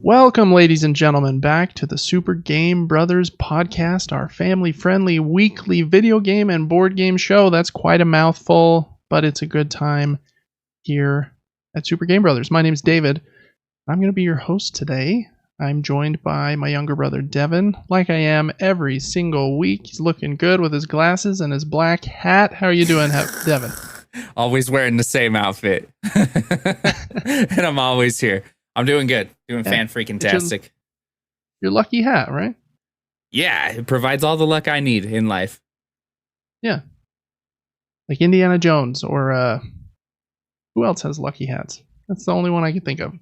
Welcome, ladies and gentlemen, back to the Super Game Brothers podcast, our family-friendly weekly video game and board game show. That's quite a mouthful, but it's a good time here at Super Game Brothers. My name is David. I'm going to be your host today. I'm joined by my younger brother, Devin, like I am every single week. He's looking good with his glasses and his black hat. How are you doing, Devin? Always wearing the same outfit. And I'm always here. I'm doing good. Doing fan-freaking-tastic. Your lucky hat, right? Yeah, it provides all the luck I need in life. Yeah. Like Indiana Jones or who else has lucky hats? That's the only one I can think of.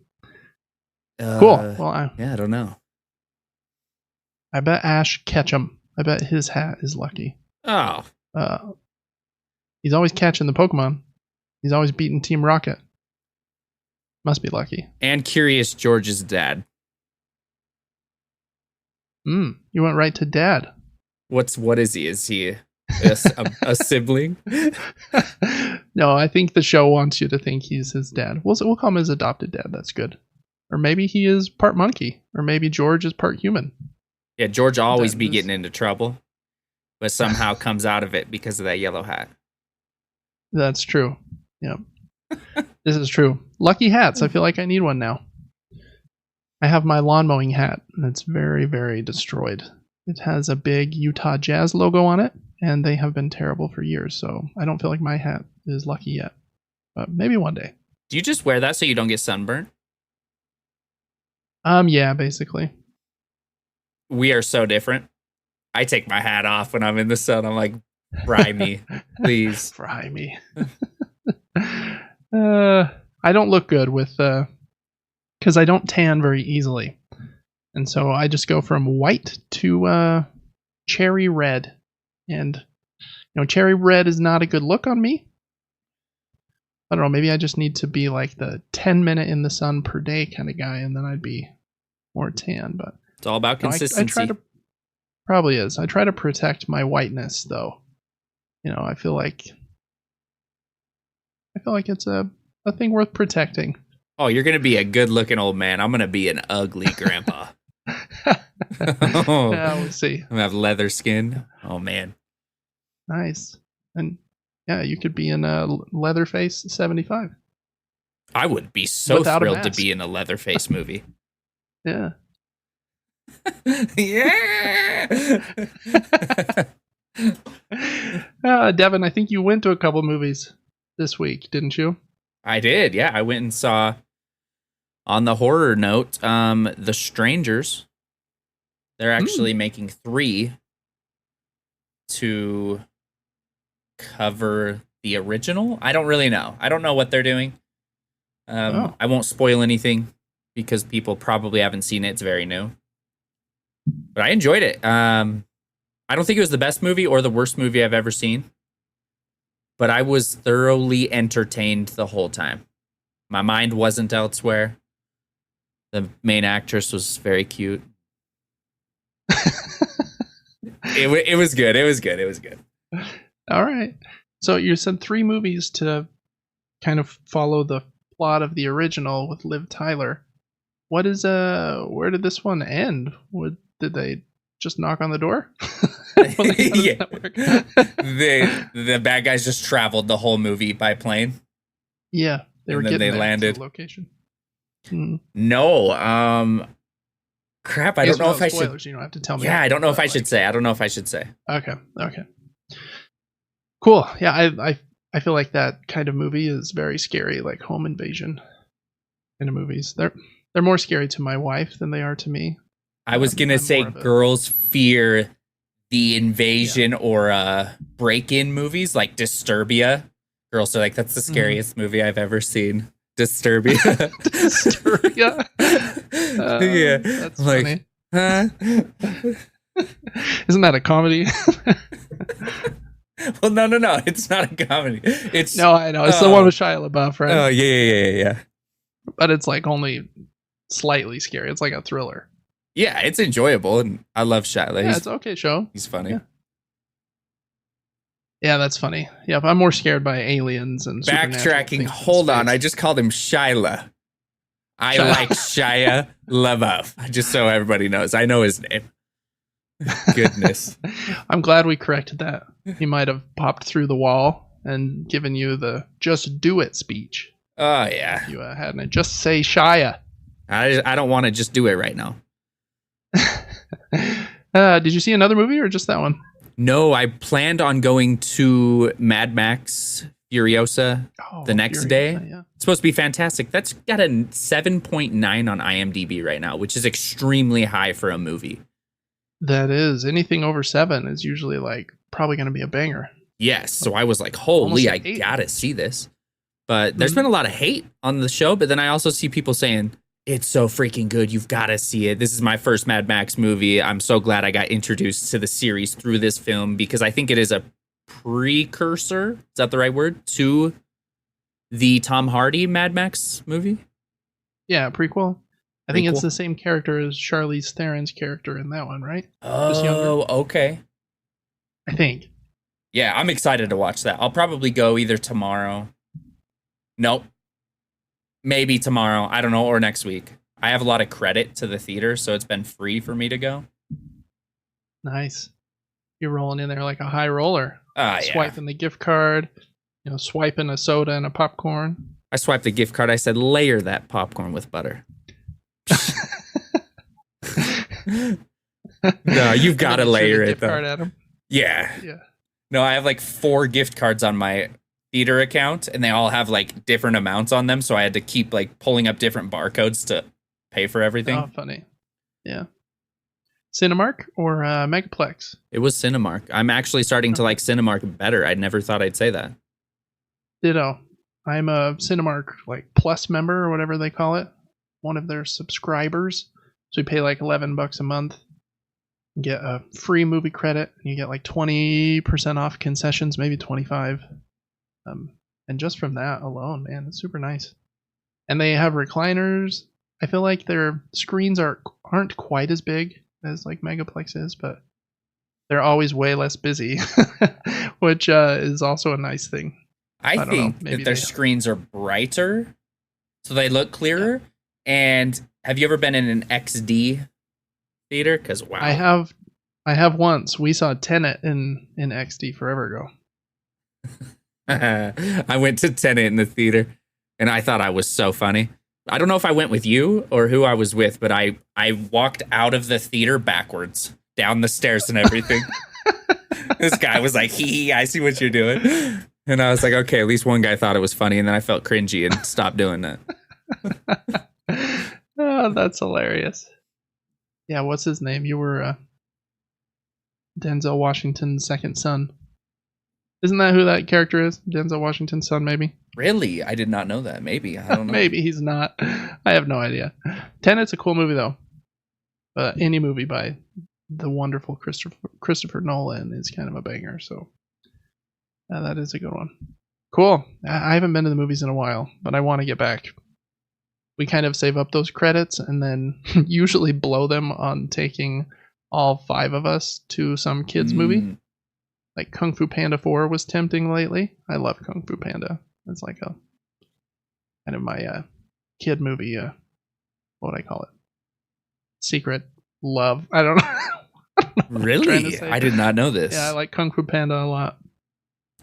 Cool. Well, I don't know. I bet Ash Ketchum. I bet his hat is lucky. Oh. He's always catching the Pokemon. He's always beating Team Rocket. Must be lucky. And Curious George's dad. You went right to dad. What is he? Is he a sibling? No, I think the show wants you to think he's his dad. We'll call him his adopted dad. That's good. Or maybe he is part monkey. Or maybe George is part human. Yeah, George always be getting into trouble, but somehow comes out of it because of that yellow hat. That's true. Yeah. This is true. Lucky hats. I feel like I need one now. I have my lawn mowing hat, and it's very, very destroyed. It has a big Utah Jazz logo on it, and they have been terrible for years, so I don't feel like my hat is lucky yet. But maybe one day. Do you just wear that so you don't get sunburned? Yeah, basically. We are so different. I take my hat off when I'm in the sun. I'm like, fry me, please. Fry me. I don't look good with because I don't tan very easily, and so I just go from white to cherry red, and cherry red is not a good look on me. I don't know, maybe I just need to be like the 10-minute in the sun per day kind of guy, and then I'd be more tan. But it's all about consistency. I try to, probably is. I try to protect my whiteness, though. I feel like it's a thing worth protecting. Oh, you're going to be a good-looking old man. I'm going to be an ugly grandpa. Yeah, we'll see. I'm going to have leather skin. Oh, man. Nice. And, yeah, you could be in a Leatherface 75. I would be so thrilled to be in a Leatherface movie. Yeah. Yeah! Devin, I think you went to a couple movies this week, didn't you? I did, yeah. I went and saw, on the horror note, The Strangers. They're actually making 3 to cover the original. I don't really know. I don't know what they're doing. I won't spoil anything because people probably haven't seen it. It's very new. But I enjoyed it. I don't think it was the best movie or the worst movie I've ever seen. But I was thoroughly entertained the whole time. My mind wasn't elsewhere. The main actress was very cute. It was good. It was good. All right. So you said 3 movies to kind of follow the plot of the original with Liv Tyler. Where did this one end? Did they just knock on the door? Yeah. The bad guys just traveled the whole movie by plane. Yeah, they landed to the location. No, crap. I don't know if I should. You don't have to tell me. Yeah, I don't know if I should say. I don't know if I should say. Okay. Cool. Yeah, I feel like that kind of movie is very scary, like home invasion kind of movies. They're more scary to my wife than they are to me. I was gonna say girls fear the invasion or break-in movies like Disturbia. Girls are like, that's the scariest movie I've ever seen. Disturbia. Disturbia. Yeah, that's like, funny. Isn't that a comedy? Well, no, it's not a comedy. No, I know it's the one with Shia LaBeouf, right? Oh, yeah. But it's like only slightly scary. It's like a thriller. Yeah, it's enjoyable, and I love Shia. Yeah, it's an okay show. He's funny. Yeah, that's funny. Yep, I'm more scared by aliens and Backtracking. Hold on, I just called him Shyla. I like Shia LaBeouf. Just so everybody knows, I know his name. Goodness. I'm glad we corrected that. He might have popped through the wall and given you the "just do it" speech. Oh yeah. You hadn't it. Just say Shia. I don't want to just do it right now. Did you see another movie or just that one? No, I planned on going to Mad Max Furiosa the next day. Yeah. It's supposed to be fantastic. That's got a 7.9 on IMDb right now, which is extremely high for a movie. That is. Anything over 7 is usually like probably going to be a banger. Yes. So I was like, holy, I gotta see this. But there's been a lot of hate on the show, but then I also see people saying, it's so freaking good. You've got to see it. This is my first Mad Max movie. I'm so glad I got introduced to the series through this film because I think it is a precursor, is that the right word, to the Tom Hardy Mad Max movie? Yeah, prequel. I think it's the same character as Charlize Theron's character in that one, right? Oh, okay. I think. Yeah, I'm excited to watch that. I'll probably go either tomorrow. Nope. Maybe tomorrow, I don't know, or next week. I have a lot of credit to the theater, so it's been free for me to go. Nice. You're rolling in there like a high roller. Swiping the gift card, swiping a soda and a popcorn. I swiped the gift card. I said, layer that popcorn with butter. No, you've got to layer it, though. Card at him. Yeah. No, I have like 4 gift cards on my theater account, and they all have like different amounts on them, so I had to keep like pulling up different barcodes to pay for everything. Oh, funny. Yeah. Cinemark or Megaplex? It was Cinemark. I'm actually starting to like Cinemark better. I never thought I'd say that. Ditto. I'm a Cinemark like Plus member or whatever they call it. One of their subscribers. So you pay like $11 a month. You get a free movie credit. And you get like 20% off concessions, maybe 25. And just from that alone, man, it's super nice. And they have recliners. I feel like their screens aren't quite as big as like Megaplex is, but they're always way less busy, which is also a nice thing. I think that their screens are brighter, so they look clearer. Yeah. And have you ever been in an XD theater? Because wow, I have once. We saw Tenet in XD forever ago. I went to Tenet in the theater, and I thought I was so funny. I don't know if I went with you or who I was with, but I walked out of the theater backwards, down the stairs and everything. This guy was like, hee, I see what you're doing. And I was like, okay, at least one guy thought it was funny, and then I felt cringy and stopped doing that. Oh, that's hilarious. Yeah, what's his name? You were Denzel Washington's second son. Isn't that who that character is? Denzel Washington's son, maybe? Really? I did not know that. Maybe. I don't know. Maybe he's not. I have no idea. Tenet's a cool movie, though. But any movie by the wonderful Christopher Nolan is kind of a banger. So that is a good one. Cool. I haven't been to the movies in a while, but I want to get back. We kind of save up those credits and then usually blow them on taking all 5 of us to some kids movie. Like Kung Fu Panda 4 was tempting lately. I love Kung Fu Panda. It's like a kind of my kid movie. What would I call it? Secret love. I don't know. Really? I did not know this. Yeah, I like Kung Fu Panda a lot.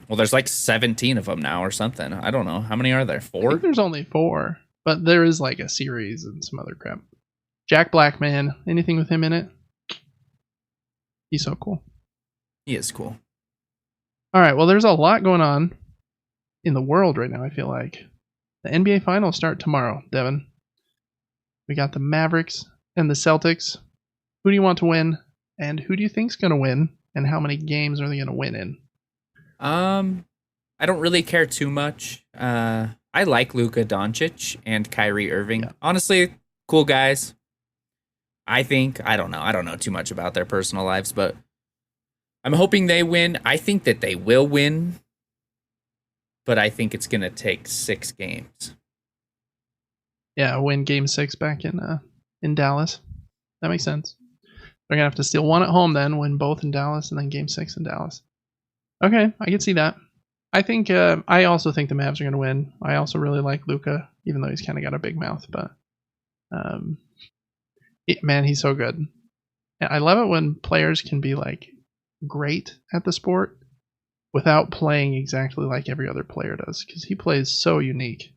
Well, there's like 17 of them now or something. I don't know. How many are there? 4? I think there's only 4. But there is like a series and some other crap. Jack Black, man. Anything with him in it? He's so cool. He is cool. All right, well, there's a lot going on in the world right now, I feel like. The NBA Finals start tomorrow, Devin. We got the Mavericks and the Celtics. Who do you want to win? And who do you think's going to win? And how many games are they going to win in? I don't really care too much. I like Luka Doncic and Kyrie Irving. Yeah. Honestly, cool guys. I don't know too much about their personal lives, but I'm hoping they win. I think that they will win, but I think it's going to take 6 games. Yeah, win game 6 back in Dallas. That makes sense. They're gonna have to steal one at home, then win both in Dallas, and then Game 6 in Dallas. Okay, I can see that. I think I also think the Mavs are gonna win. I also really like Luka, even though he's kind of got a big mouth, but man, he's so good. And I love it when players can be like great at the sport without playing exactly like every other player does, because he plays so unique,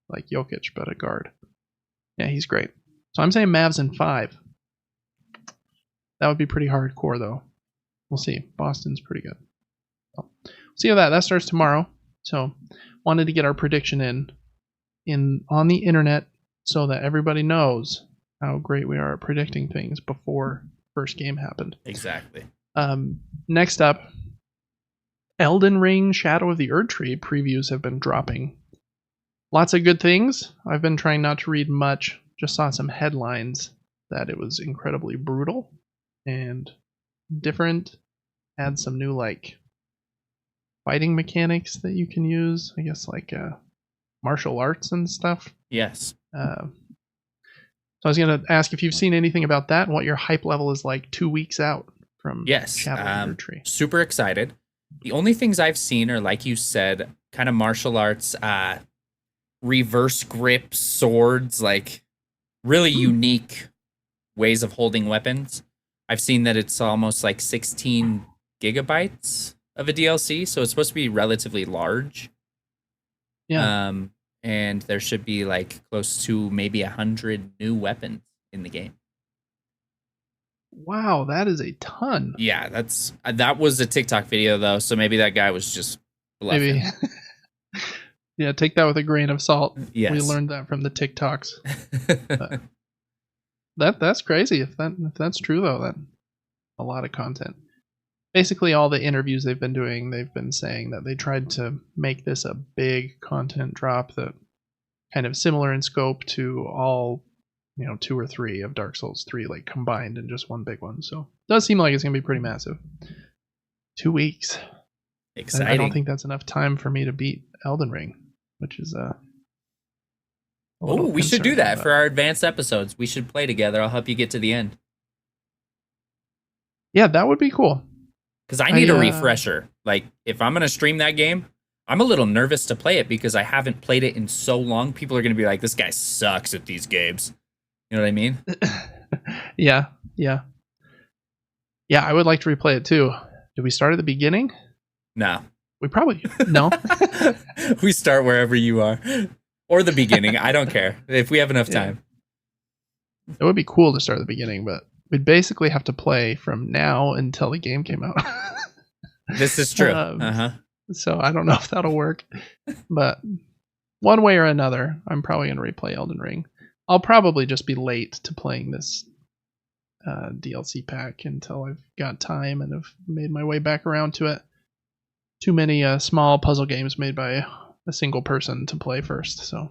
like Jokic, but a guard. Yeah, he's great. So I'm saying Mavs in 5. That would be pretty hardcore, though. We'll see. Boston's pretty good. So, see how that starts tomorrow. So wanted to get our prediction in on the internet so that everybody knows how great we are at predicting things before first game happened. Exactly. Next up, Elden Ring Shadow of the Erdtree previews have been dropping. Lots of good things. I've been trying not to read much. Just saw some headlines that it was incredibly brutal and different. Had some new like fighting mechanics that you can use. I guess like martial arts and stuff. Yes. So I was going to ask if you've seen anything about that and what your hype level is like 2 weeks out from Shadow of the Erdtree. Super excited. The only things I've seen are, like you said, kind of martial arts, reverse grip swords, like really unique ways of holding weapons. I've seen that it's almost like 16 gigabytes of a DLC, so it's supposed to be relatively large. Yeah. And there should be like close to maybe 100 new weapons in the game. Wow, that is a ton. Yeah, that was a TikTok video though, so maybe that guy was just bluffing. Maybe. Yeah, take that with a grain of salt. Yes. We learned that from the TikToks. That's crazy. If that's true though, that's a lot of content. Basically, all the interviews they've been doing, they've been saying that they tried to make this a big content drop that kind of similar in scope to all, 2 or 3 of Dark Souls 3 like combined in just one big one. So it does seem like it's gonna be pretty massive. 2 weeks. Exciting. I don't think that's enough time for me to beat Elden Ring, which is we should do that for our advanced episodes. We should play together. I'll help you get to the end. Yeah, that would be cool. Because I need a refresher. Like, if I'm going to stream that game, I'm a little nervous to play it because I haven't played it in so long. People are going to be like, this guy sucks at these games. You know what I mean? Yeah. Yeah, I would like to replay it too. Did we start at the beginning? No. We probably... No? We start wherever you are. Or the beginning. I don't care. If we have enough time. It would be cool to start at the beginning, but we'd basically have to play from now until the game came out. This is true. So I don't know if that'll work. But one way or another, I'm probably going to replay Elden Ring. I'll probably just be late to playing this DLC pack until I've got time and have made my way back around to it. Too many small puzzle games made by a single person to play first. So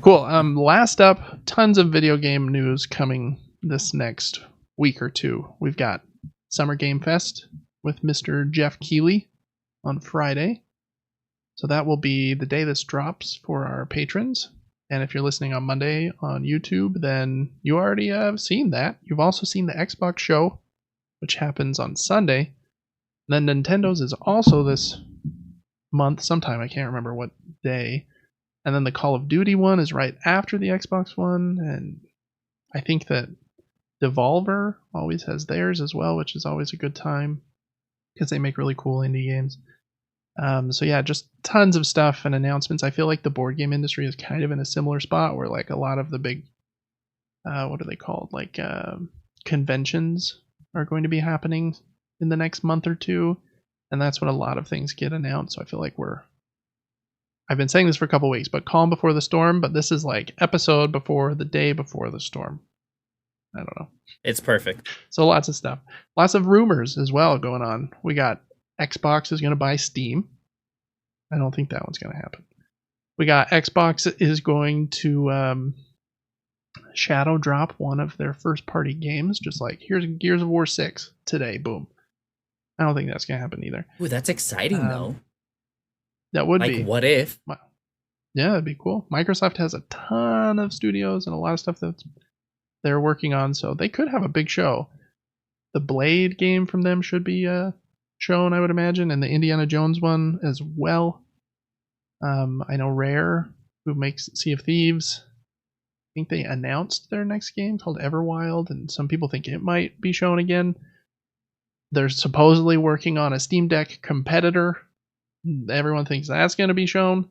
cool. Last up, tons of video game news coming this next week or two. We've got Summer Game Fest with Mr. Jeff Keighley on Friday. So that will be the day this drops for our patrons. And if you're listening on Monday on YouTube, then you already have seen that. You've also seen the Xbox show, which happens on Sunday. And then Nintendo's is also this month, sometime, I can't remember what day. And then the Call of Duty one is right after the Xbox one. And I think that Devolver always has theirs as well, which is always a good time because they make really cool indie games. So yeah, just tons of stuff and announcements. I feel like the board game industry is kind of in a similar spot where like a lot of the big, what are they called? Like conventions are going to be happening in the next month or two. And that's when a lot of things get announced. So I feel like I've been saying this for a couple weeks, but calm before the storm. But this is like episode before the day before the storm. I don't know. It's perfect. So lots of stuff. Lots of rumors as well going on. We got Xbox is going to buy Steam. I don't think that one's going to happen. We got Xbox is going to shadow drop one of their first party games. Just like, here's Gears of War 6 today. Boom. I don't think that's going to happen either. Ooh, that's exciting though. That would be. Like, what if? Yeah, that'd be cool. Microsoft has a ton of studios and a lot of stuff that's they're working on, so they could have a big show. The Blade game from them should be shown, I would imagine, and the Indiana Jones one as well. I know Rare, who makes Sea of Thieves, I think they announced their next game called Everwild, and some people think it might be shown again. They're supposedly working on a Steam Deck competitor. Everyone thinks that's going to be shown,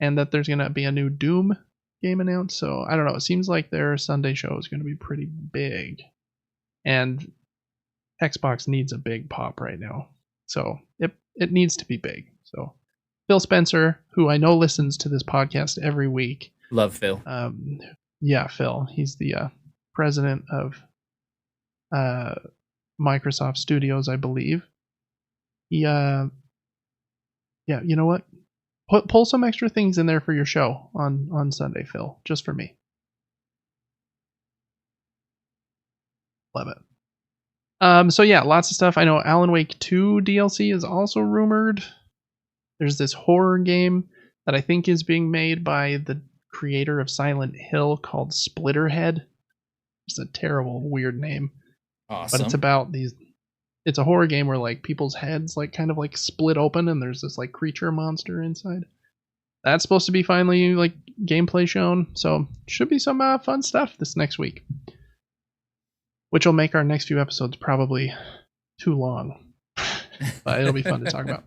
and that there's going to be a new Doom game announced. So I don't know. It seems like their Sunday show is going to be pretty big, and Xbox needs a big pop right now. So it needs to be big. So Phil Spencer, who I know listens to this podcast every week. Love Phil. Yeah, Phil. He's the president of Microsoft Studios, I believe. He, yeah, you know what? Pull some extra things in there for your show on Sunday, Phil, just for me. Love it. So yeah, lots of stuff. I know Alan Wake 2 DLC is also rumored. There's this horror game that I think is being made by the creator of Silent Hill called Splitterhead. It's a terrible, weird name. Awesome. But it's about these. It's a horror game where like people's heads like kind of like split open and there's this like creature monster inside. That's supposed to be finally like gameplay shown. So should be some fun stuff this next week, which will make our next few episodes probably too long, but it'll be fun to talk about.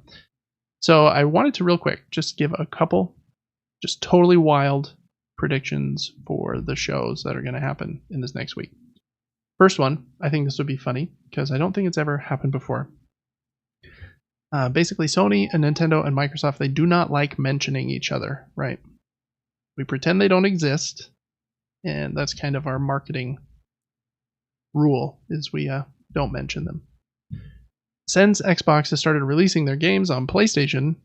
So I wanted to real quick just give a couple just totally wild predictions for the shows that are going to happen in this next week. First one, I think this would be funny because I don't think it's ever happened before. Basically, Sony and Nintendo and Microsoft, they do not like mentioning each other, right? We pretend they don't exist, and that's kind of our marketing rule, is we don't mention them. Since Xbox has started releasing their games on PlayStation,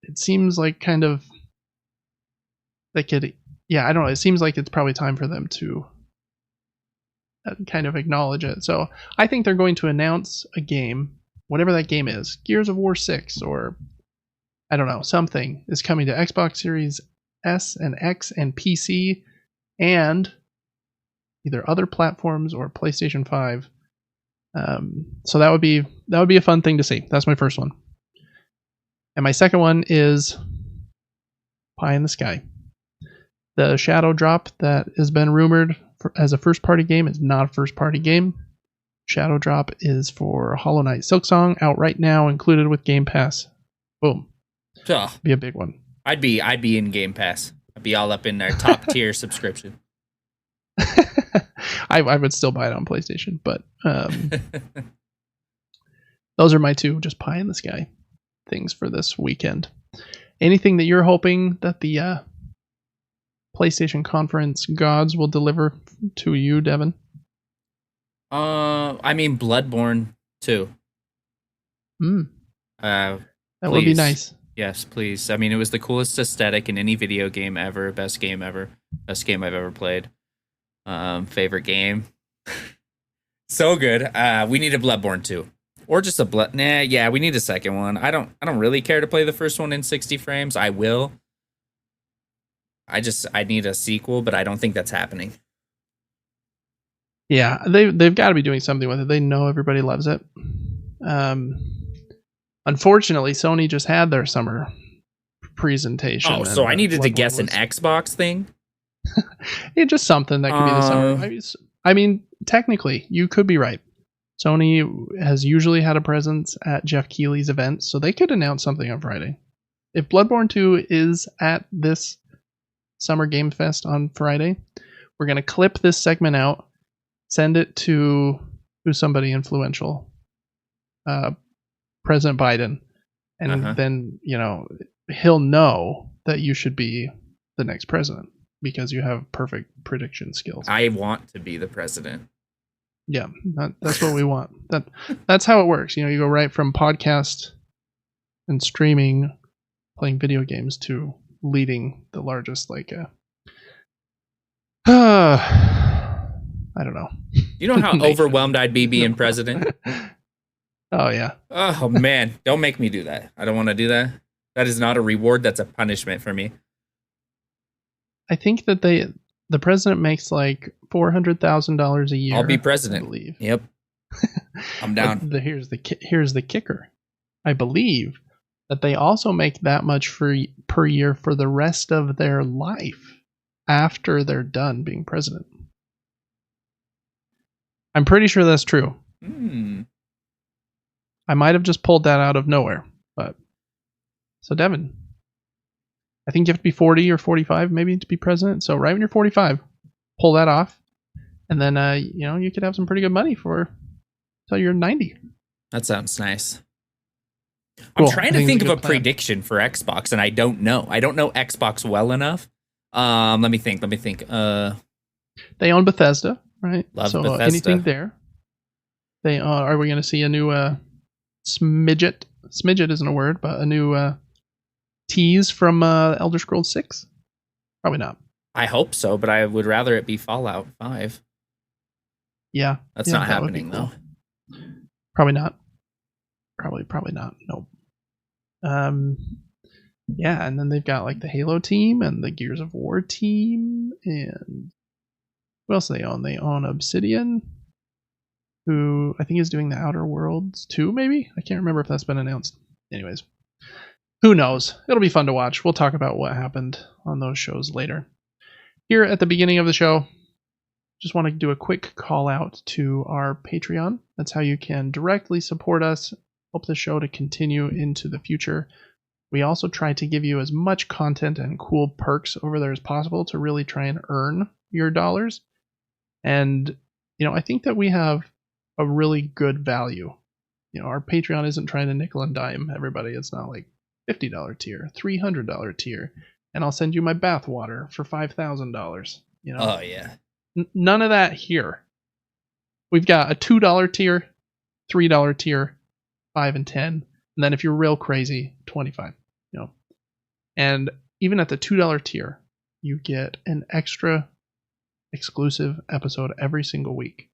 it seems like kind of they could, yeah, I don't know, it seems like it's probably time for them to kind of acknowledge it. So I think they're going to announce a game, whatever that game is, Gears of War 6 or I don't know, something is coming to Xbox Series S and X and PC and either other platforms or PlayStation 5. So that would be a fun thing to see. That's my first one. And my second one is Pie in the Sky. The Shadow Drop that has been rumored as a first-party game is not a first-party game. Shadow Drop is for Hollow Knight Silksong, out right now, included with Game Pass. Boom. Be a big one. I'd be in Game Pass. I'd be all up in their top tier subscription. I would still buy it on PlayStation, but those are my two just pie in the sky things for this weekend. Anything that you're hoping that the PlayStation conference gods will deliver to you, Devin? I mean Bloodborne too. That would be nice. Yes, please. I mean, it was the coolest aesthetic in any video game ever. Best game ever. Best game I've ever played. Favorite game. So good. We need a Bloodborne 2. Or just a we need a second one. I don't really care to play the first one in 60 frames. I will. I need a sequel, but I don't think that's happening. Yeah, they've got to be doing something with it. They know everybody loves it. Unfortunately, Sony just had their summer presentation. Oh, so I needed to guess an Xbox thing? It's just something that could be the summer. I mean, technically, you could be right. Sony has usually had a presence at Jeff Keighley's events, so they could announce something on Friday. If Bloodborne 2 is at this Summer Game Fest on Friday, we're going to clip this segment out, send it to somebody influential, President Biden, and then, he'll know that you should be the next president because you have perfect prediction skills. I want to be the president. Yeah, that's what we want. That's how it works. You go right from podcast and streaming, playing video games, to leading the largest, I don't know. You know how overwhelmed I'd be being president? Oh, yeah. Oh, man. Don't make me do that. I don't want to do that. That is not a reward. That's a punishment for me. I think that The president makes like $400,000 a year. I'll be president. I believe. Yep. I'm down. Here's the kicker. I believe that they also make that much per year for the rest of their life after they're done being president. I'm pretty sure that's true. I might have just pulled that out of nowhere, but so Devin, I think you have to be 40 or 45 maybe to be president. So right when you're 45, pull that off, and then you could have some pretty good money for till you're 90. That sounds nice. Cool. I'm trying to think of a prediction for Xbox, and I don't know. I don't know Xbox well enough. Let me think. They own Bethesda, right? Love so Bethesda. Anything there? They are we going to see a new smidget? Smidget isn't a word, but a new tease from Elder Scrolls 6? Probably not. I hope so, but I would rather it be Fallout 5. Yeah, that's not happening though. Probably not. Probably not. Nope. Yeah, and then they've got like the Halo team and the Gears of War team, and what else do they own? They own Obsidian, who I think is doing the Outer Worlds too, maybe? I can't remember if that's been announced. Anyways, who knows? It'll be fun to watch. We'll talk about what happened on those shows later. Here at the beginning of the show, just want to do a quick call out to our Patreon. That's how you can directly support us, help the show to continue into the future. We also try to give you as much content and cool perks over there as possible to really try and earn your dollars. And, I think that we have a really good value. Our Patreon isn't trying to nickel and dime everybody. It's not like $50 tier, $300 tier, and I'll send you my bath water for $5,000. Oh, yeah. None of that here. We've got a $2 tier, $3 tier, 5 and 10, and then if you're real crazy, 25. And even at the $2 tier, you get an extra exclusive episode every single week.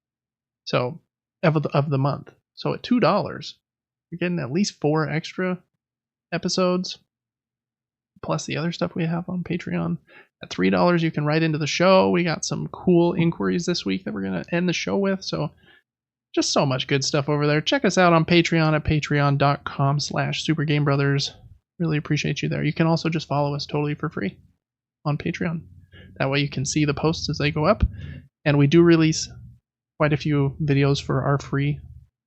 So of the month. So at $2, you're getting at least 4 extra episodes, plus the other stuff we have on Patreon. At $3, you can write into the show. We got some cool inquiries this week that we're going to end the show with. So just so much good stuff over there. Check us out on Patreon at patreon.com/SuperGameBrothers. Really appreciate you there. You can also just follow us totally for free on Patreon. That way you can see the posts as they go up. And we do release quite a few videos for our free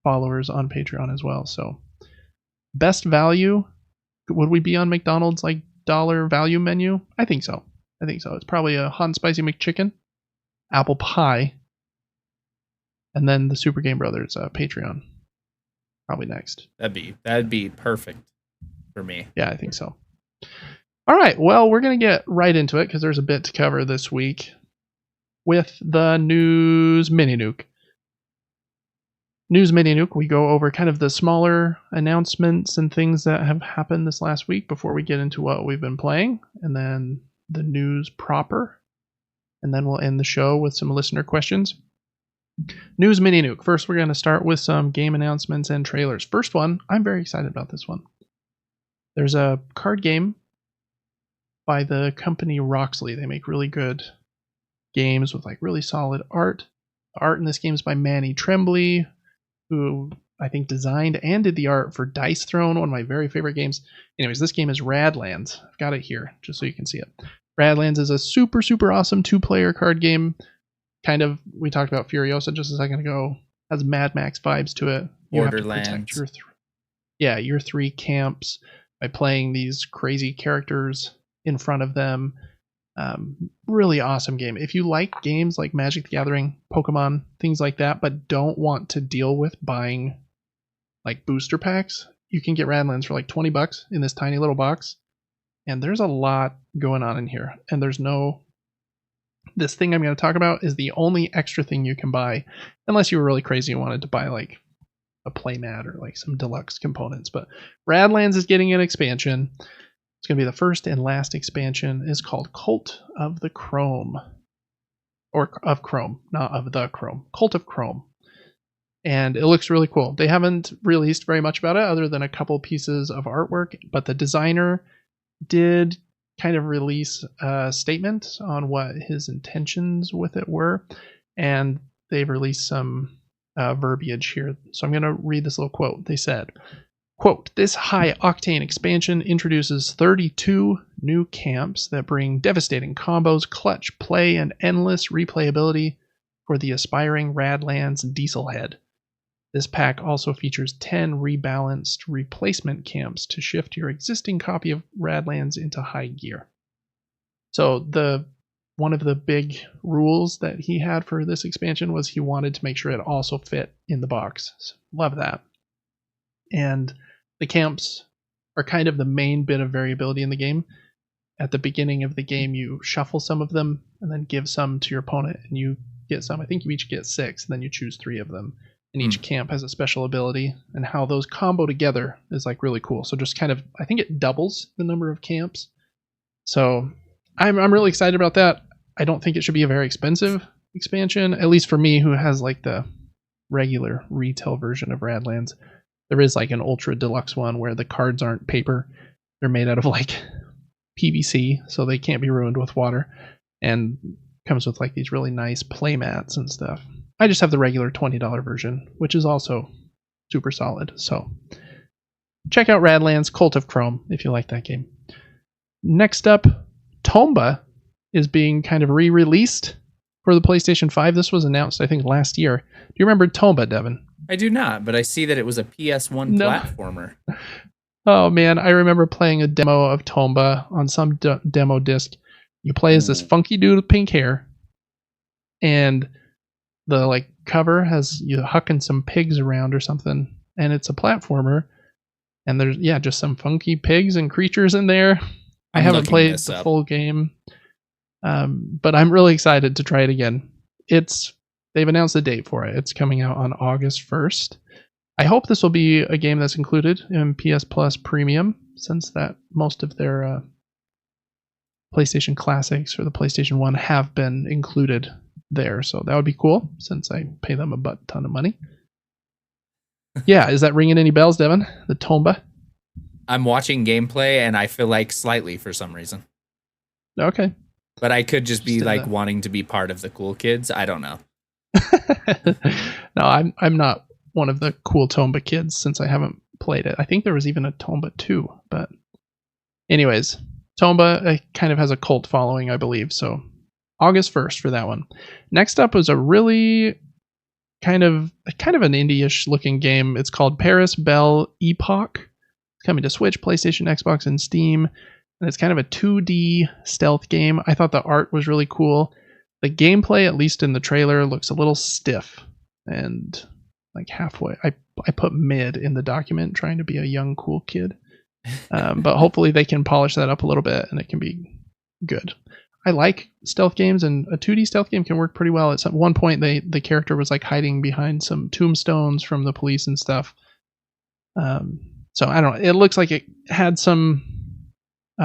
followers on Patreon as well. So best value, would we be on McDonald's like dollar value menu? I think so. It's probably a hot and spicy McChicken, apple pie, and then the Super Game Brothers Patreon probably next. That'd be perfect for me. Yeah, I think so. All right, well, we're going to get right into it because there's a bit to cover this week with the News Mini Nuke. News Mini Nuke, we go over kind of the smaller announcements and things that have happened this last week before we get into what we've been playing, and then the news proper, and then we'll end the show with some listener questions. News Mini Nuke. First, we're going to start with some game announcements and trailers. First one, I'm very excited about this one. There's a card game by the company Roxley. They make really good games with like really solid art. The art in this game is by Manny Tremblay, who I think designed and did the art for Dice Throne, one of my very favorite games. Anyways, this game is Radlands. I've got it here just so you can see it. Radlands is a super, super awesome 2-player card game. Kind of, we talked about Furiosa just a second ago. Has Mad Max vibes to it. You Borderlands. have to protect your 3 camps by playing these crazy characters in front of them. Really awesome game. If you like games like Magic the Gathering, Pokemon, things like that, but don't want to deal with buying like booster packs, you can get Radlands for like $20 in this tiny little box. And there's a lot going on in here. And this thing I'm going to talk about is the only extra thing you can buy, unless you were really crazy and wanted to buy like a playmat or like some deluxe components. But Radlands is getting an expansion. It's going to be the first and last expansion. It's called Cult of the Chrome. Or of Chrome, not of the Chrome. Cult of Chrome. And it looks really cool. They haven't released very much about it other than a couple pieces of artwork, but the designer did kind of release a statement on what his intentions with it were, and they've released some verbiage here. So I'm going to read this little quote. They said, quote, "This high-octane expansion introduces 32 new camps that bring devastating combos, clutch play, and endless replayability for the aspiring Radlands Dieselhead. This pack also features 10 rebalanced replacement camps to shift your existing copy of Radlands into high gear." So one of the big rules that he had for this expansion was he wanted to make sure it also fit in the box. So, love that. And the camps are kind of the main bit of variability in the game. At the beginning of the game, you shuffle some of them and then give some to your opponent, and you get some. I think you each get 6, and then you choose 3 of them. And each camp has a special ability, and how those combo together is like really cool. So just kind of, I think it doubles the number of camps. So I'm really excited about that. I don't think it should be a very expensive expansion, at least for me, who has like the regular retail version of Radlands. There is like an ultra deluxe one where the cards aren't paper. They're made out of like PVC, so they can't be ruined with water, and comes with like these really nice play mats and stuff. I just have the regular $20 version, which is also super solid. So check out Radlands Cult of Chrome if you like that game. Next up, Tomba is being kind of re-released for the PlayStation 5. This was announced, I think, last year. Do you remember Tomba, Devin? I do not, but I see that it was a PS1 platformer. Oh, man. I remember playing a demo of Tomba on some demo disc. You play as this funky dude with pink hair, and the like cover has you hucking some pigs around or something, and it's a platformer, and there's just some funky pigs and creatures in there. I haven't played the full game, but I'm really excited to try it again. They've announced a date for it. It's coming out on August 1st. I hope this will be a game that's included in PS Plus Premium, since that most of their PlayStation Classics or the PlayStation 1 have been included there. So that would be cool, since I pay them a butt ton of money. Yeah, is that ringing any bells, Devin? The Tomba? I'm watching gameplay, and I feel like slightly for some reason. Okay. But I could just be like wanting to be part of the cool kids. I don't know. No, I'm not one of the cool Tomba kids, since I haven't played it. I think there was even a Tomba 2, but anyways, Tomba kind of has a cult following, I believe. So August 1st for that one. Next up was a really kind of an indie-ish looking game. It's called Paris Belle Epoch. It's coming to Switch, PlayStation, Xbox, and Steam. And it's kind of a 2D stealth game. I thought the art was really cool. The gameplay, at least in the trailer, looks a little stiff and like halfway. I put mid in the document, trying to be a young, cool kid. But hopefully they can polish that up a little bit and it can be good. I like stealth games, and a 2D stealth game can work pretty well. At one point, the character was like hiding behind some tombstones from the police and stuff. So I don't know. It looks like it had some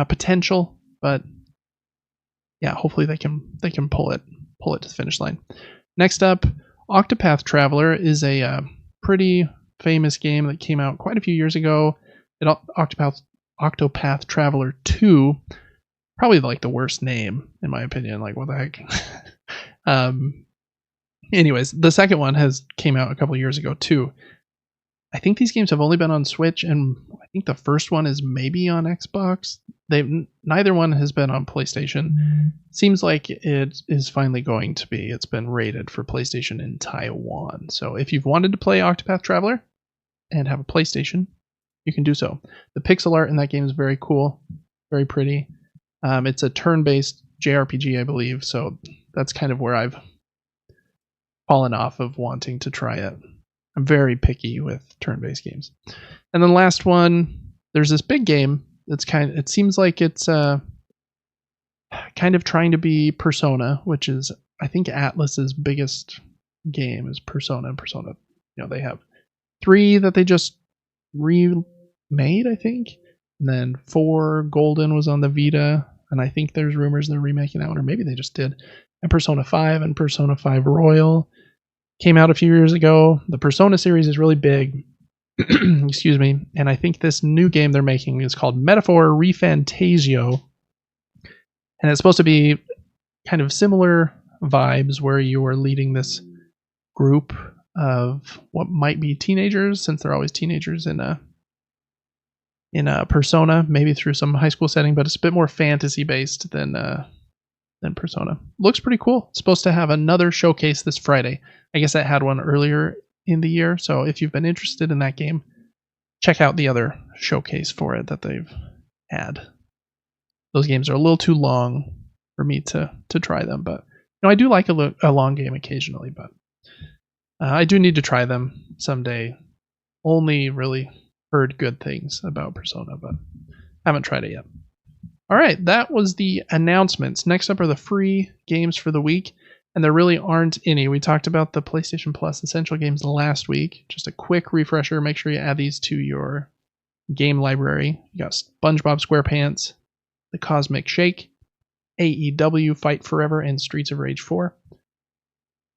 potential, but yeah, hopefully they can pull it to the finish line. Next up, Octopath Traveler is a pretty famous game that came out quite a few years ago. Octopath Traveler 2. Probably like the worst name, in my opinion. Like, what the heck? Anyways, the second one came out a couple years ago too. I think these games have only been on Switch, and I think the first one is maybe on Xbox. Neither one has been on PlayStation. Seems like it is finally going to be. It's been rated for PlayStation in Taiwan. So if you've wanted to play Octopath Traveler and have a PlayStation, you can do so. The pixel art in that game is very cool, very pretty. It's a turn-based JRPG, I believe, so that's kind of where I've fallen off of wanting to try it. I'm very picky with turn-based games. And then last one, there's this big game that's it seems like it's kind of trying to be Persona, which is, I think, Atlus's biggest game is Persona and Persona. They have 3 that they just remade, I think. And then 4 Golden was on the Vita, and I think there's rumors they're remaking that one, or maybe they just did. And Persona 5 and Persona 5 Royal came out a few years ago. The Persona series is really big. Excuse me. And I think this new game they're making is called Metaphor Refantasio. And it's supposed to be kind of similar vibes where you are leading this group of what might be teenagers, since they're always teenagers in a Persona, maybe through some high school setting, but it's a bit more fantasy based than Persona. Looks pretty cool. It's supposed to have another showcase this Friday. I guess it had one earlier in the year, so if you've been interested in that game, check out the other showcase for it that they've had. Those games are a little too long for me to try them, but I do like a long game occasionally, but I do need to try them someday. Only really heard good things about Persona, but haven't tried it yet. All right, that was the announcements. Next up are the free games for the week, and there really aren't any. We talked about the PlayStation Plus Essential Games last week. Just a quick refresher. Make sure you add these to your game library. You got SpongeBob SquarePants, The Cosmic Shake, AEW Fight Forever, and Streets of Rage 4.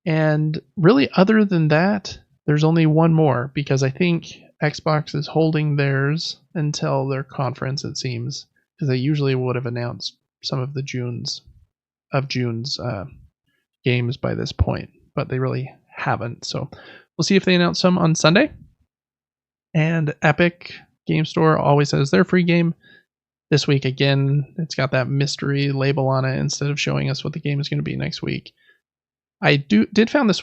And really, other than that, there's only one more, because I think Xbox is holding theirs until their conference, it seems, because they usually would have announced some of the June's games by this point, but they really haven't. So we'll see if they announce some on Sunday. And Epic Game Store always has their free game. This week, again, it's got that mystery label on it instead of showing us what the game is going to be next week. I did find this.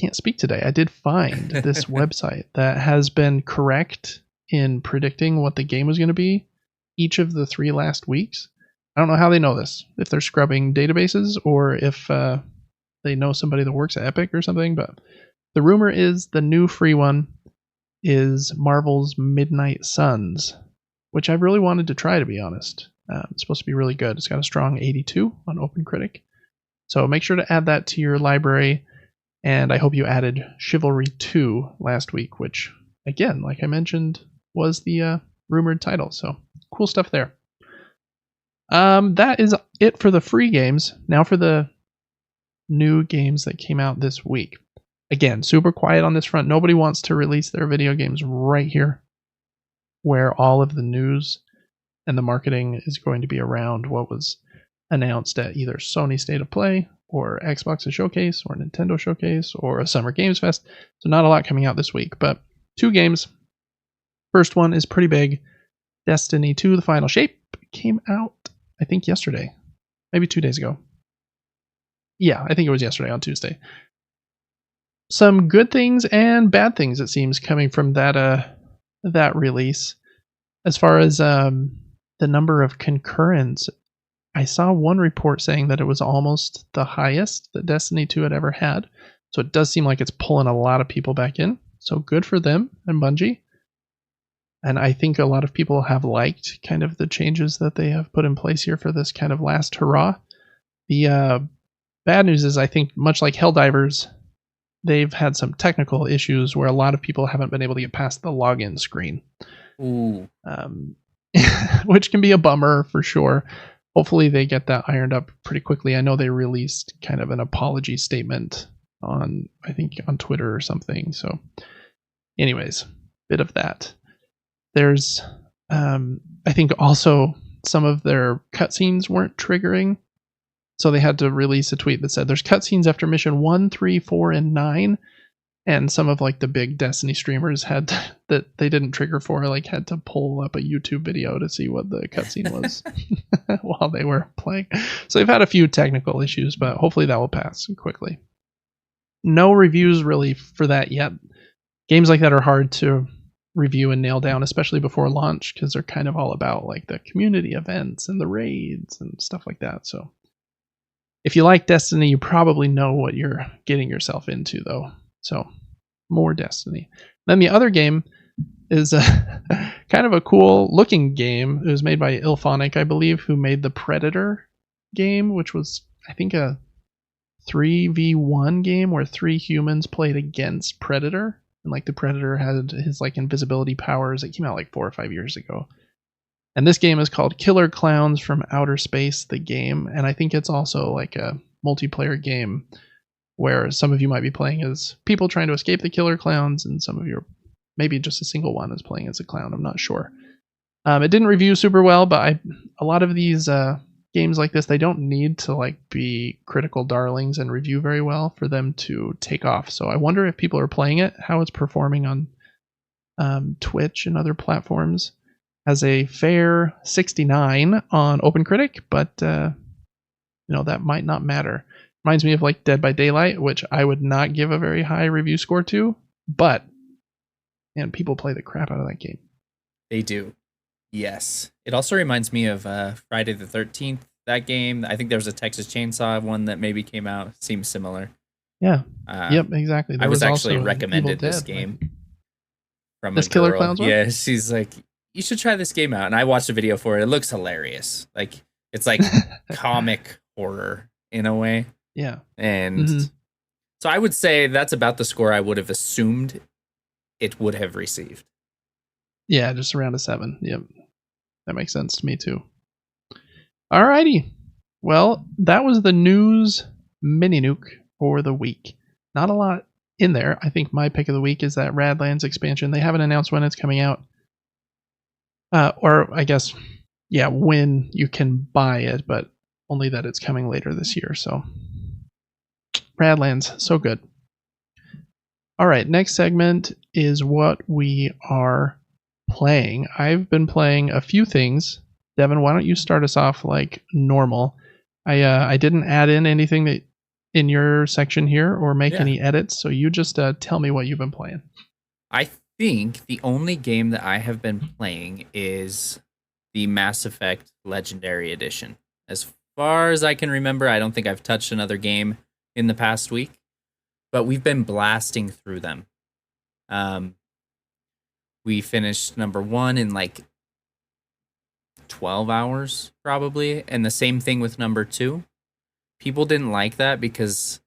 Can't speak today. I did find this website that has been correct in predicting what the game was going to be each of the 3 last weeks. I don't know how they know this, if they're scrubbing databases or if they know somebody that works at Epic or something, but the rumor is the new free one is Marvel's Midnight Suns, which I've really wanted to try, to be honest. It's supposed to be really good. It's got a strong 82 on OpenCritic. So make sure to add that to your library. And I hope you added Chivalry 2 last week, which, again, like I mentioned, was the rumored title. So cool stuff there. That is it for the free games. Now for the new games that came out this week. Again, super quiet on this front. Nobody wants to release their video games right here, where all of the news and the marketing is going to be around what was announced at either Sony State of Play or Xbox's Showcase or Nintendo Showcase or a Summer Games Fest. So not a lot coming out this week, but 2 games. First one is pretty big. Destiny 2, The Final Shape came out, I think, yesterday. Maybe 2 days ago. Yeah, I think it was yesterday on Tuesday. Some good things and bad things, it seems, coming from that release. As far as the number of concurrents, I saw one report saying that it was almost the highest that Destiny 2 had ever had. So it does seem like it's pulling a lot of people back in. So good for them and Bungie. And I think a lot of people have liked kind of the changes that they have put in place here for this kind of last hurrah. The bad news is, I think, much like Helldivers, they've had some technical issues where a lot of people haven't been able to get past the login screen. Ooh. Which can be a bummer for sure. Hopefully they get that ironed up pretty quickly. I know they released kind of an apology statement on Twitter or something. So anyways, bit of that. There's, I think also some of their cutscenes weren't triggering. So they had to release a tweet that said there's cutscenes after mission 1, 3, 4, and 9. And some of like the big Destiny streamers had that they didn't trigger for, like had to pull up a YouTube video to see what the cutscene was while they were playing. So they've had a few technical issues, but hopefully that will pass quickly. No reviews really for that yet. Games like that are hard to review and nail down, especially before launch, because they're kind of all about like the community events and the raids and stuff like that. So if you like Destiny, you probably know what you're getting yourself into, though. So, more Destiny. Then the other game is kind of a cool looking game. It was made by Ilphonic, I believe, who made the Predator game, which was, I think, a 3v1 game where 3 humans played against Predator. And like the Predator had his like invisibility powers. It came out like 4 or 5 years ago. And this game is called Killer Clowns from Outer Space, the game. And I think it's also like a multiplayer game where some of you might be playing as people trying to escape the killer clowns, and some of you, maybe just a single one, is playing as a clown. I'm not sure. It didn't review super well, but a lot of these games like this, they don't need to like be critical darlings and review very well for them to take off. So I wonder if people are playing it, how it's performing on Twitch and other platforms. Has a fair 69 on OpenCritic, but that might not matter. Reminds me of like Dead by Daylight, which I would not give a very high review score to, but people play the crap out of that game. They do. Yes. It also reminds me of Friday the 13th, that game. I think there was a Texas Chainsaw one that maybe came out. Seems similar. Yeah. Yep, exactly. I was actually recommended this game from this a girl. Killer Clowns one? Yeah, she's like, you should try this game out. And I watched a video for it. It looks hilarious. Like, it's like comic horror in a way. Yeah. And so I would say that's about the score I would have assumed it would have received. Yeah, just around a 7. Yep. That makes sense to me too. Alrighty. Well, that was the news mini nuke for the week. Not a lot in there. I think my pick of the week is that Radlands expansion. They haven't announced when it's coming out. Or I guess, yeah, when you can buy it, but only that it's coming later this year. So, Radlands, so good. All right, next segment is what we are playing. I've been playing a few things. Devin, why don't you start us off like normal? I didn't add in anything that in your section here or make any edits, so you just tell me what you've been playing. I think the only game that I have been playing is the Mass Effect Legendary Edition. As far as I can remember, I don't think I've touched another game in the past week, but we've been blasting through them. We finished number 1 in like 12 hours, probably, and the same thing with number 2. People didn't like that because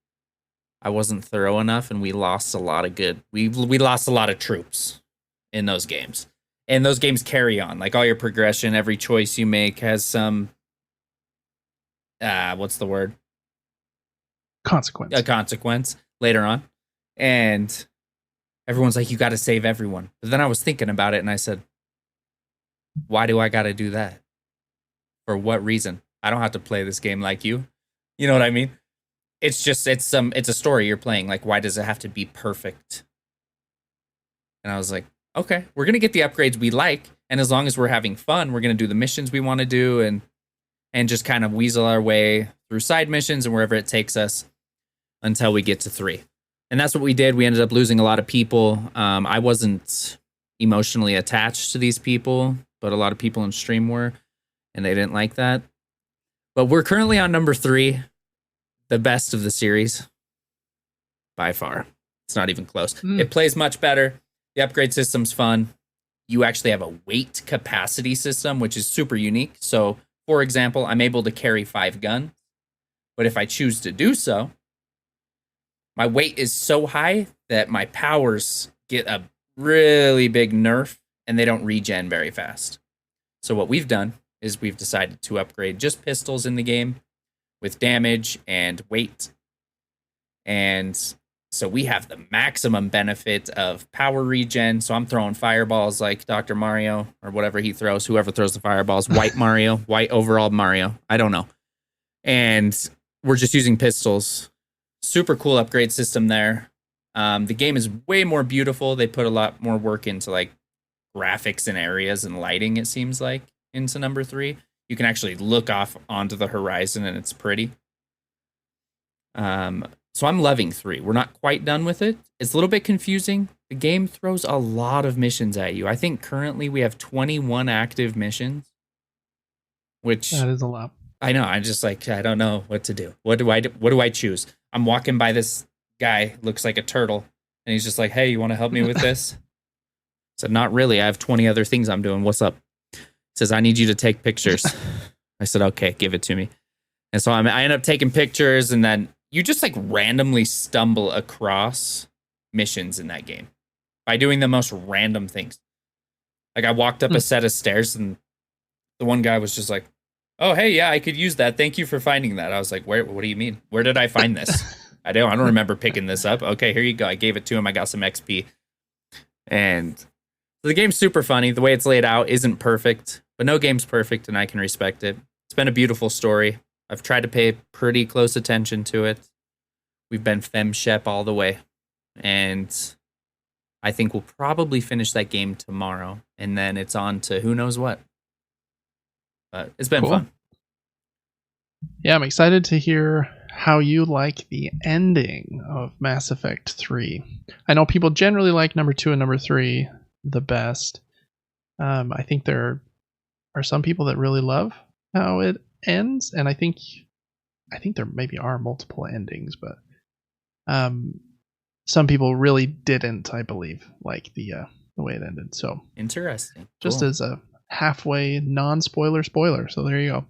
I wasn't thorough enough, and we lost a lot of we lost a lot of troops in those games. And those games carry on. Like, all your progression, every choice you make has some what's the word? Consequence. A consequence later on. And everyone's like, you got to save everyone. But then I was thinking about it, and I said, why do I got to do that? For what reason? I don't have to play this game like you. You know what I mean? It's just, it's a story you're playing. Like, why does it have to be perfect? And I was like, okay, we're going to get the upgrades we like. And as long as we're having fun, we're going to do the missions we want to do and just kind of weasel our way through side missions and wherever it takes us until we get to 3. And that's what we did. We ended up losing a lot of people. I wasn't emotionally attached to these people, but a lot of people in stream were, and they didn't like that. But we're currently on number 3, the best of the series by far. It's not even close. It plays much better. The upgrade system's fun. You actually have a weight capacity system, which is super unique. So, for example, I'm able to carry 5 guns, but if I choose to do so, my weight is so high that my powers get a really big nerf and they don't regen very fast. So what we've done is we've decided to upgrade just pistols in the game with damage and weight. And so we have the maximum benefit of power regen. So I'm throwing fireballs like Dr. Mario or whatever he throws, whoever throws the fireballs, white Mario, white overall Mario. I don't know. And we're just using pistols. Super cool upgrade system there. The game is way more beautiful. They put a lot more work into like graphics and areas and lighting, it seems like, into number 3. You can actually look off onto the horizon and it's pretty. So I'm loving 3. We're not quite done with it. It's a little bit confusing. The game throws a lot of missions at you. I think currently we have 21 active missions, which that is a lot. I know. I'm just like, I don't know what to do. What do I choose? I'm walking by this guy, looks like a turtle, and he's just like, hey, you want to help me with this? I said, not really. I have 20 other things I'm doing. What's up? He says, I need you to take pictures. I said, okay, give it to me. And so I end up taking pictures, and then you just like randomly stumble across missions in that game by doing the most random things. Like, I walked up a set of stairs, and the one guy was just like, oh, hey, yeah, I could use that. Thank you for finding that. I was like, what do you mean? Where did I find this? I don't remember picking this up. Okay, here you go. I gave it to him. I got some XP. And the game's super funny. The way it's laid out isn't perfect, but no game's perfect, and I can respect it. It's been a beautiful story. I've tried to pay pretty close attention to it. We've been FemShep all the way. And I think we'll probably finish that game tomorrow. And then it's on to who knows what. But it's been fun. Yeah, I'm excited to hear how you like the ending of Mass Effect 3. I know people generally like number 2 and number 3 the best. I think there are some people that really love how it ends, and I think there maybe are multiple endings, but some people really didn't, I believe, like the way it ended. So interesting. Just as a halfway non-spoiler spoiler. So there you go.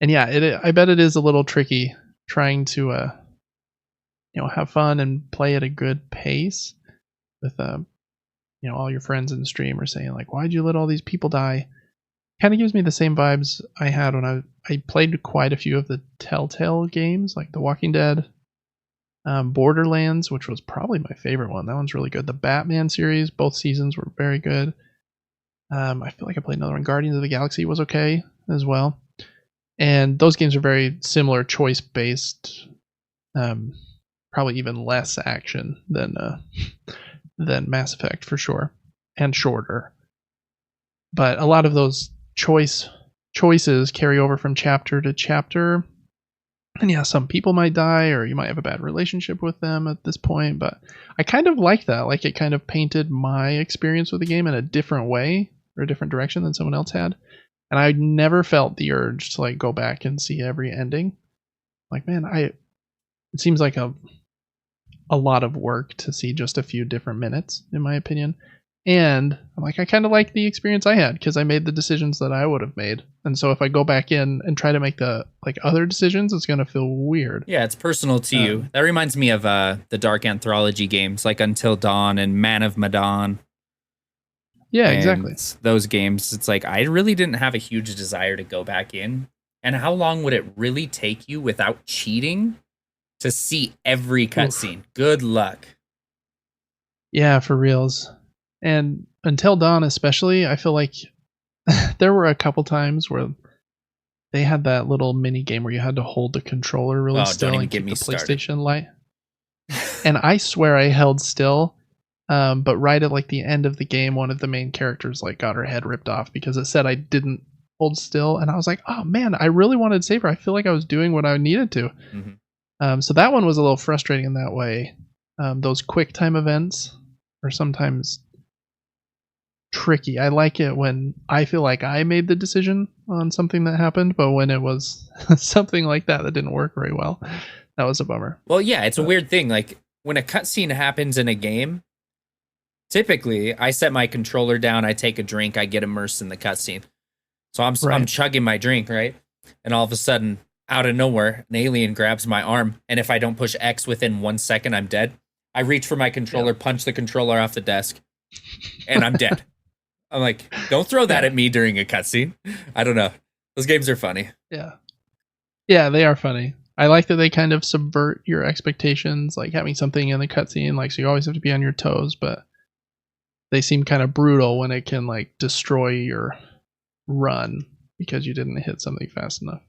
And yeah, I bet it is a little tricky trying to have fun and play at a good pace with all your friends in the stream are saying like, why'd you let all these people die? Kind of gives me the same vibes I had when I played quite a few of the Telltale games, like The Walking Dead, Borderlands, which was probably my favorite one. That one's really good. The Batman series, both seasons were very good. I feel like I played another one. Guardians of the Galaxy was okay as well. And those games are very similar, choice-based, probably even less action than Mass Effect for sure, and shorter. But a lot of those choices carry over from chapter to chapter. And yeah, some people might die, or you might have a bad relationship with them at this point. But I kind of like that. Like, it kind of painted my experience with the game in a different way, or a different direction than someone else had. And I never felt the urge to like go back and see every ending. Like, man, it seems like a lot of work to see just a few different minutes, in my opinion. And like, I kind of like the experience I had because I made the decisions that I would have made. And so if I go back in and try to make the like other decisions, it's going to feel weird. Yeah, it's personal to you. That reminds me of the Dark Anthology games like Until Dawn and Man of Medan. Yeah, exactly. Those games, it's like I really didn't have a huge desire to go back in. And how long would it really take you without cheating to see every cutscene? Good luck. Yeah, for reals. And Until Dawn especially, I feel like there were a couple times where they had that little mini game where you had to hold the controller really still and keep the PlayStation light. And I swear I held still. But right at like the end of the game, one of the main characters like got her head ripped off because it said I didn't hold still, and I was like, oh man, I really wanted to save her. I feel like I was doing what I needed to. Mm-hmm. So that one was a little frustrating in that way. Those quick time events are sometimes tricky. I like it when I feel like I made the decision on something that happened, but when it was something like that didn't work very well, that was a bummer. Well, yeah, it's a weird thing. Like when a cutscene happens in a game, typically, I set my controller down, I take a drink, I get immersed in the cutscene. So I'm chugging my drink, right? And all of a sudden, out of nowhere, an alien grabs my arm, and if I don't push X within 1 second, I'm dead. I reach for my controller, punch the controller off the desk, and I'm dead. I'm like, don't throw that at me during a cutscene. I don't know. Those games are funny. Yeah. Yeah, they are funny. I like that they kind of subvert your expectations, like having something in the cutscene, like so you always have to be on your toes, but they seem kind of brutal when it can like destroy your run because you didn't hit something fast enough.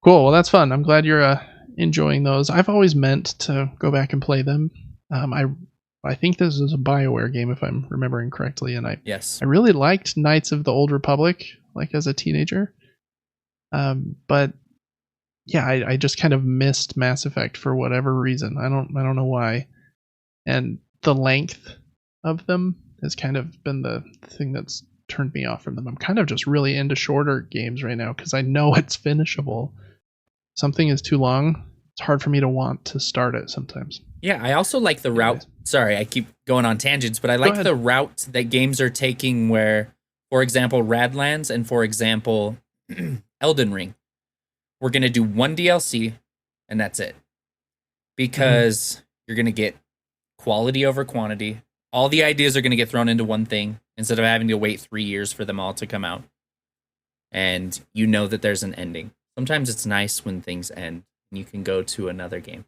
Cool. Well, that's fun. I'm glad you're enjoying those. I've always meant to go back and play them. I think this is a BioWare game if I'm remembering correctly, and I really liked Knights of the Old Republic like as a teenager. But yeah, I just kind of missed Mass Effect for whatever reason. I don't know why. And the length of them has kind of been the thing that's turned me off from them. I'm kind of just really into shorter games right now because I know it's finishable. Something is too long, it's hard for me to want to start it sometimes. Yeah, I also like the route. Sorry, I keep going on tangents, but I like the route that games are taking where, for example, Radlands and, for example, Elden Ring. We're going to do one DLC, and that's it. Because you're going to get quality over quantity. All the ideas are going to get thrown into one thing instead of having to wait 3 years for them all to come out. And you know that there's an ending. Sometimes it's nice when things end and you can go to another game.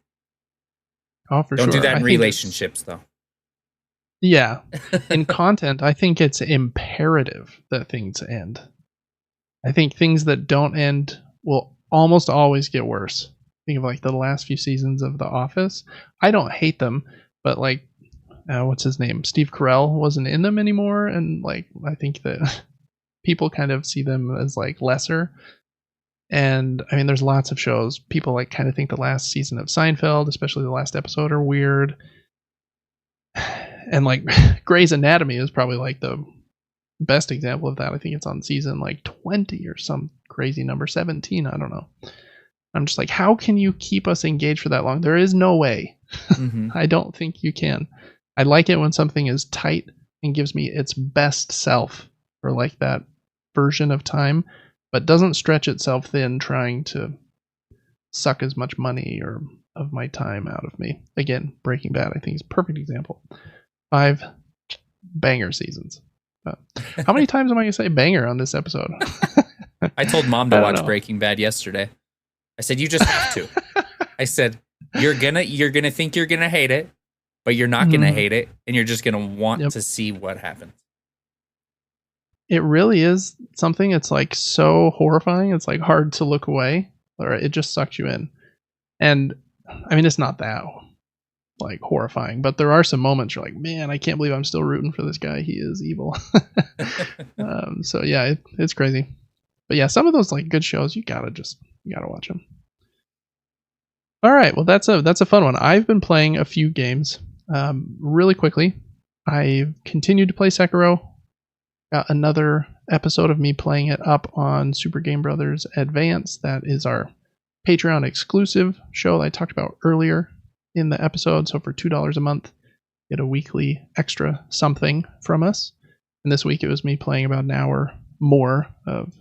Oh, for sure. Don't do that in relationships, though. Yeah. In content, I think it's imperative that things end. I think things that don't end will almost always get worse. Think of like the last few seasons of The Office. I don't hate them, but like, what's his name? Steve Carell wasn't in them anymore, and like I think that people kind of see them as like lesser. And I mean, there's lots of shows. People like kind of think the last season of Seinfeld, especially the last episode, are weird. And like Grey's Anatomy is probably like the best example of that. I think it's on season like 20 or some crazy number, 17. I don't know. I'm just like, how can you keep us engaged for that long? There is no way. Mm-hmm. I don't think you can. I like it when something is tight and gives me its best self for like that version of time, but doesn't stretch itself thin trying to suck as much money or of my time out of me. Again, Breaking Bad, I think, is a perfect example. 5 banger seasons. How many times am I going to say banger on this episode? I told Mom to watch Breaking Bad yesterday. I said, you just have to. I said, you're gonna think you're gonna hate it, but you're not gonna hate it, and you're just gonna want to see what happens. It really is something. It's like so horrifying. It's like hard to look away, or it just sucks you in. And I mean, it's not that like horrifying, but there are some moments you're like, man, I can't believe I'm still rooting for this guy. He is evil. So yeah, it's crazy. But yeah, some of those like good shows, you gotta watch them. All right, well that's a fun one. I've been playing a few games. Really quickly, I've continued to play Sekiro. Got another episode of me playing it up on Super Game Brothers Advance. That is our Patreon exclusive show that I talked about earlier in the episode. So for $2 a month, get a weekly extra something from us. And this week it was me playing about an hour more of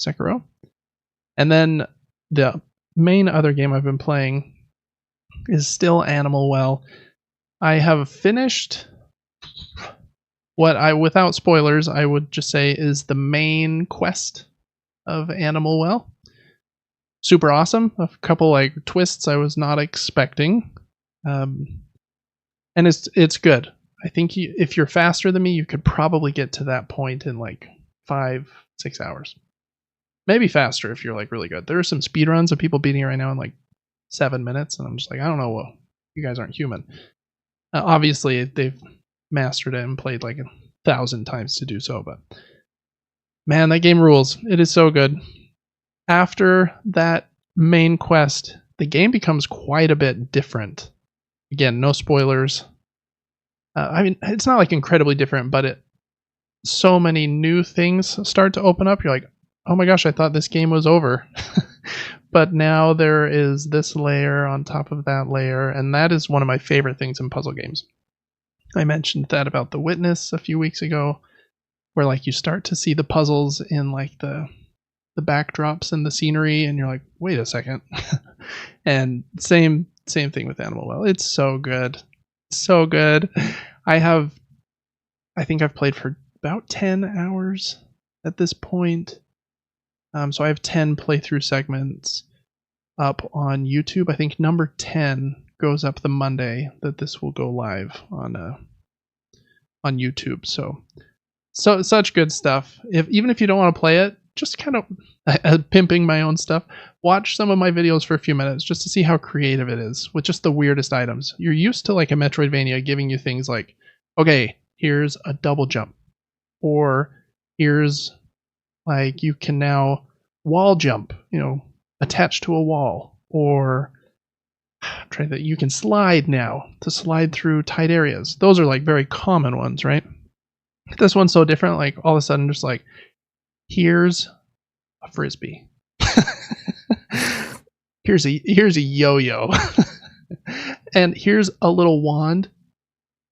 Sekiro. And then the main other game I've been playing is still Animal Well. I have finished what I, without spoilers, I would just say is the main quest of Animal Well. Super awesome. A couple like twists I was not expecting. And it's good. I think if you're faster than me, you could probably get to that point in like 5-6 hours. Maybe faster if you're like really good. There are some speed runs of people beating it right now in like 7 minutes, and I'm just like, I don't know. Well, you guys aren't human. Obviously, they've mastered it and played like 1,000 times to do so, but man, that game rules. It is so good. After that main quest, the game becomes quite a bit different. Again, no spoilers. I mean, it's not like incredibly different, but so many new things start to open up. You're like, oh my gosh, I thought this game was over. But now there is this layer on top of that layer, and that is one of my favorite things in puzzle games. I mentioned that about The Witness a few weeks ago, where like you start to see the puzzles in like the backdrops and the scenery, and you're like, wait a second. And same thing with Animal Well. It's so good. So good. I think I've played for about 10 hours at this point. So I have 10 playthrough segments up on YouTube. I think number 10 goes up the Monday that this will go live on YouTube. So such good stuff. Even if you don't want to play it, just kind of pimping my own stuff, watch some of my videos for a few minutes just to see how creative it is with just the weirdest items. You're used to like a Metroidvania giving you things like, okay, here's a double jump, or here's like you can now wall jump, attached to a wall, or try that you can slide now to slide through tight areas. Those are like very common ones, right? This one's so different. Like all of a sudden, just like here's a frisbee, here's a yo-yo, and here's a little wand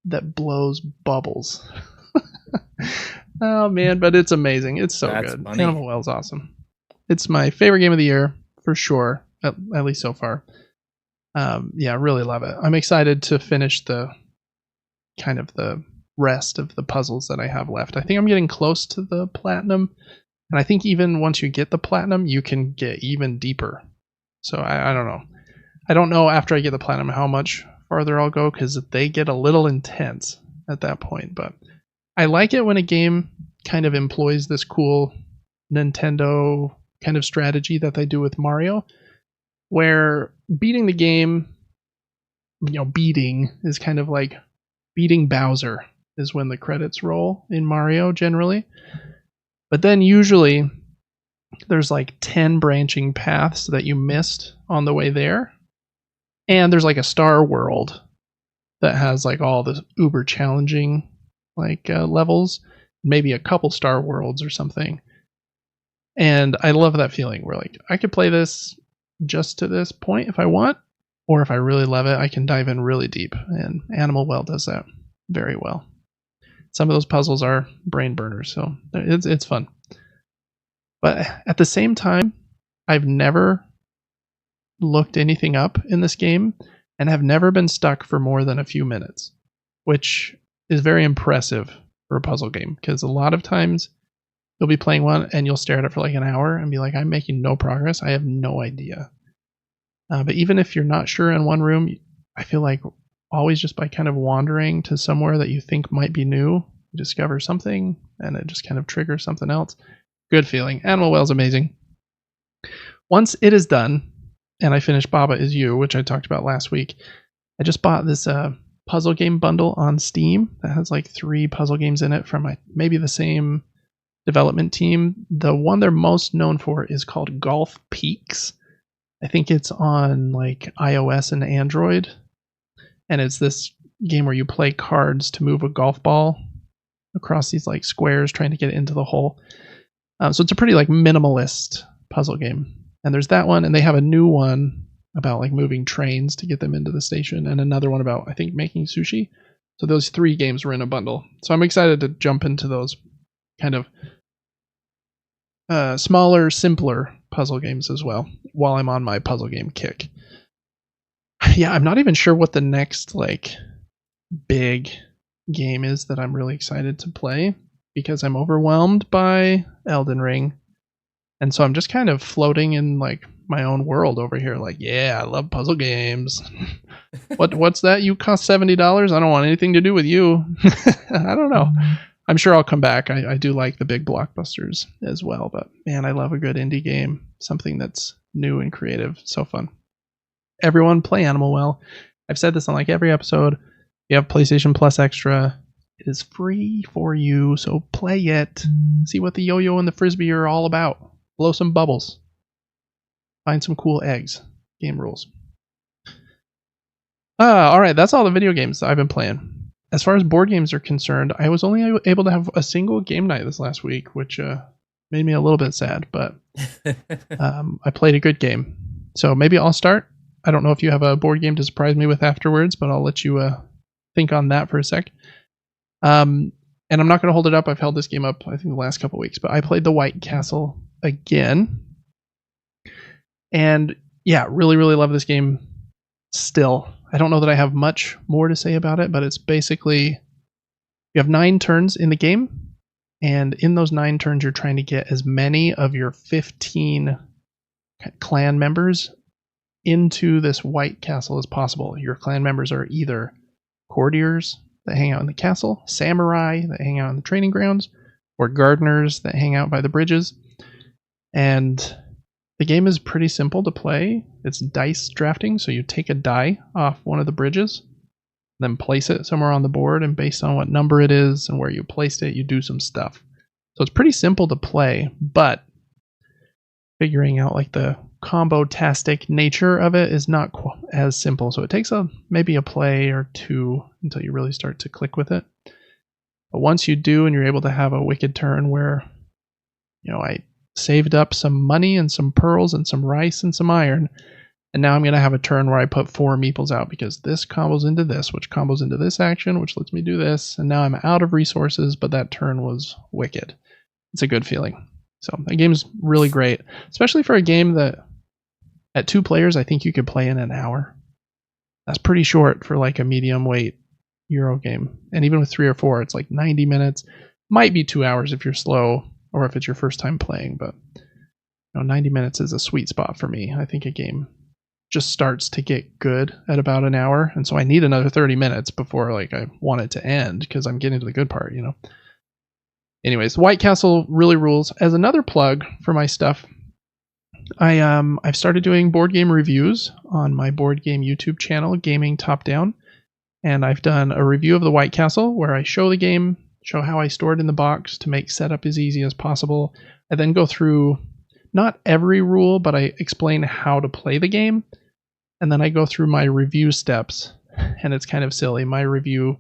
that blows bubbles. Oh man, but it's amazing. It's so good. Funny. Animal Well is awesome. It's my favorite game of the year for sure, at least so far. Yeah, really love it. I'm excited to finish the rest of the puzzles that I have left. I think I'm getting close to the platinum, and I think even once you get the platinum, you can get even deeper. So I don't know. I don't know after I get the platinum how much farther I'll go, because they get a little intense at that point, but I like it when a game kind of employs this cool Nintendo kind of strategy that they do with Mario, where beating the game, beating is kind of like beating Bowser is when the credits roll in Mario generally. But then usually there's like 10 branching paths that you missed on the way there. And there's like a star world that has like all the uber challenging levels, maybe a couple star worlds or something. And I love that feeling where like I could play this just to this point if I want, or if I really love it, I can dive in really deep. And Animal Well does that very well. Some of those puzzles are brain burners, so it's fun. But at the same time, I've never looked anything up in this game and have never been stuck for more than a few minutes, which is very impressive for a puzzle game, because a lot of times you'll be playing one and you'll stare at it for like an hour and be like, I'm making no progress. I have no idea. But even if you're not sure in one room, I feel like always just by kind of wandering to somewhere that you think might be new, you discover something and it just kind of triggers something else. Good feeling. Animal Well is amazing. Once it is done, and I finish Baba Is You, which I talked about last week, I just bought this puzzle game bundle on Steam that has like 3 puzzle games in it from maybe the same development team. The one they're most known for is called Golf Peaks. I think it's on like iOS and Android. And it's this game where you play cards to move a golf ball across these like squares trying to get into the hole. So it's a pretty like minimalist puzzle game. And there's that one, and they have a new one about like moving trains to get them into the station, and another one about, I think, making sushi. So those 3 games were in a bundle. So I'm excited to jump into those kind of smaller, simpler puzzle games as well while I'm on my puzzle game kick. Yeah, I'm not even sure what the next like big game is that I'm really excited to play, because I'm overwhelmed by Elden Ring. And so I'm just kind of floating in like my own world over here. Like, yeah, I love puzzle games. What's that? You cost $70? I don't want anything to do with you. I don't know. I'm sure I'll come back. I do like the big blockbusters as well. But man, I love a good indie game. Something that's new and creative. So fun. Everyone play Animal Well. I've said this on like every episode. You have PlayStation Plus Extra. It is free for you. So play it. See what the yo-yo and the frisbee are all about. Blow some bubbles. Find some cool eggs. Game rules. Alright, that's all the video games I've been playing. As far as board games are concerned, I was only able to have a single game night this last week, which made me a little bit sad, but I played a good game. So maybe I'll start. I don't know if you have a board game to surprise me with afterwards, but I'll let you think on that for a sec. And I'm not going to hold it up. I've held this game up, I think, the last couple weeks, but I played the White Castle again. And yeah, really, really love this game still. I don't know that I have much more to say about it, but it's basically, you have 9 turns in the game, and in those 9 turns you're trying to get as many of your 15 clan members into this White Castle as possible. Your clan members are either courtiers that hang out in the castle, samurai that hang out in the training grounds, or gardeners that hang out by the bridges. And the game is pretty simple to play. It's dice drafting, so you take a die off one of the bridges, then place it somewhere on the board, and based on what number it is and where you placed it, you do some stuff. So it's pretty simple to play, but figuring out like the combo-tastic nature of it is not as simple. So it takes maybe a play or 2 until you really start to click with it. But once you do, and you're able to have a wicked turn where, I saved up some money and some pearls and some rice and some iron, and now I'm going to have a turn where I put 4 meeples out because this combos into this, which combos into this action, which lets me do this, and now I'm out of resources, but that turn was wicked. It's a good feeling. So the game's really great, especially for a game that at 2 players I think you could play in an hour. That's pretty short for like a medium weight Euro game. And even with 3 or 4, it's like 90 minutes. Might be 2 hours if you're slow or if it's your first time playing, but 90 minutes is a sweet spot for me. I think a game just starts to get good at about an hour, and so I need another 30 minutes before like I want it to end because I'm getting to the good part, Anyways, White Castle really rules. As another plug for my stuff, I've started doing board game reviews on my board game YouTube channel, Gaming Top Down, and I've done a review of the White Castle where I show the game, show how I store it in the box to make setup as easy as possible. I then go through not every rule, but I explain how to play the game, and then I go through my review steps. And it's kind of silly. My review,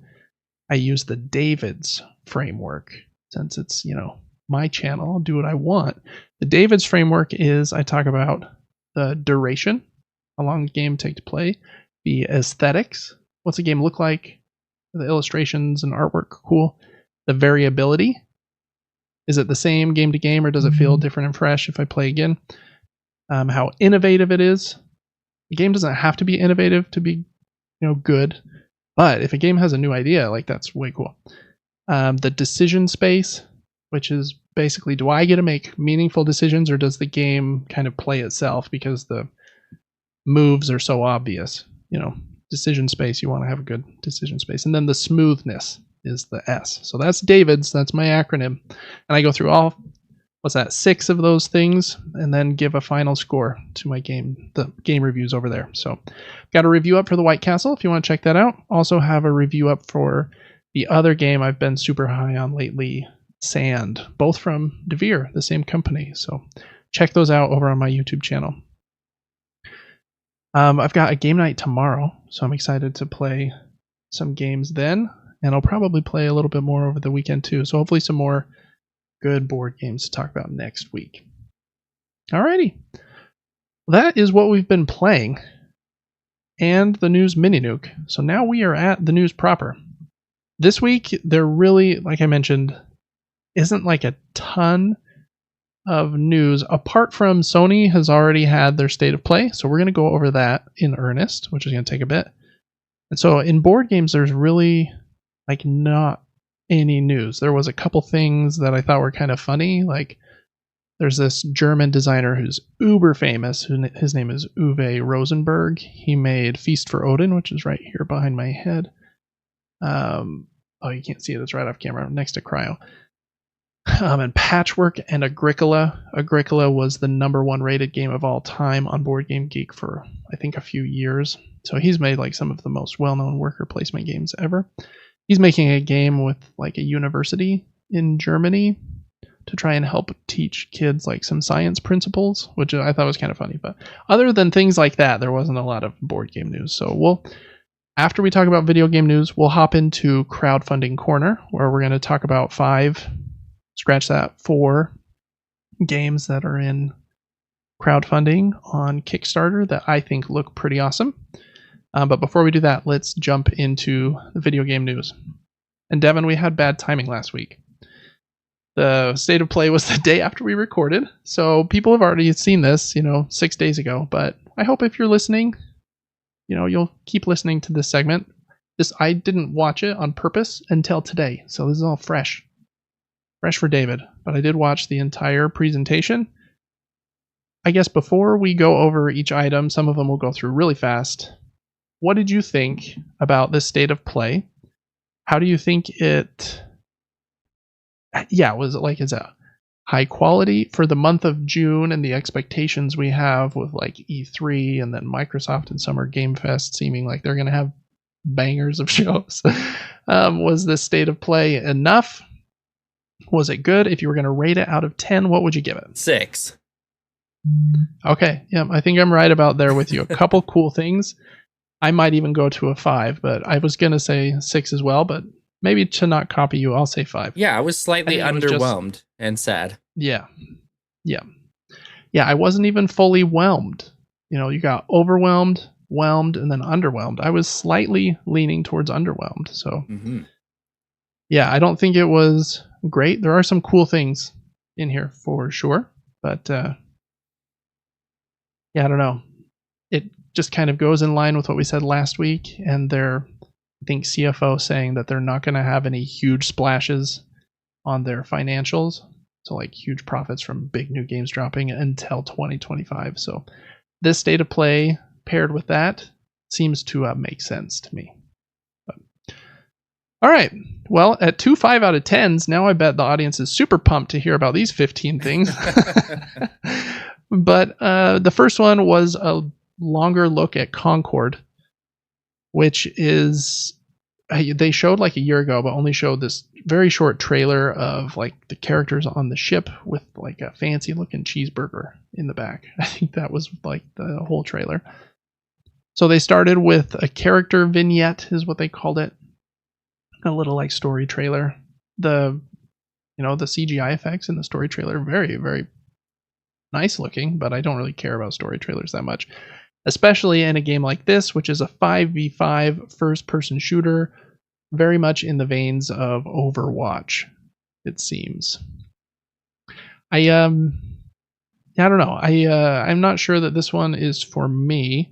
I use the David's framework since it's, my channel. I'll do what I want. The David's framework is I talk about the duration, how long the game take to play, the aesthetics, what's the game look like, the illustrations and artwork cool, the variability, is it the same game to game or does it feel different and fresh if I play again, how innovative it is. The game doesn't have to be innovative to be good, but if a game has a new idea, like that's way cool. The decision space, which is basically, do I get to make meaningful decisions or does the game kind of play itself because the moves are so obvious? Decision space, you want to have a good decision space. And then the smoothness is the S. So that's David's, that's my acronym. And I go through all, 6 of those things and then give a final score to my game, the game reviews over there. So got a review up for the White Castle if you want to check that out. Also have a review up for the other game I've been super high on lately, Sand, both from DeVere, the same company. So check those out over on my YouTube channel. I've got a game night tomorrow, so I'm excited to play some games then, and I'll probably play a little bit more over the weekend too. So hopefully some more good board games to talk about next week. Alrighty. That is what we've been playing, and the news mini nuke. So now we are at the news proper. This week, there really, like I mentioned, isn't like a ton of news apart from Sony has already had their state of play. So we're going to go over that in earnest, which is going to take a bit. And so in board games, there's really like not any news. There was a couple things that I thought were kind of funny. Like there's this German designer who's uber famous. His name is Uwe Rosenberg. He made Feast for Odin, which is right here behind my head. You can't see it. It's right off camera next to Cryo. And Patchwork and Agricola. Agricola was the #1 rated game of all time on Board Game Geek for, I think, a few years. So he's made like some of the most well-known worker placement games ever. He's making a game with like a university in Germany to try and help teach kids like some science principles, which I thought was kind of funny. But other than things like that, there wasn't a lot of board game news. So after we talk about video game news, we'll hop into Crowdfunding Corner, where we're going to talk about 4 games that are in crowdfunding on Kickstarter that I think look pretty awesome. But before we do that, let's jump into the video game news. And Devin, we had bad timing last week. The state of play was the day after we recorded, so people have already seen this, 6 days ago. But I hope if you're listening, you'll keep listening to this segment. I didn't watch it on purpose until today, so this is all fresh for David. But I did watch the entire presentation. I guess before we go over each item, some of them we'll go through really fast. What did you think about this state of play? How do you think it... was it like, is it high quality for the month of June and the expectations we have with like E3 and then Microsoft and Summer Game Fest seeming like they're going to have bangers of shows? Was this state of play enough? Was it good? If you were going to rate it out of 10, what would you give it? 6. Okay. Yeah, I think I'm right about there with you. A couple cool things. I might even go to a 5, but I was going to say 6 as well, but maybe to not copy you, I'll say 5. Yeah, I was slightly underwhelmed and sad. Yeah. I wasn't even fully whelmed. You got overwhelmed, whelmed, and then underwhelmed. I was slightly leaning towards underwhelmed. So, Yeah, I don't think it was great. There are some cool things in here for sure, but I don't know. It just kind of goes in line with what we said last week, and I think CFO saying that they're not going to have any huge splashes on their financials, so like huge profits from big new games dropping until 2025. So this state of play paired with that seems to make sense to me. But All right. Well, at 2 5 out of 10s, now I bet the audience is super pumped to hear about these 15 things. But the first one was a longer look at Concord, which is they showed like a year ago, but only showed this very short trailer of like the characters on the ship with like a fancy looking cheeseburger in the back. I think that was like the whole trailer. So they started with a character vignette, is what they called it. A little like story trailer. The CGI effects in the story trailer very, very nice looking, but I don't really care about story trailers that much, especially in a game like this, which is a 5v5 first-person shooter, very much in the veins of Overwatch, it seems. I don't know. I'm not sure that this one is for me.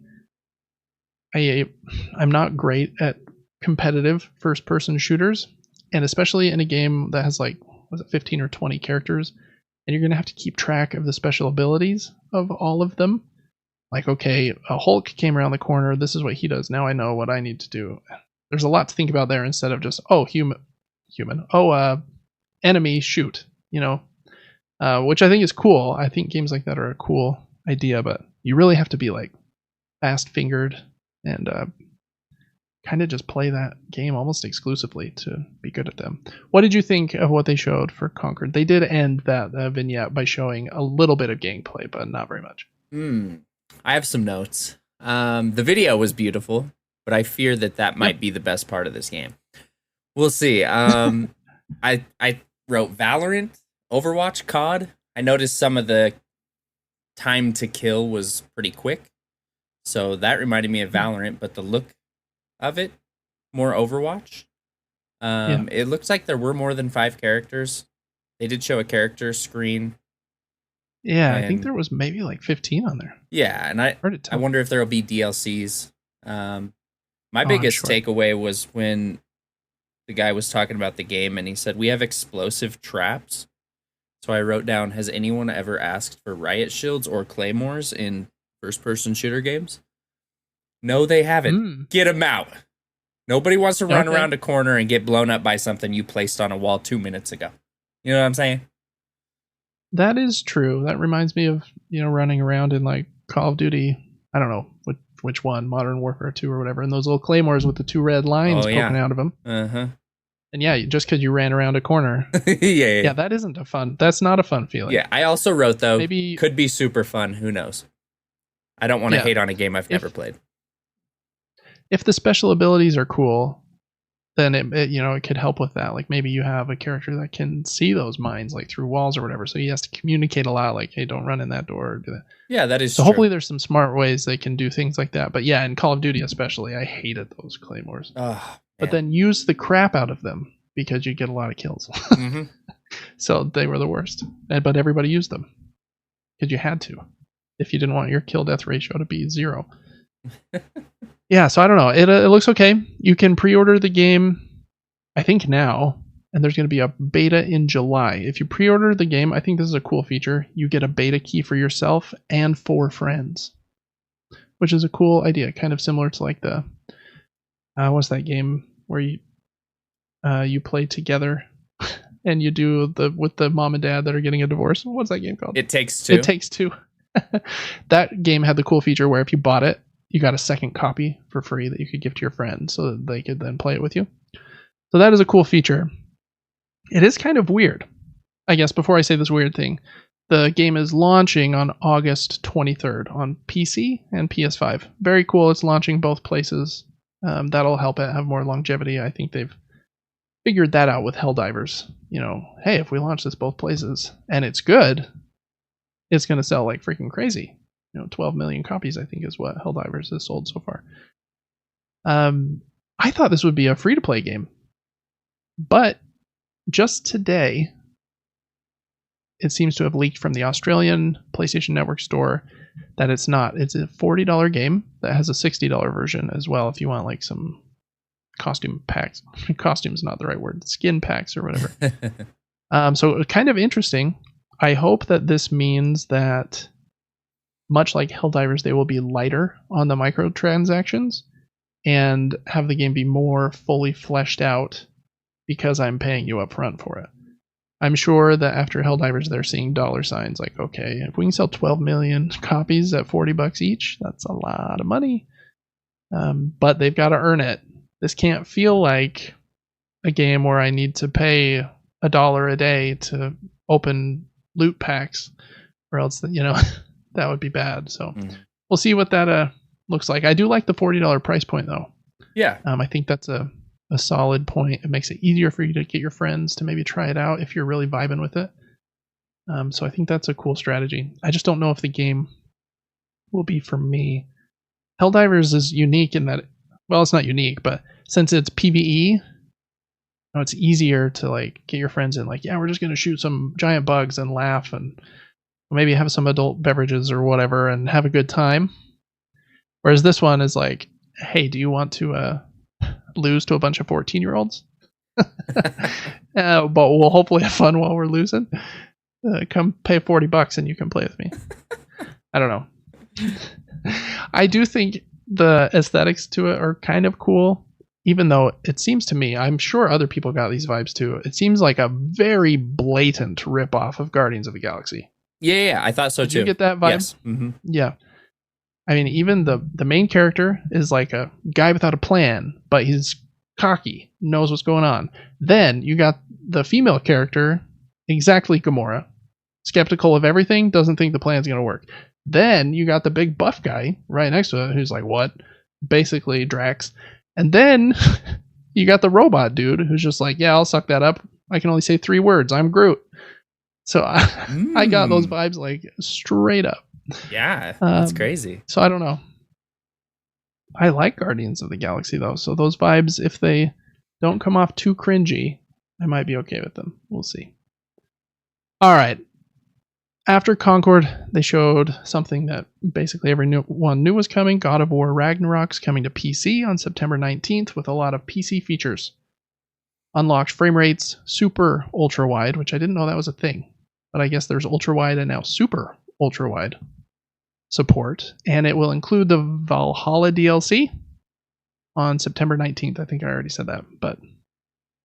I'm not great at competitive first-person shooters, and especially in a game that has like 15 or 20 characters, and you're gonna have to keep track of the special abilities of all of them. Like, okay, a Hulk came around the corner. This is what he does. Now I know what I need to do. There's a lot to think about there instead of just human. Enemy, shoot. Which I think is cool. I think games like that are a cool idea, but you really have to be like fast-fingered and kind of just play that game almost exclusively to be good at them. What did you think of what they showed for Concord? They did end that vignette by showing a little bit of gameplay, but not very much. I have some notes. The video was beautiful, but I fear that might be the best part of this game. We'll see. I wrote Valorant, Overwatch, COD. I noticed some of the time to kill was pretty quick, so that reminded me of Valorant, but the look of it, more Overwatch. It looks like there were more than 5 characters. They did show a character screen. Yeah, I think there was maybe like 15 on there. Yeah, and I wonder if there will be DLCs. My biggest takeaway was when the guy was talking about the game and he said, we have explosive traps. So I wrote down, has anyone ever asked for riot shields or claymores in first-person shooter games? No, they haven't. Get them out. Nobody wants to run around a corner and get blown up by something you placed on a wall 2 minutes ago. You know what I'm saying? That is true. That reminds me of, running around in like Call of Duty. I don't know which one, Modern Warfare 2 or whatever, and those little claymores with the 2 red lines poking out of them. Uh-huh. And yeah, just because you ran around a corner. Yeah, that's not a fun feeling. Yeah, I also wrote, though, maybe could be super fun. Who knows? I don't want to hate on a game I've never played. If the special abilities are cool, then it could help with that. Like maybe you have a character that can see those mines like through walls or whatever, so he has to communicate a lot, like, hey, don't run in that door or do that. Yeah, that is so true. Hopefully there's some smart ways they can do things like that. But yeah, in Call of Duty especially, I hated those claymores. But then use the crap out of them because you get a lot of kills. Mm-hmm. So they were the worst. But everybody used them because you had to, if you didn't want your kill death ratio to be 0. Yeah, so I don't know. It looks okay. You can pre-order the game, I think now, and there's going to be a beta in July. If you pre-order the game, I think this is a cool feature. You get a beta key for yourself and 4 friends, which is a cool idea, kind of similar to like the what's that game where you play together and you do with the mom and dad that are getting a divorce. What's that game called? It Takes Two. It Takes Two. That game had the cool feature where if you bought it, you got a second copy for free that you could give to your friend so that they could then play it with you. So that is a cool feature. It is kind of weird. I guess before I say this weird thing, the game is launching on August 23rd on PC and PS5. Very cool. It's launching both places. That'll help it have more longevity. I think they've figured that out with Helldivers. Hey, if we launch this both places and it's good, it's going to sell like freaking crazy. 12 million copies, I think, is what Helldivers has sold so far. I thought this would be a free-to-play game. But just today, it seems to have leaked from the Australian PlayStation Network store that it's not. It's a $40 game that has a $60 version as well if you want like some costume packs. Costume is not the right word. Skin packs or whatever. So kind of interesting. I hope that this means that much like Helldivers, they will be lighter on the microtransactions and have the game be more fully fleshed out because I'm paying you up front for it. I'm sure that after Helldivers, they're seeing dollar signs like, okay, if we can sell 12 million copies at $40 each, that's a lot of money. But they've got to earn it. This can't feel like a game where I need to pay $1 a day to open loot packs, or else, that would be bad. So we'll see what that looks like. I do like the $40 price point, though. Yeah. I think that's a solid point. It makes it easier for you to get your friends to maybe try it out if you're really vibing with it. So I think that's a cool strategy. I just don't know if the game will be for me. Helldivers is unique in that, well, it's not unique, but since it's PvE, it's easier to like get your friends in. Like, yeah, we're just gonna shoot some giant bugs and laugh, and maybe have some adult beverages or whatever, and have a good time. Whereas this one is like, hey, do you want to lose to a bunch of 14-year-olds? But we'll hopefully have fun while we're losing. Come pay $40 and you can play with me. I don't know. I do think the aesthetics to it are kind of cool, even though it seems to me, I'm sure other people got these vibes too. It seems like a very blatant ripoff of Guardians of the Galaxy. Yeah, I thought so too. Did you get that vibe? Yes. Mm-hmm. Yeah. I mean, even the main character is like a guy without a plan, but he's cocky, knows what's going on. Then you got the female character, exactly Gamora, skeptical of everything, doesn't think the plan's going to work. Then you got the big buff guy right next to it who's like, what? Basically Drax. And then you got the robot dude who's just like, yeah, I'll suck that up. I can only say 3 words. I'm Groot. So I got those vibes like straight up. Yeah, that's crazy. So I don't know. I like Guardians of the Galaxy though, so those vibes, if they don't come off too cringy, I might be okay with them. We'll see. All right. After Concord, they showed something that basically everyone knew was coming. God of War Ragnarok's coming to PC on September 19th with a lot of PC features. Unlocked frame rates, super ultra wide, which I didn't know that was a thing. But I guess there's ultra wide and now super ultra wide support. And it will include the Valhalla DLC on September 19th. I think I already said that. But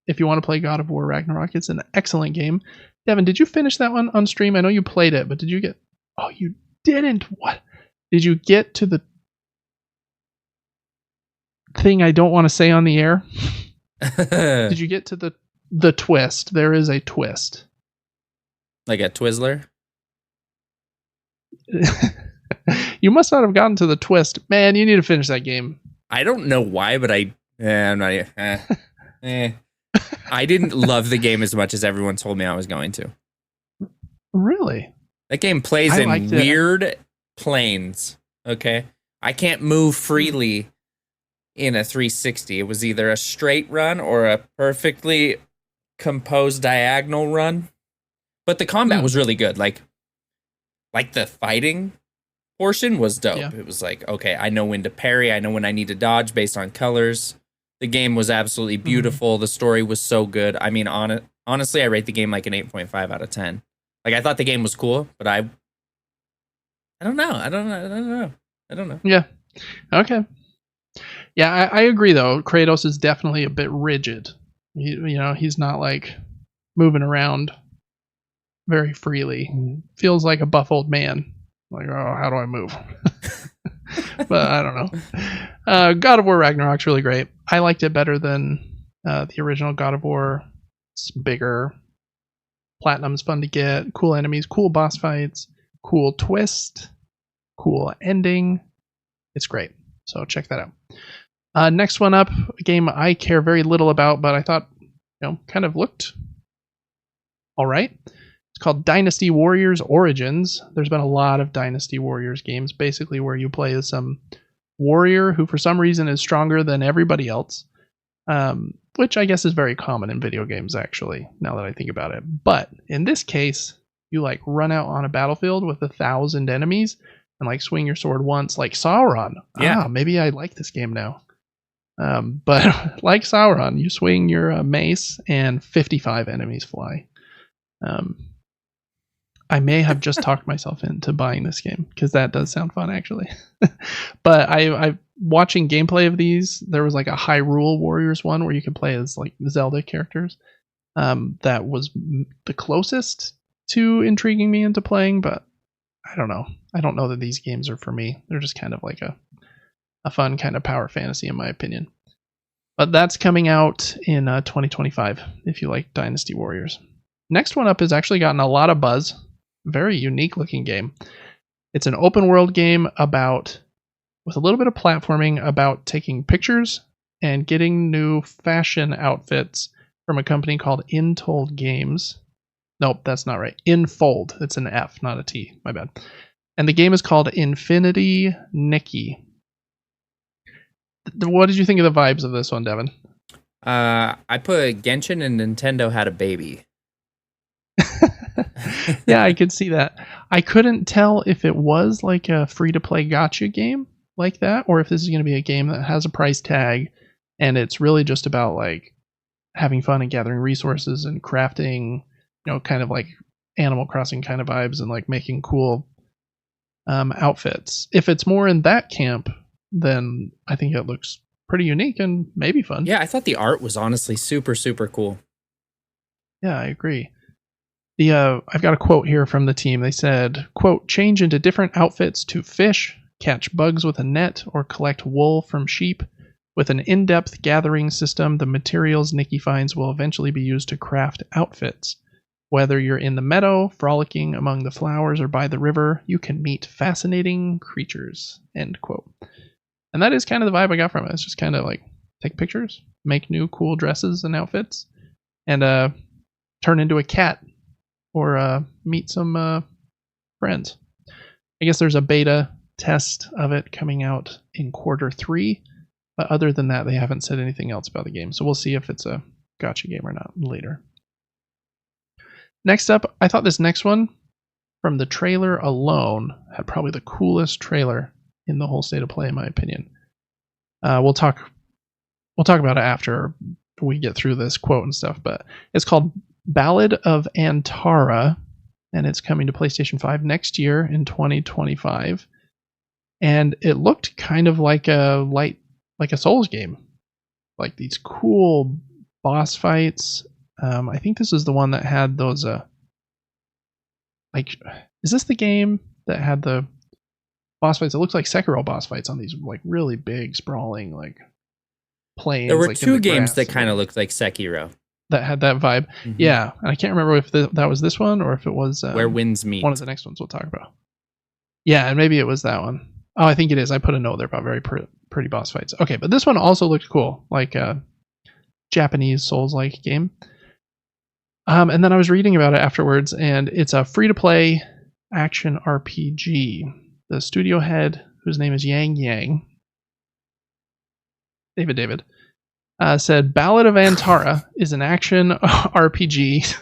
if you want to play God of War Ragnarok, it's an excellent game. Devin, did you finish that one on stream? I know you played it, but did you get... Oh, you didn't? What? Did you get to the thing I don't want to say on the air? Did you get to the twist? There is a twist. Like a Twizzler? You must not have gotten to the twist. Man, you need to finish that game. I don't know why, but I'm not... I didn't love the game as much as everyone told me I was going to. Really? That game plays in weird planes, okay? I can't move freely in a 360. It was either a straight run or a perfectly composed diagonal run. But the combat was really good. Like the fighting portion was dope. Yeah. It was like, okay, I know when to parry. I know when I need to dodge based on colors. The game was absolutely beautiful. The story was so good. I mean, honestly, I rate the game like an 8.5 out of 10. Like, I thought the game was cool, but I don't know. Yeah. Okay. Yeah, I agree, though. Kratos is definitely a bit rigid. He's not, like, moving around very freely. He feels like a buff old man. Like, oh, how do I move? But I don't know. God of War Ragnarok's really great. I liked it better than the original God of War. It's bigger. Platinum's fun to get. Cool enemies, cool boss fights, cool twist, cool ending. It's great. So check that out. Next one up, a game I care very little about, but I thought, kind of looked all right. It's called Dynasty Warriors Origins. There's been a lot of Dynasty Warriors games, basically where you play as some warrior who for some reason is stronger than everybody else, which I guess is very common in video games, actually, now that I think about it. But in this case, you like run out on a battlefield with 1,000 enemies and like swing your sword once, like Sauron. Yeah. Maybe I like this game now. But like Sauron, you swing your mace and 55 enemies fly. I may have just talked myself into buying this game because that does sound fun, actually. But I watching gameplay of these, there was like a Hyrule Warriors one where you could play as like Zelda characters. That was the closest to intriguing me into playing, but I don't know. I don't know that these games are for me. They're just kind of like a fun kind of power fantasy, in my opinion. But that's coming out in 2025 if you like Dynasty Warriors. Next one up has actually gotten a lot of buzz. Very unique looking game. It's an open world game with a little bit of platforming about taking pictures and getting new fashion outfits from a company called Intold Games. Nope, that's not right. Infold. It's an F, not a T. My bad. And the game is called Infinity Nikki. What did you think of the vibes of this one, Devin? I put Genshin and Nintendo had a baby. Yeah, I could see that. I couldn't tell if it was like a free-to-play gacha game like that, or if this is going to be a game that has a price tag, and it's really just about like having fun and gathering resources and crafting, kind of like Animal Crossing kind of vibes and like making cool outfits. If it's more in that camp, then I think it looks pretty unique and maybe fun. Yeah, I thought the art was honestly super, super cool. Yeah, I agree. I've got a quote here from the team. They said, quote, change into different outfits to fish, catch bugs with a net, or collect wool from sheep. With an in-depth gathering system, the materials Nikki finds will eventually be used to craft outfits. Whether you're in the meadow, frolicking among the flowers, or by the river, you can meet fascinating creatures, end quote. And that is kind of the vibe I got from it. It's just kind of like take pictures, make new cool dresses and outfits, and turn into a cat or meet some friends. I guess there's a beta test of it coming out in Q3, but other than that, they haven't said anything else about the game. So we'll see if it's a gacha game or not later. Next up, I thought this next one, from the trailer alone, had probably the coolest trailer in the whole state of play, in my opinion. We'll talk about it after we get through this quote and stuff, but it's called Ballad of Antara, and it's coming to PlayStation 5 next year in 2025. And it looked kind of like a Souls game, like these cool boss fights. I think this is the one that had those. Is this the game that had the boss fights? It looks like Sekiro boss fights on these like really big sprawling like plains. There were like, two games that kind of looked like Sekiro. That had that vibe. Mm-hmm. Yeah, and I can't remember if that was this one or if it was Where Winds Meet. One of the next ones we'll talk about. Yeah, and maybe it was that one. Oh, I think it is. I put a note there about very pretty boss fights. Okay, but this one also looked cool, like a Japanese Souls-like game. And then I was reading about it afterwards, and it's a free-to-play action RPG. The studio head, whose name is Yang, David, said Ballad of Antara is an action RPG.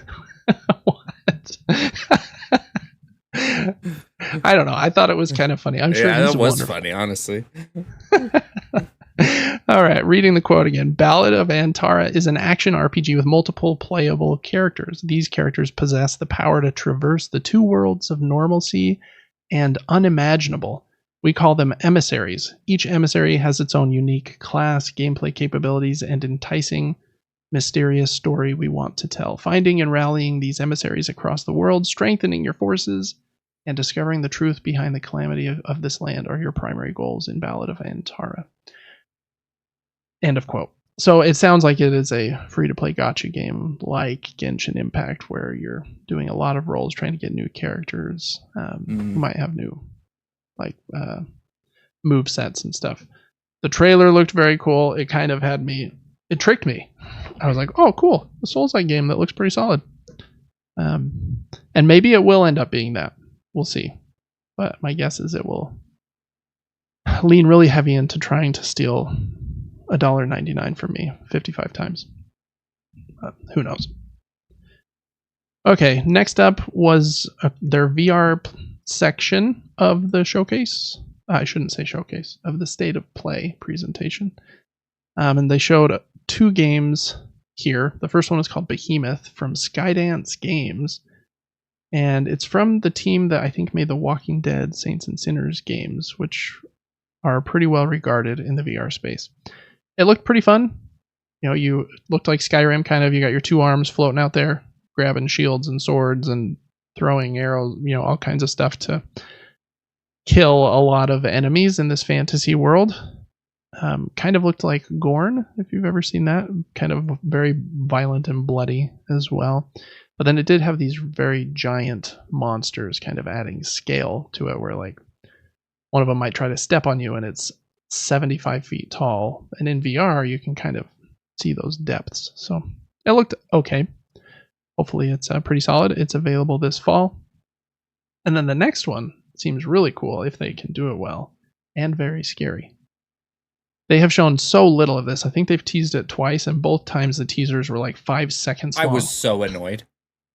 What? I don't know. I thought it was kind of funny. I'm sure that was wonderful. Funny, honestly. All right, reading the quote again. Ballad of Antara is an action RPG with multiple playable characters. These characters possess the power to traverse the two worlds of normalcy and unimaginable. We call them emissaries. Each emissary has its own unique class, gameplay capabilities, and enticing, mysterious story we want to tell. Finding and rallying these emissaries across the world, strengthening your forces, and discovering the truth behind the calamity of this land are your primary goals in Ballad of Antara. End of quote. So it sounds like it is a free-to-play gacha game like Genshin Impact, where you're doing a lot of roles, trying to get new characters who might have new move sets and stuff. The trailer looked very cool. It kind of had me. It tricked me. I was like, "Oh, cool! A Souls-like game that looks pretty solid." And maybe it will end up being that. We'll see. But my guess is it will lean really heavy into trying to steal $1.99 from me 55 times. Who knows? Okay, next up was their VR section of the showcase. I shouldn't say showcase, of the State of Play presentation. And they showed 2 games here. The first one was called Behemoth from Skydance Games. And it's from the team that I think made the Walking Dead Saints and Sinners games, which are pretty well regarded in the VR space. It looked pretty fun. You looked like Skyrim, kind of. You got your two arms floating out there, grabbing shields and swords and throwing arrows, all kinds of stuff to kill a lot of enemies in this fantasy world. Kind of looked like Gorn, if you've ever seen that. Kind of very violent and bloody as well. But then it did have these very giant monsters, kind of adding scale to it, where like one of them might try to step on you and it's 75 feet tall. And in VR, you can kind of see those depths. So it looked okay. Hopefully it's pretty solid. It's available this fall. And then the next one seems really cool if they can do it well, and very scary. They have shown so little of this. I think they've teased it twice, and both times the teasers were like 5 seconds long. I was so annoyed.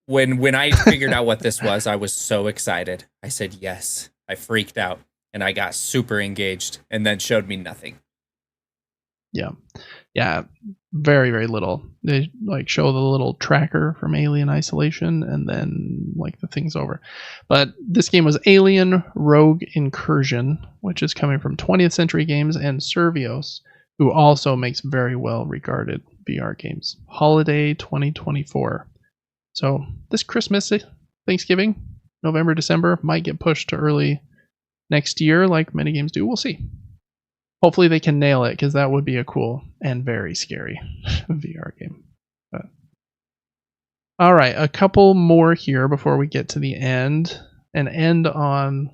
When I figured out what this was, I was so excited. I said yes. I freaked out, and I got super engaged, and then showed me nothing. Yeah, very, very little. They like show the little tracker from Alien Isolation, and then like the thing's over. But this game was Alien Rogue Incursion, which is coming from 20th Century Games and Servios, who also makes very well regarded VR games. Holiday 2024. So this Christmas, Thanksgiving, November, December, might get pushed to early next year, like many games do. We'll see. Hopefully they can nail it, because that would be a cool and very scary VR game. But. All right, a couple more here before we get to the end, and end on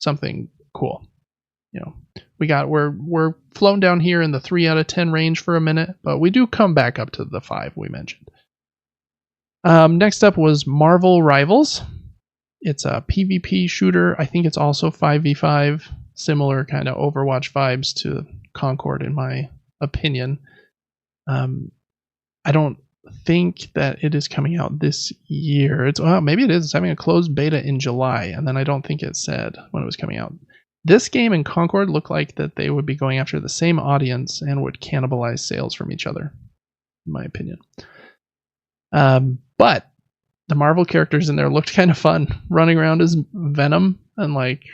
something cool. We're flown down here in the 3 out of 10 range for a minute, but we do come back up to the 5 we mentioned. Next up was Marvel Rivals. It's a PvP shooter. I think it's also 5v5. Similar kind of Overwatch vibes to Concord, in my opinion. I don't think that it is coming out this year. Maybe it is. It's having a closed beta in July, and then I don't think it said when it was coming out. This game and Concord look like that they would be going after the same audience and would cannibalize sales from each other, in my opinion. But the Marvel characters in there looked kind of fun, running around as Venom, and like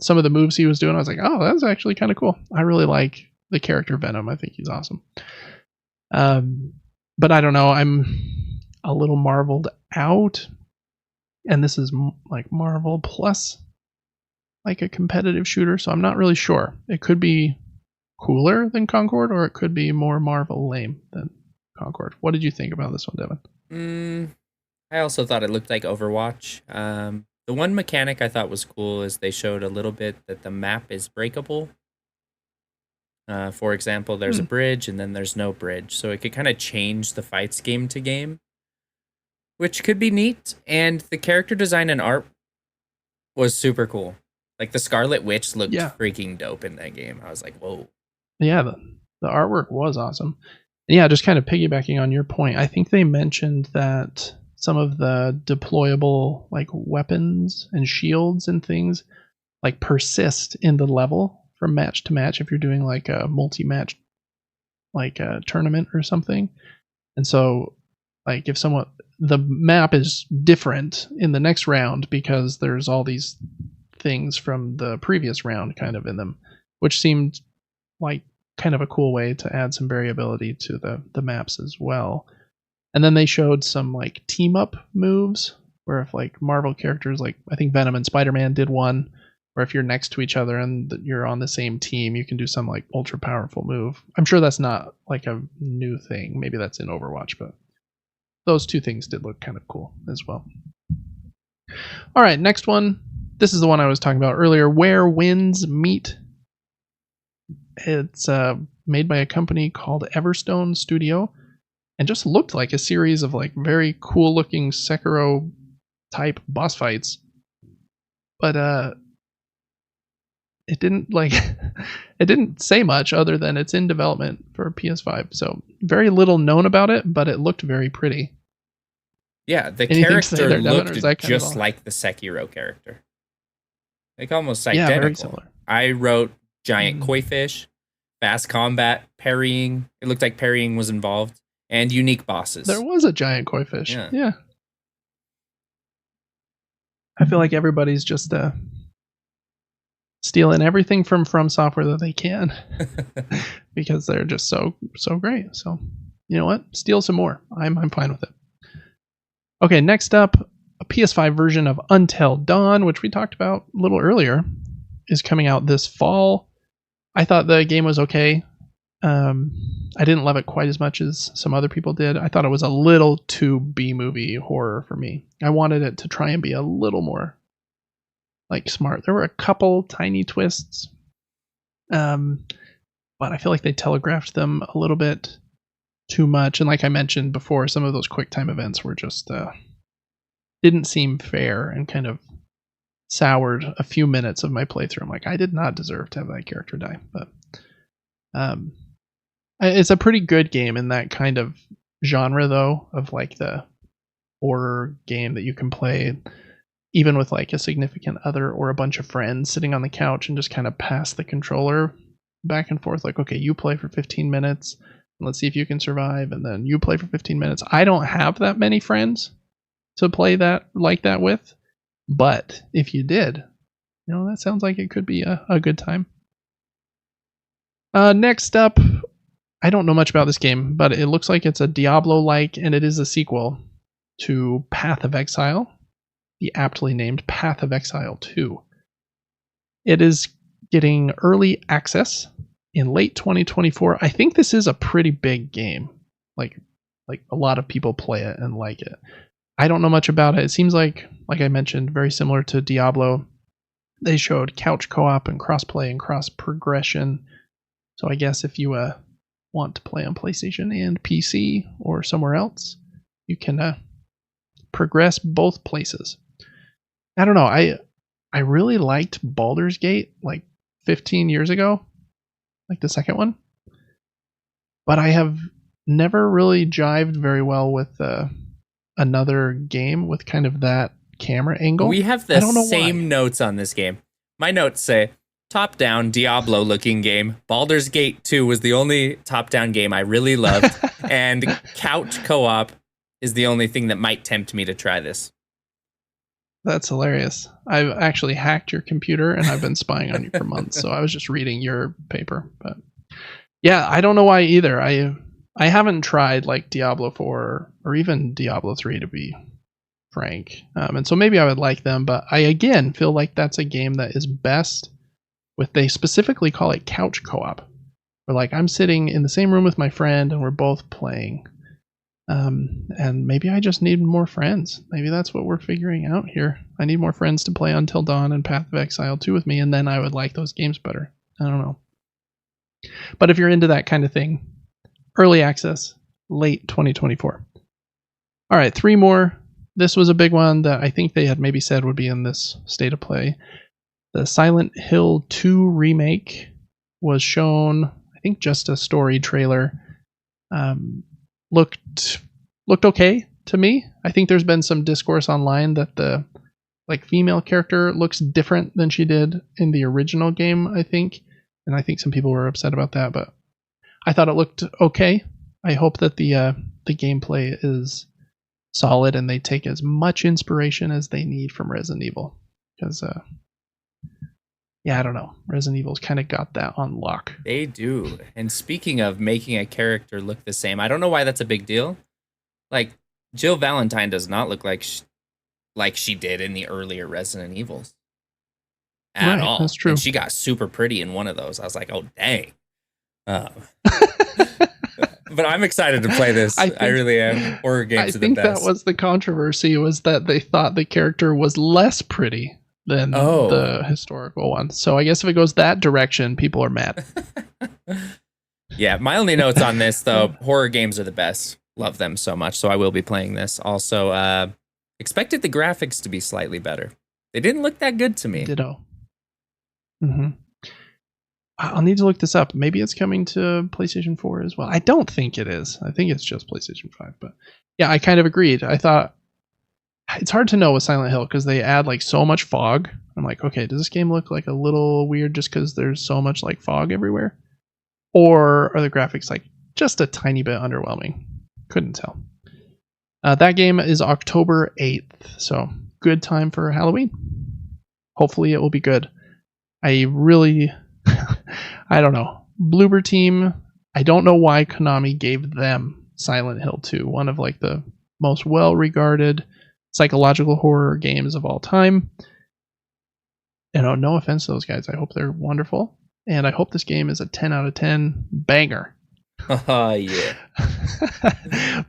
some of the moves he was doing, I was like, oh, that's actually kind of cool. I really like the character Venom. I think he's awesome. But I don't know. I'm a little marveled out. And this is like Marvel plus like a competitive shooter, so I'm not really sure. It could be cooler than Concord, or it could be more Marvel lame than Concord. What did you think about this one, Devin? I also thought it looked like Overwatch. The one mechanic I thought was cool is they showed a little bit that the map is breakable. For example, there's a bridge and then there's no bridge. So it could kind of change the fights game to game, which could be neat. And the character design and art was super cool. Like the Scarlet Witch looked freaking dope in that game. I was like, whoa. Yeah, the artwork was awesome. Yeah, just kind of piggybacking on your point, I think they mentioned that some of the deployable like weapons and shields and things like persist in the level from match to match if you're doing like a multi-match like a tournament or something. And so like if the map is different in the next round because there's all these things from the previous round kind of in them, which seemed like kind of a cool way to add some variability to the maps as well. And then they showed some like team up moves where if like Marvel characters, like I think Venom and Spider-Man did one, where if you're next to each other and you're on the same team, you can do some like ultra powerful move. I'm sure that's not like a new thing. Maybe that's in Overwatch, but those two things did look kind of cool as well. All right, next one. This is the one I was talking about earlier, Where Winds Meet. It's made by a company called Everstone Studio, and just looked like a series of like very cool looking Sekiro type boss fights. But it didn't say much other than it's in development for PS5. So very little known about it, but it looked very pretty. Yeah, the character looked just like the Sekiro character. Like almost identical. Yeah, very similar. I wrote giant koi fish, fast combat, parrying. It looked like parrying was involved, and unique bosses. There was a giant koi fish. Yeah. I feel like everybody's just stealing everything from Software that they can because they're just so great. So you know what? Steal some more. I'm fine with it. Okay, next up, a PS5 version of Until Dawn, which we talked about a little earlier, is coming out this fall. I thought the game was okay. I didn't love it quite as much as some other people did. I thought it was a little too B-movie horror for me. I wanted it to try and be a little more like smart. There were a couple tiny twists, but I feel like they telegraphed them a little bit too much. And like I mentioned before, some of those quick time events were just didn't seem fair and kind of soured a few minutes of my playthrough. I'm like, I did not deserve to have that character die. But it's a pretty good game in that kind of genre, though, of like the horror game that you can play even with like a significant other or a bunch of friends sitting on the couch and just kind of pass the controller back and forth. Like, okay, you play for 15 minutes. Let's see if you can survive. And then you play for 15 minutes. I don't have that many friends to play that like that with. But if you did, you know, that sounds like it could be a good time. Next up, I don't know much about this game, but it looks like it's a Diablo-like, and it is a sequel to Path of Exile, the aptly named Path of Exile 2. It is getting early access in late 2024. I think this is a pretty big game. Like a lot of people play it and like it. I don't know much about it. It seems like I mentioned, very similar to Diablo. They showed couch co-op and cross-play and cross-progression. So I guess if you want to play on PlayStation and PC or somewhere else, you can progress both places. I don't know. I really liked Baldur's Gate like 15 years ago, like the second one. But I have never really jived very well with another game with kind of that camera angle. We have the same notes on this game. My notes say top-down Diablo-looking game. Baldur's Gate 2 was the only top-down game I really loved, and couch co-op is the only thing that might tempt me to try this. That's hilarious. I've actually hacked your computer, and I've been spying on you for months, so I was just reading your paper. But yeah, I don't know why either. I haven't tried like Diablo 4 or even Diablo 3, to be frank. And so maybe I would like them, but I again feel like that's a game that is best with, they specifically call it couch co-op. Where like I'm sitting in the same room with my friend and we're both playing. And maybe I just need more friends. Maybe that's what we're figuring out here. I need more friends to play Until Dawn and Path of Exile 2 with me, and then I would like those games better. I don't know. But if you're into that kind of thing, early access, late 2024. All right, 3 more. This was a big one that I think they had maybe said would be in this state of play. The Silent Hill 2 remake was shown, I think just a story trailer. Looked okay to me. I think there's been some discourse online that the like female character looks different than she did in the original game, I think. And I think some people were upset about that, but I thought it looked okay. I hope that the gameplay is solid and they take as much inspiration as they need from Resident Evil. Because, yeah, I don't know. Resident Evil's kind of got that on lock. They do. And speaking of making a character look the same, I don't know why that's a big deal. Like, Jill Valentine does not look like she did in the earlier Resident Evils. At all. That's true. And she got super pretty in one of those. I was like, oh, dang. But I'm excited to play this. I really am. Horror games are the best. I think that was the controversy, was that they thought the character was less pretty than the historical one. So I guess if it goes that direction, people are mad. Yeah, my only notes on this, though, horror games are the best. Love them so much, so I will be playing this. Also, expected the graphics to be slightly better. They didn't look that good to me. Ditto. Mm-hmm. I'll need to look this up. Maybe it's coming to PlayStation 4 as well. I don't think it is. I think it's just PlayStation 5. But yeah, I kind of agreed. I thought it's hard to know with Silent Hill because they add like so much fog. I'm like, okay, does this game look like a little weird just because there's so much like fog everywhere? Or are the graphics like just a tiny bit underwhelming? Couldn't tell. That game is October 8th. So good time for Halloween. Hopefully it will be good. I really, I don't know. Bloober Team, I don't know why Konami gave them Silent Hill 2, one of like the most well-regarded psychological horror games of all time. No offense to those guys. I hope they're wonderful. And I hope this game is a 10 out of 10 banger. Yeah.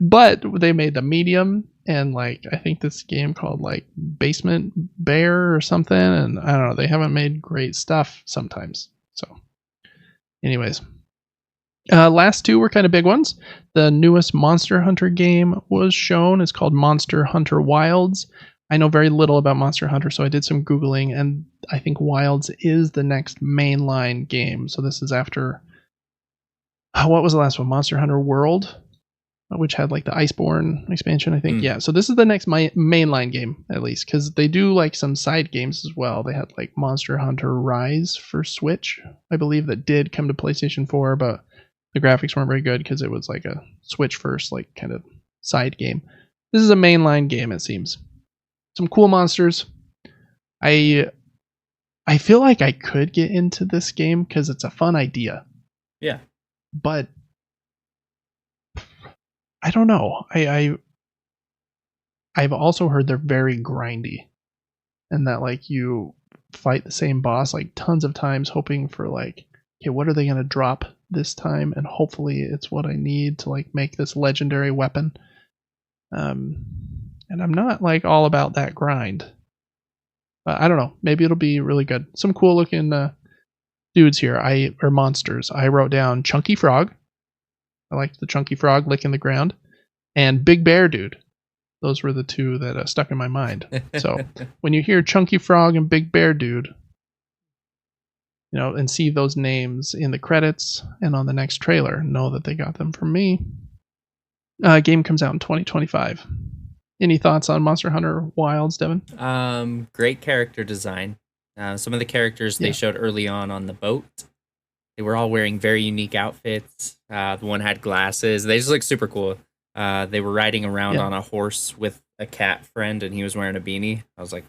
But they made the medium, and like I think this game called like Basement Bear or something, and I don't know, they haven't made great stuff sometimes. So anyways, last two were kind of big ones. The newest Monster Hunter game was shown. It's called Monster Hunter Wilds. I know very little about Monster Hunter, so I did some Googling, and I think Wilds is the next mainline game. So this is after, what was the last one? Monster Hunter World, which had like the Iceborne expansion, I think. Yeah, so this is the next mainline game, at least, because they do like some side games as well. They had like Monster Hunter Rise for Switch, I believe, that did come to PlayStation 4, but the graphics weren't very good because it was like a Switch first, like kind of side game. This is a mainline game, it seems. Some cool monsters. I feel like I could get into this game because it's a fun idea. Yeah. But I don't know. I've also heard they're very grindy, and that like you fight the same boss like tons of times, hoping for like, okay, what are they gonna drop this time? And hopefully it's what I need to like make this legendary weapon. And I'm not like all about that grind. But I don't know. Maybe it'll be really good. Some cool looking dudes here. Or monsters. I wrote down Chunky Frog. I liked the Chunky Frog licking the ground. And Big Bear Dude. Those were the two that stuck in my mind. So when you hear Chunky Frog and Big Bear Dude, and see those names in the credits and on the next trailer, know that they got them from me. Game comes out in 2025. Any thoughts on Monster Hunter Wilds, Devin? Great character design. Some of the characters they showed early on the boat, they were all wearing very unique outfits. The one had glasses. They just look super cool. They were riding around on a horse with a cat friend, and he was wearing a beanie. I was like,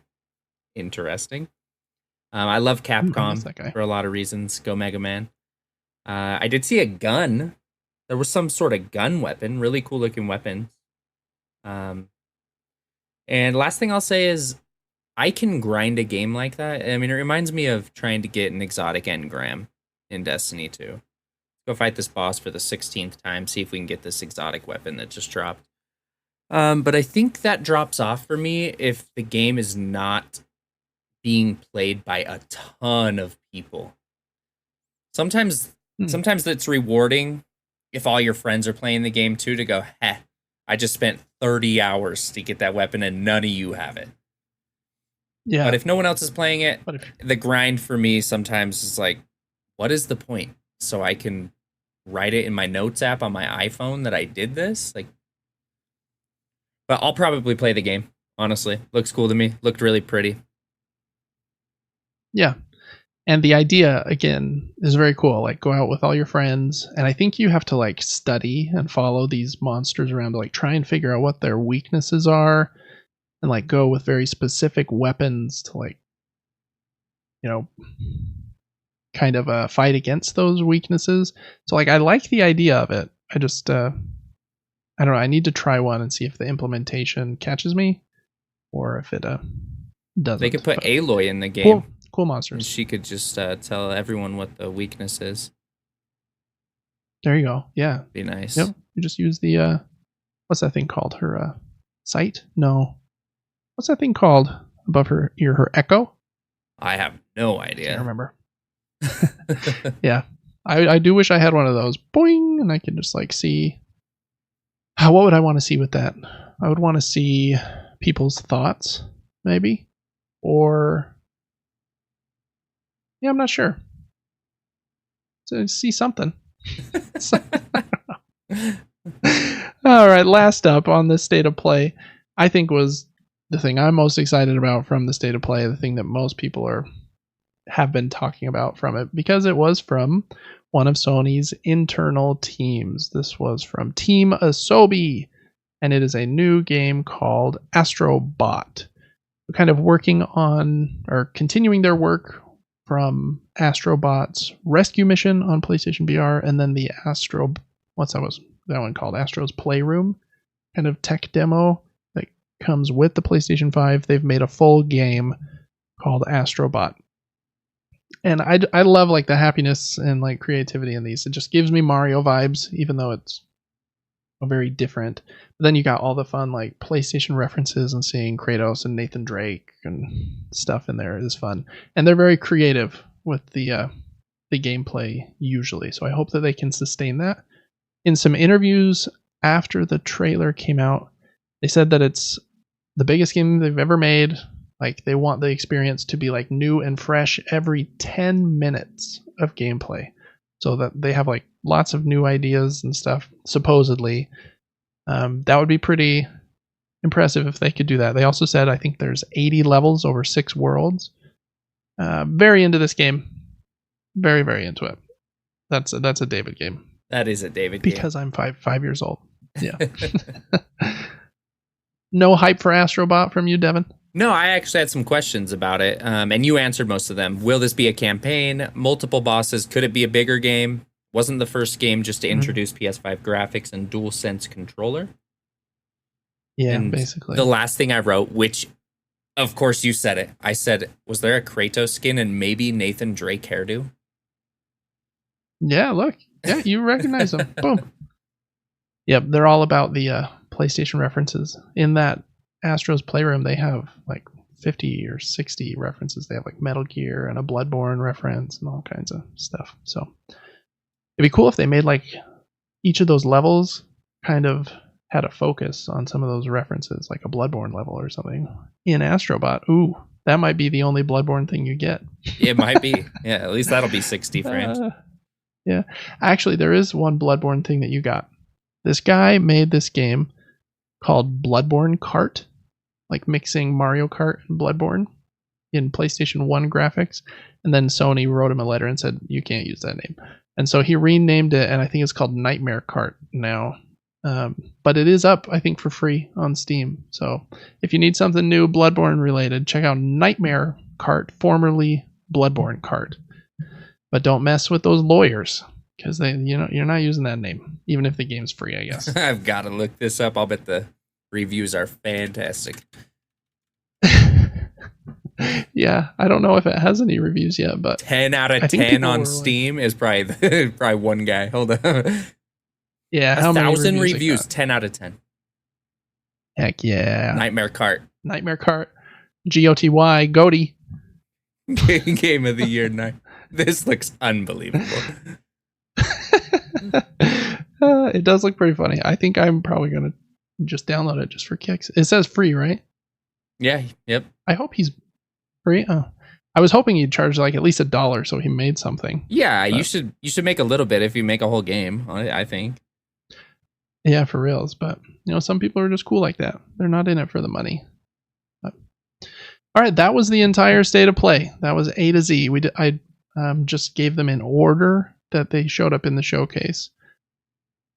interesting. I love Capcom for a lot of reasons. Go Mega Man. I did see a gun. There was some sort of gun weapon. Really cool looking weapon. And last thing I'll say is I can grind a game like that. I mean, it reminds me of trying to get an exotic engram in Destiny 2. Go fight this boss for the 16th time, see if we can get this exotic weapon that just dropped. But I think that drops off for me if the game is not being played by a ton of people. Sometimes it's rewarding if all your friends are playing the game too, to go, heh, I just spent 30 hours to get that weapon and none of you have it. Yeah. But if no one else is playing it, the grind for me sometimes is like, what is the point? So I can write it in my notes app on my iPhone that I did this? But I'll probably play the game, honestly. Looks cool to me. Looked really pretty. Yeah. And the idea, again, is very cool. Like, go out with all your friends, and I think you have to, like, study and follow these monsters around to, like, try and figure out what their weaknesses are, and, like, go with very specific weapons to, like, kind of fight against those weaknesses. So, like, I like the idea of it. I just, I don't know, I need to try one and see if the implementation catches me, or if it doesn't. They could put Aloy in the game. Cool monsters. She could just tell everyone what the weakness is. There you go. Yeah. Be nice. Yep. You just use the, what's that thing called? Her sight? No. What's that thing called above her ear? Her echo? I have no idea. I can't remember. Yeah. I do wish I had one of those. Boing! And I can just like see. What would I want to see with that? I would want to see people's thoughts, maybe. Or... yeah, I'm not sure. So see something. All right, last up on the state of play, I think was the thing I'm most excited about from the state of play, the thing that most people have been talking about from it, because it was from one of Sony's internal teams. This was from Team Asobi, and it is a new game called Astro Bot. We're kind of working on, or continuing their work from Astrobot's Rescue Mission on PlayStation VR, and then the what's that one called? Astro's Playroom kind of tech demo that comes with the PlayStation 5. They've made a full game called Astrobot. And I love like the happiness and like creativity in these. It just gives me Mario vibes, even though it's very different. But then you got all the fun like PlayStation references, and seeing Kratos and Nathan Drake and stuff in there is fun. And they're very creative with the gameplay usually. So I hope that they can sustain that. In some interviews after the trailer came out, they said that it's the biggest game they've ever made. Like, they want the experience to be like new and fresh every 10 minutes of gameplay, so that they have like lots of new ideas and stuff, supposedly. That would be pretty impressive if they could do that. They also said, I think there's 80 levels over 6 worlds. Very into this game. Very, very into it. That's a David game. That is a David game. Because I'm 5 years old. Yeah. No hype for Astrobot from you, Devin? No, I actually had some questions about it, and you answered most of them. Will this be a campaign? Multiple bosses? Could it be a bigger game? Wasn't the first game just to introduce PS5 graphics and DualSense controller? Yeah, and basically. The last thing I wrote, which, of course, you said it. I said, was there a Kratos skin and maybe Nathan Drake hairdo? Yeah, look. Yeah, you recognize them. Boom. Yep, they're all about the PlayStation references. In that Astro's Playroom, they have like 50 or 60 references. They have like Metal Gear and a Bloodborne reference and all kinds of stuff. So it'd be cool if they made like each of those levels kind of had a focus on some of those references, like a Bloodborne level or something in Astrobot. Ooh, that might be the only Bloodborne thing you get. It might be. Yeah, at least that'll be 60 frames. Yeah. Actually, there is one Bloodborne thing that you got. This guy made this game called Bloodborne Kart, like mixing Mario Kart and Bloodborne in PlayStation 1 graphics. And then Sony wrote him a letter and said, you can't use that name. And so he renamed it, and I think it's called Nightmare Kart now. But it is up, I think, for free on Steam. So if you need something new Bloodborne related, check out Nightmare Kart, formerly Bloodborne Kart. But don't mess with those lawyers, because you're not using that name, even if the game's free, I guess. I've got to look this up. I'll bet the reviews are fantastic. Yeah, I don't know if it has any reviews yet, but 10 out of 10 on Steam is probably one guy. Hold on. Yeah, 1,000 reviews, 10 out of 10. Heck yeah. Nightmare Kart. Nightmare Kart. GOTY. Goaty. Game of the year night. This looks unbelievable. It does look pretty funny. I think I'm probably going to just download it just for kicks. It says free, right? Yeah, yep. I hope he's free. Oh. I was hoping he'd charge like at least $1 so he made something. Yeah, but you should make a little bit if you make a whole game, I think. Yeah, for reals. But, some people are just cool like that. They're not in it for the money. But, all right, that was the entire state of play. That was A to Z. I just gave them in order that they showed up in the showcase.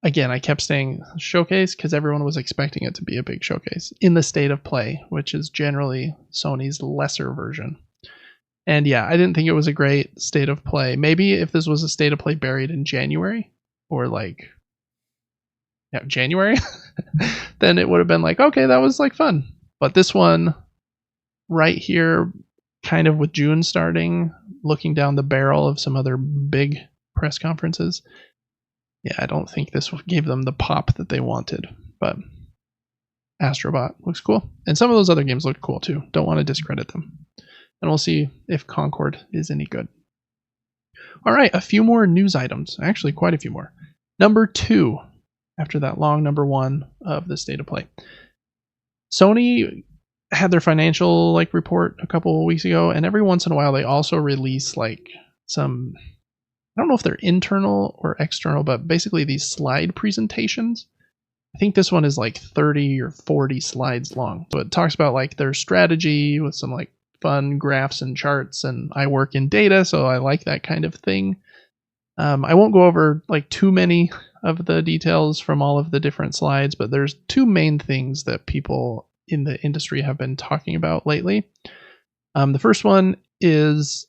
Again, I kept saying showcase because everyone was expecting it to be a big showcase in the state of play, which is generally Sony's lesser version. And yeah, I didn't think it was a great state of play. Maybe if this was a state of play buried in January or January, then it would have been like, okay, that was like fun. But this one right here, kind of with June starting, looking down the barrel of some other big press conferences. Yeah, I don't think this gave them the pop that they wanted, but Astrobot looks cool. And some of those other games look cool too. Don't want to discredit them. And we'll see if Concord is any good. All right, a few more news items. Actually, quite a few more. Number 2, after that long number 1 of the state of play. Sony had their financial report a couple of weeks ago, and every once in a while they also release some, I don't know if they're internal or external, but basically these slide presentations. I think this one is 30 or 40 slides long. So it talks about their strategy with some fun graphs and charts, and I work in data, so I like that kind of thing. I won't go over too many of the details from all of the different slides, but there's 2 main things that people in the industry have been talking about lately. The first one is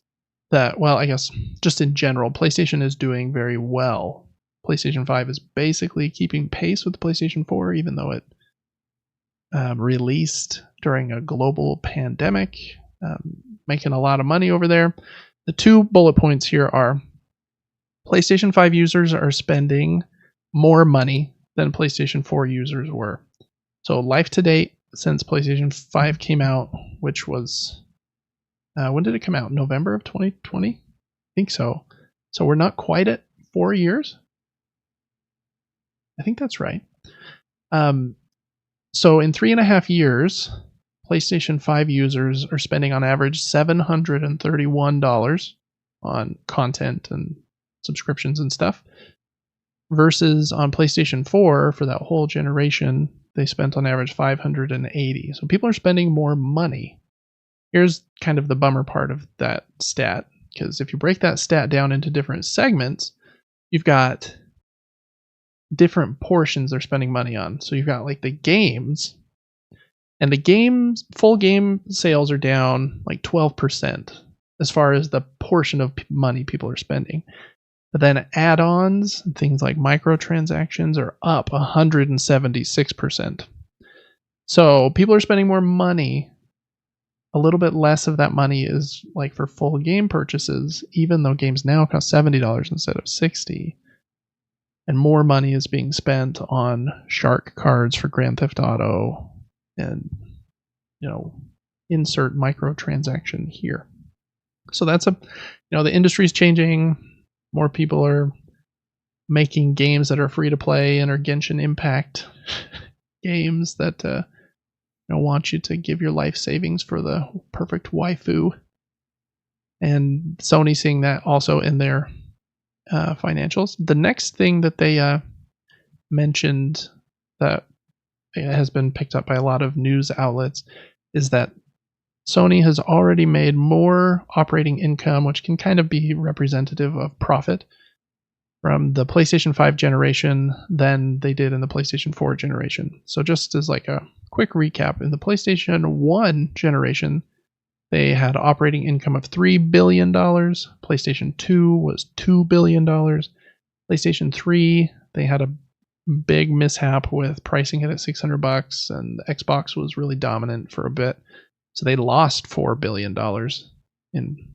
that, well, I guess just in general, PlayStation is doing very well. PlayStation 5 is basically keeping pace with the PlayStation 4, even though it released during a global pandemic, making a lot of money over there. The 2 bullet points here are PlayStation 5 users are spending more money than PlayStation 4 users were. So life to date since PlayStation 5 came out, which was, when did it come out? November of 2020? I think so. So we're not quite at 4 years. I think that's right. So in 3.5 years, PlayStation 5 users are spending on average $731 on content and subscriptions and stuff, versus on PlayStation 4 for that whole generation, they spent on average $580. So people are spending more money. Here's kind of the bummer part of that stat, because if you break that stat down into different segments, you've got different portions they're spending money on. So you've got like the games, and the games, full game sales are down like 12% as far as the portion of money people are spending. But then add-ons, things like microtransactions, are up 176%. So people are spending more money. A little bit less of that money is like for full game purchases, even though games now cost $70 instead of $60. And more money is being spent on shark cards for Grand Theft Auto and, insert microtransaction here. So that's the industry's changing. More people are making games that are free to play and are Genshin Impact games that want you to give your life savings for the perfect waifu. And Sony seeing that also in their financials. The next thing that they mentioned that has been picked up by a lot of news outlets is that Sony has already made more operating income, which can kind of be representative of profit, from the PlayStation 5 generation than they did in the PlayStation 4 generation. So just as like a quick recap, in the PlayStation 1 generation, they had operating income of $3 billion. PlayStation 2 was $2 billion. PlayStation 3, they had a big mishap with pricing it at $600, and the Xbox was really dominant for a bit. So they lost $4 billion in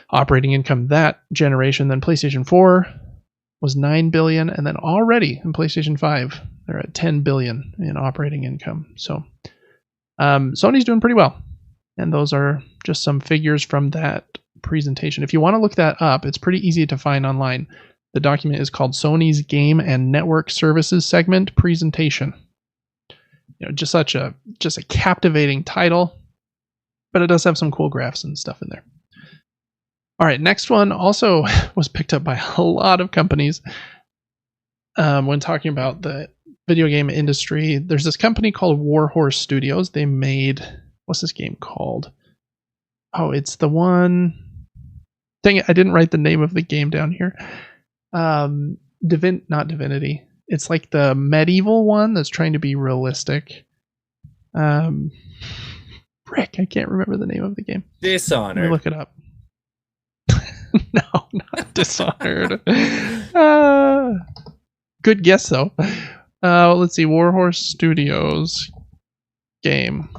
operating income that generation. Then PlayStation 4 was $9 billion, and then already in PlayStation 5, they're at $10 billion in operating income. So Sony's doing pretty well. And those are just some figures from that presentation. If you want to look that up, it's pretty easy to find online. The document is called Sony's Game and Network Services Segment Presentation. Just a captivating title, but it does have some cool graphs and stuff in there. All right, next one also was picked up by a lot of companies when talking about the video game industry. There's this company called Warhorse Studios. They made, what's this game called? Oh, it's the one. Dang it, I didn't write the name of the game down here. Not Divinity. It's like the medieval one that's trying to be realistic. Frick, I can't remember the name of the game. Dishonored. Let me look it up. No, not Dishonored. Good guess, though. Let's see. Warhorse Studios game.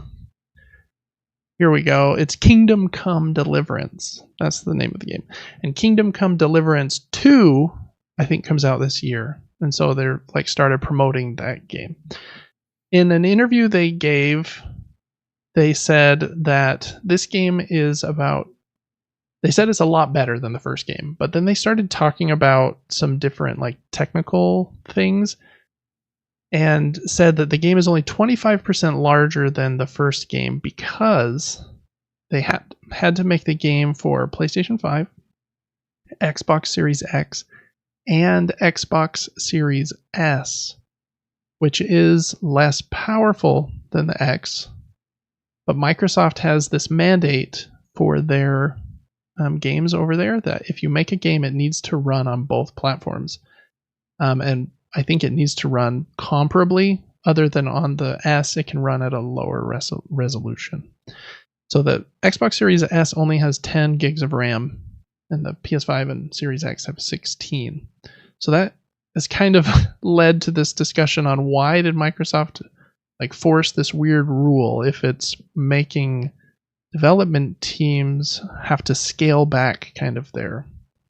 Here we go. It's Kingdom Come Deliverance. That's the name of the game. And Kingdom Come Deliverance 2, I think, comes out this year. And so they're started promoting that game. In an interview they gave, they said that this game is they said it's a lot better than the first game, but then they started talking about some different technical things and said that the game is only 25% larger than the first game because they had to make the game for PlayStation 5, Xbox Series X, and Xbox Series S, which is less powerful than the X. But Microsoft has this mandate for their games over there that if you make a game, it needs to run on both platforms. And I think it needs to run comparably. Other than on the S, it can run at a lower resolution. So the Xbox Series S only has 10 gigs of RAM, and the PS5 and Series X have 16. So that has kind of led to this discussion on why did Microsoft force this weird rule if it's making development teams have to scale back kind of their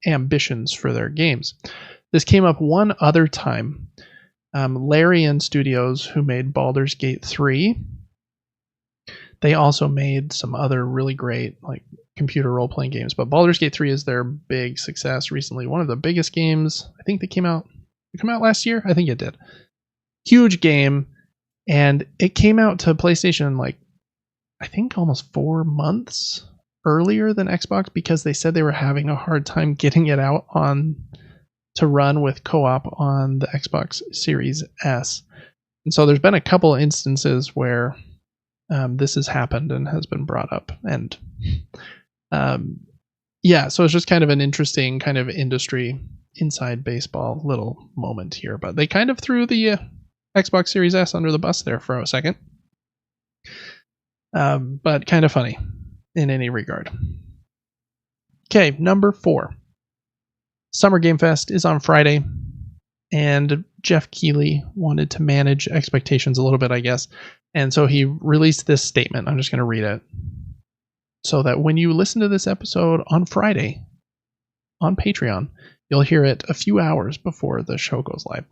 ambitions for their games. This came up one other time. Larian Studios, who made Baldur's Gate 3, they also made some other really great computer role-playing games, but Baldur's Gate 3 is their big success recently. One of the biggest games. I think they came out last year. I think it did. Huge game, and it came out to PlayStation I think almost 4 months earlier than Xbox because they said they were having a hard time getting it out to run with co-op on the Xbox Series S. And so there's been a couple instances where this has happened and has been brought up. And so it's just kind of an interesting kind of industry inside baseball little moment here. But they kind of threw the Xbox Series S under the bus there for a second. But kind of funny in any regard. Okay, number 4. Summer Game Fest is on Friday, and Jeff Keighley wanted to manage expectations a little bit, I guess. And so he released this statement. I'm just going to read it so that when you listen to this episode on Friday on Patreon, you'll hear it a few hours before the show goes live.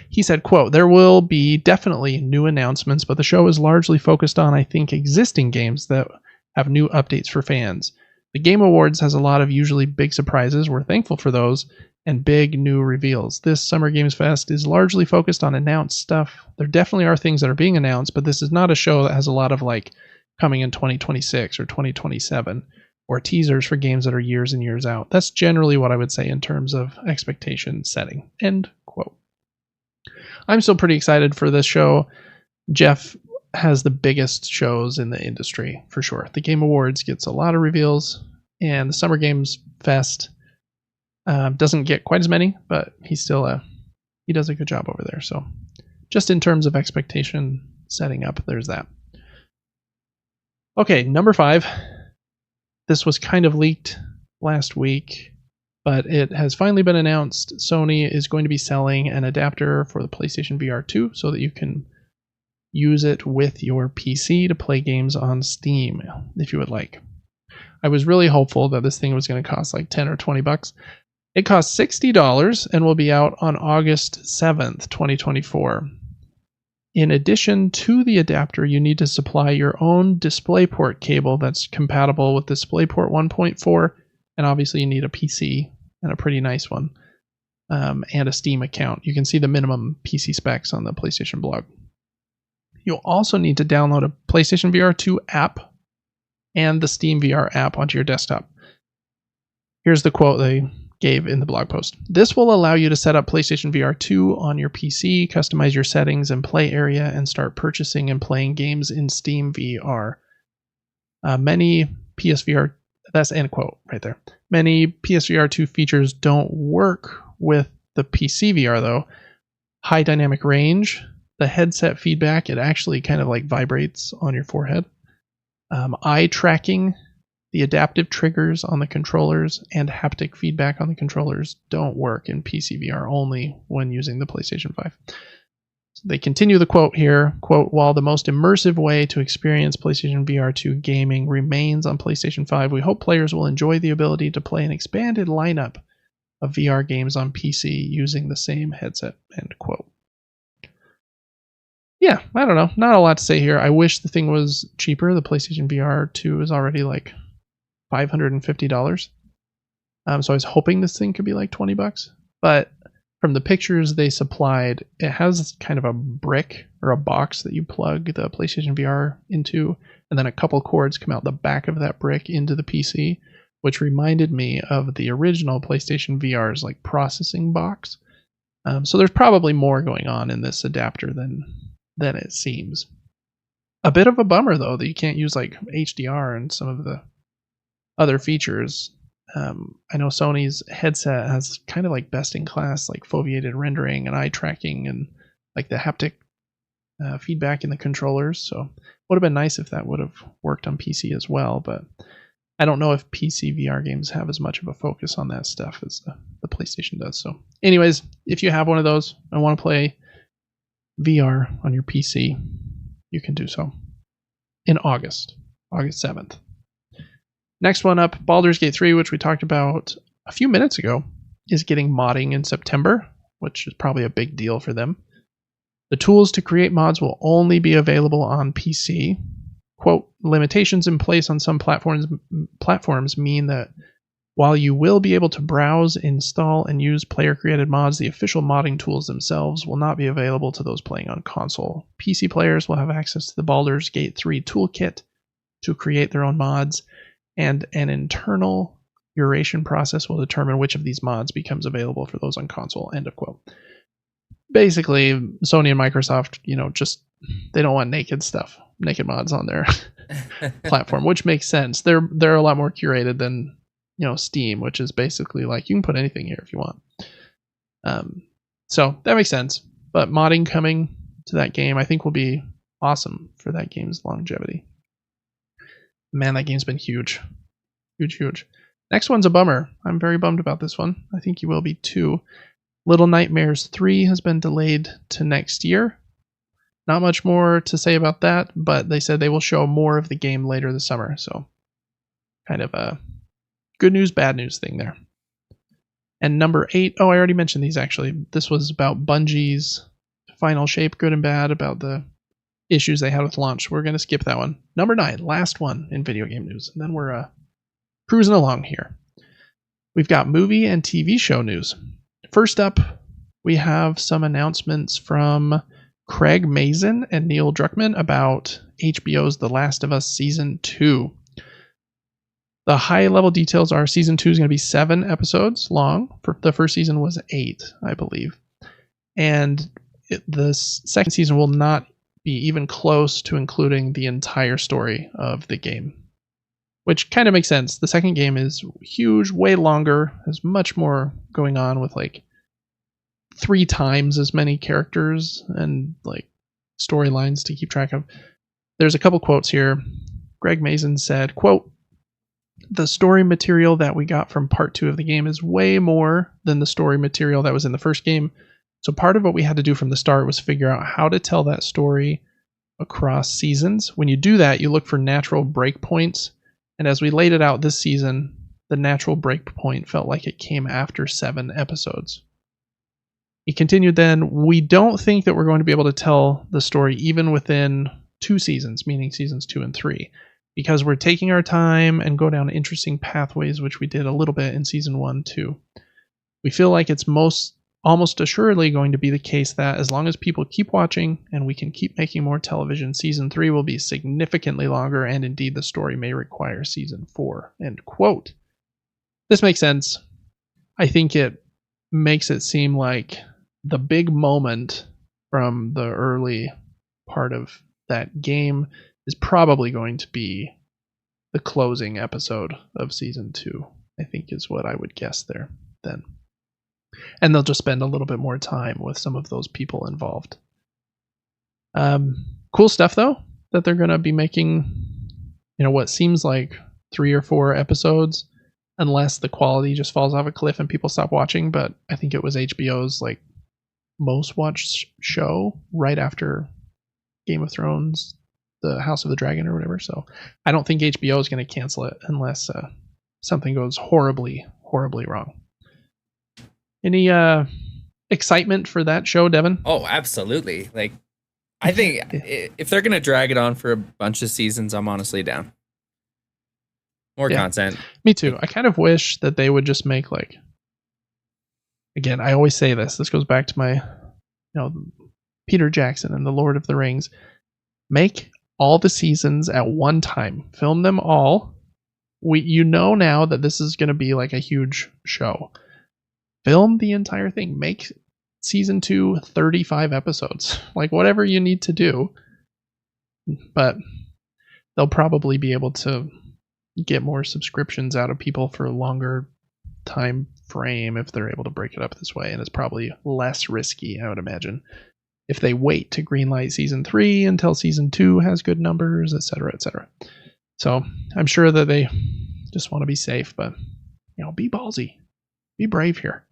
He said, quote, "There will be definitely new announcements, but the show is largely focused on, I think, existing games that have new updates for fans. The Game Awards has a lot of usually big surprises. We're thankful for those and big new reveals. This Summer Games Fest is largely focused on announced stuff. There definitely are things that are being announced, but this is not a show that has a lot of coming in 2026 or 2027 or teasers for games that are years and years out. That's generally what I would say in terms of expectation setting." End quote. I'm still pretty excited for this show. Jeff has the biggest shows in the industry for sure. The Game Awards gets a lot of reveals, and the Summer Games Fest doesn't get quite as many, but he does a good job over there. So just in terms of expectation setting up, there's that. Okay, number 5. This was kind of leaked last week, but it has finally been announced. Sony is going to be selling an adapter for the PlayStation VR 2 so that you can use it with your PC to play games on Steam if you would like. I was really hopeful that this thing was going to cost $10 or $20. It costs $60 and will be out on August 7th, 2024. In addition to the adapter, you need to supply your own DisplayPort cable that's compatible with DisplayPort 1.4, and obviously you need a PC, and a pretty nice one, and a Steam account. You can see the minimum PC specs on the PlayStation blog. You'll also need to download a PlayStation VR 2 app and the Steam VR app onto your desktop. Here's the quote they gave in the blog post. "This will allow you to set up PlayStation VR 2 on your PC, customize your settings and play area, and start purchasing and playing games in Steam VR. Many PSVR," that's end quote right there. "Many PSVR 2 features don't work with the PC VR though. High dynamic range, the headset feedback, it actually kind of vibrates on your forehead. Eye tracking, the adaptive triggers on the controllers, and haptic feedback on the controllers don't work in PC VR, only when using the PlayStation 5. So they continue the quote here, quote, "While the most immersive way to experience PlayStation VR 2 gaming remains on PlayStation 5, we hope players will enjoy the ability to play an expanded lineup of VR games on PC using the same headset," end quote. Yeah, I don't know. Not a lot to say here. I wish the thing was cheaper. The PlayStation VR 2 is already $550. So I was hoping this thing could be $20. But from the pictures they supplied, it has kind of a brick or a box that you plug the PlayStation VR into, and then a couple cords come out the back of that brick into the PC, which reminded me of the original PlayStation VR's processing box. So there's probably more going on in this adapter than it seems. A bit of a bummer though that you can't use HDR and some of the other features. I know Sony's headset has kind of best in class foveated rendering and eye tracking and the haptic feedback in the controllers. So Would have been nice if that would have worked on PC as well, but I don't know if PC VR games have as much of a focus on that stuff as the PlayStation does. So anyways, if you have one of those and want to play VR on your PC, you can do so in August 7th. Next one up, Baldur's Gate 3, which we talked about a few minutes ago, is getting modding in September, which is probably a big deal for them. The tools to create mods will only be available on PC. Quote, limitations in place on some platforms mean that while you will be able to browse, install, and use player-created mods, the official modding tools themselves will not be available to those playing on console. PC players will have access to the Baldur's Gate 3 toolkit to create their own mods, and an internal curation process will determine which of these mods becomes available for those on console, end of quote. Basically, Sony and Microsoft, just they don't want naked mods on their platform, which makes sense. They're a lot more curated than Steam, which is basically like you can put anything here if you want. So that makes sense. But modding coming to that game, I think, will be awesome for that game's longevity. Man, that game's been huge. Huge. Next one's a bummer. I'm very bummed about this one. I think you will be too. Little Nightmares 3 has been delayed to next year. Not much more to say about that, but they said they will show more of the game later this summer. So kind of a good news, bad news thing there. And number 8, I already mentioned these actually. This was about Bungie's Final Shape, good and bad, about the issues they had with launch. We're going to skip that one. Number 9, last one in video game news. And then we're cruising along here. We've got movie and TV show news. First up, we have some announcements from Craig Mazin and Neil Druckmann about HBO's The Last of Us Season 2. The high-level details are Season 2 is going to be 7 episodes long. The first season was 8, I believe. And the second season will not be even close to including the entire story of the game, which kind of makes sense. The second game is huge, way longer, has much more going on with 3 times as many characters and storylines to keep track of. There's a couple quotes here. Greg Mazin said, quote, the story material that we got from part 2 of the game is way more than the story material that was in the first game. So part of what we had to do from the start was figure out how to tell that story across seasons. When you do that, you look for natural breakpoints. And as we laid it out this season, the natural breakpoint felt like it came after 7 episodes. He continued then, we don't think that we're going to be able to tell the story even within 2 seasons, meaning seasons 2 and 3, because we're taking our time and go down interesting pathways, which we did a little bit in season 1 too. We feel like it's almost assuredly going to be the case that as long as people keep watching and we can keep making more television, season 3 will be significantly longer, and indeed the story may require season 4, end quote. This makes sense. I think it makes it seem like the big moment from the early part of that game is probably going to be the closing episode of season 2, I think is what I would guess there then. And they'll just spend a little bit more time with some of those people involved. Cool stuff, though, that they're going to be making, what seems like 3 or 4 episodes, unless the quality just falls off a cliff and people stop watching. But I think it was HBO's most watched show right after Game of Thrones, the House of the Dragon or whatever. So I don't think HBO is going to cancel it unless something goes horribly, horribly wrong. Any excitement for that show, Devin? Oh, absolutely. I think if they're going to drag it on for a bunch of seasons, I'm honestly down. More content. Me too. I kind of wish that they would just make again, I always say this goes back to my, Peter Jackson and the Lord of the Rings. Make all the seasons at one time. Film them all. Now that this is going to be a huge show. Film the entire thing. Make season 2 35 episodes. Whatever you need to do. But they'll probably be able to get more subscriptions out of people for a longer time frame if they're able to break it up this way. And it's probably less risky, I would imagine. if they wait to greenlight season 3 until season 2 has good numbers, etc., etc. So I'm sure that they just want to be safe, but be ballsy, be brave here.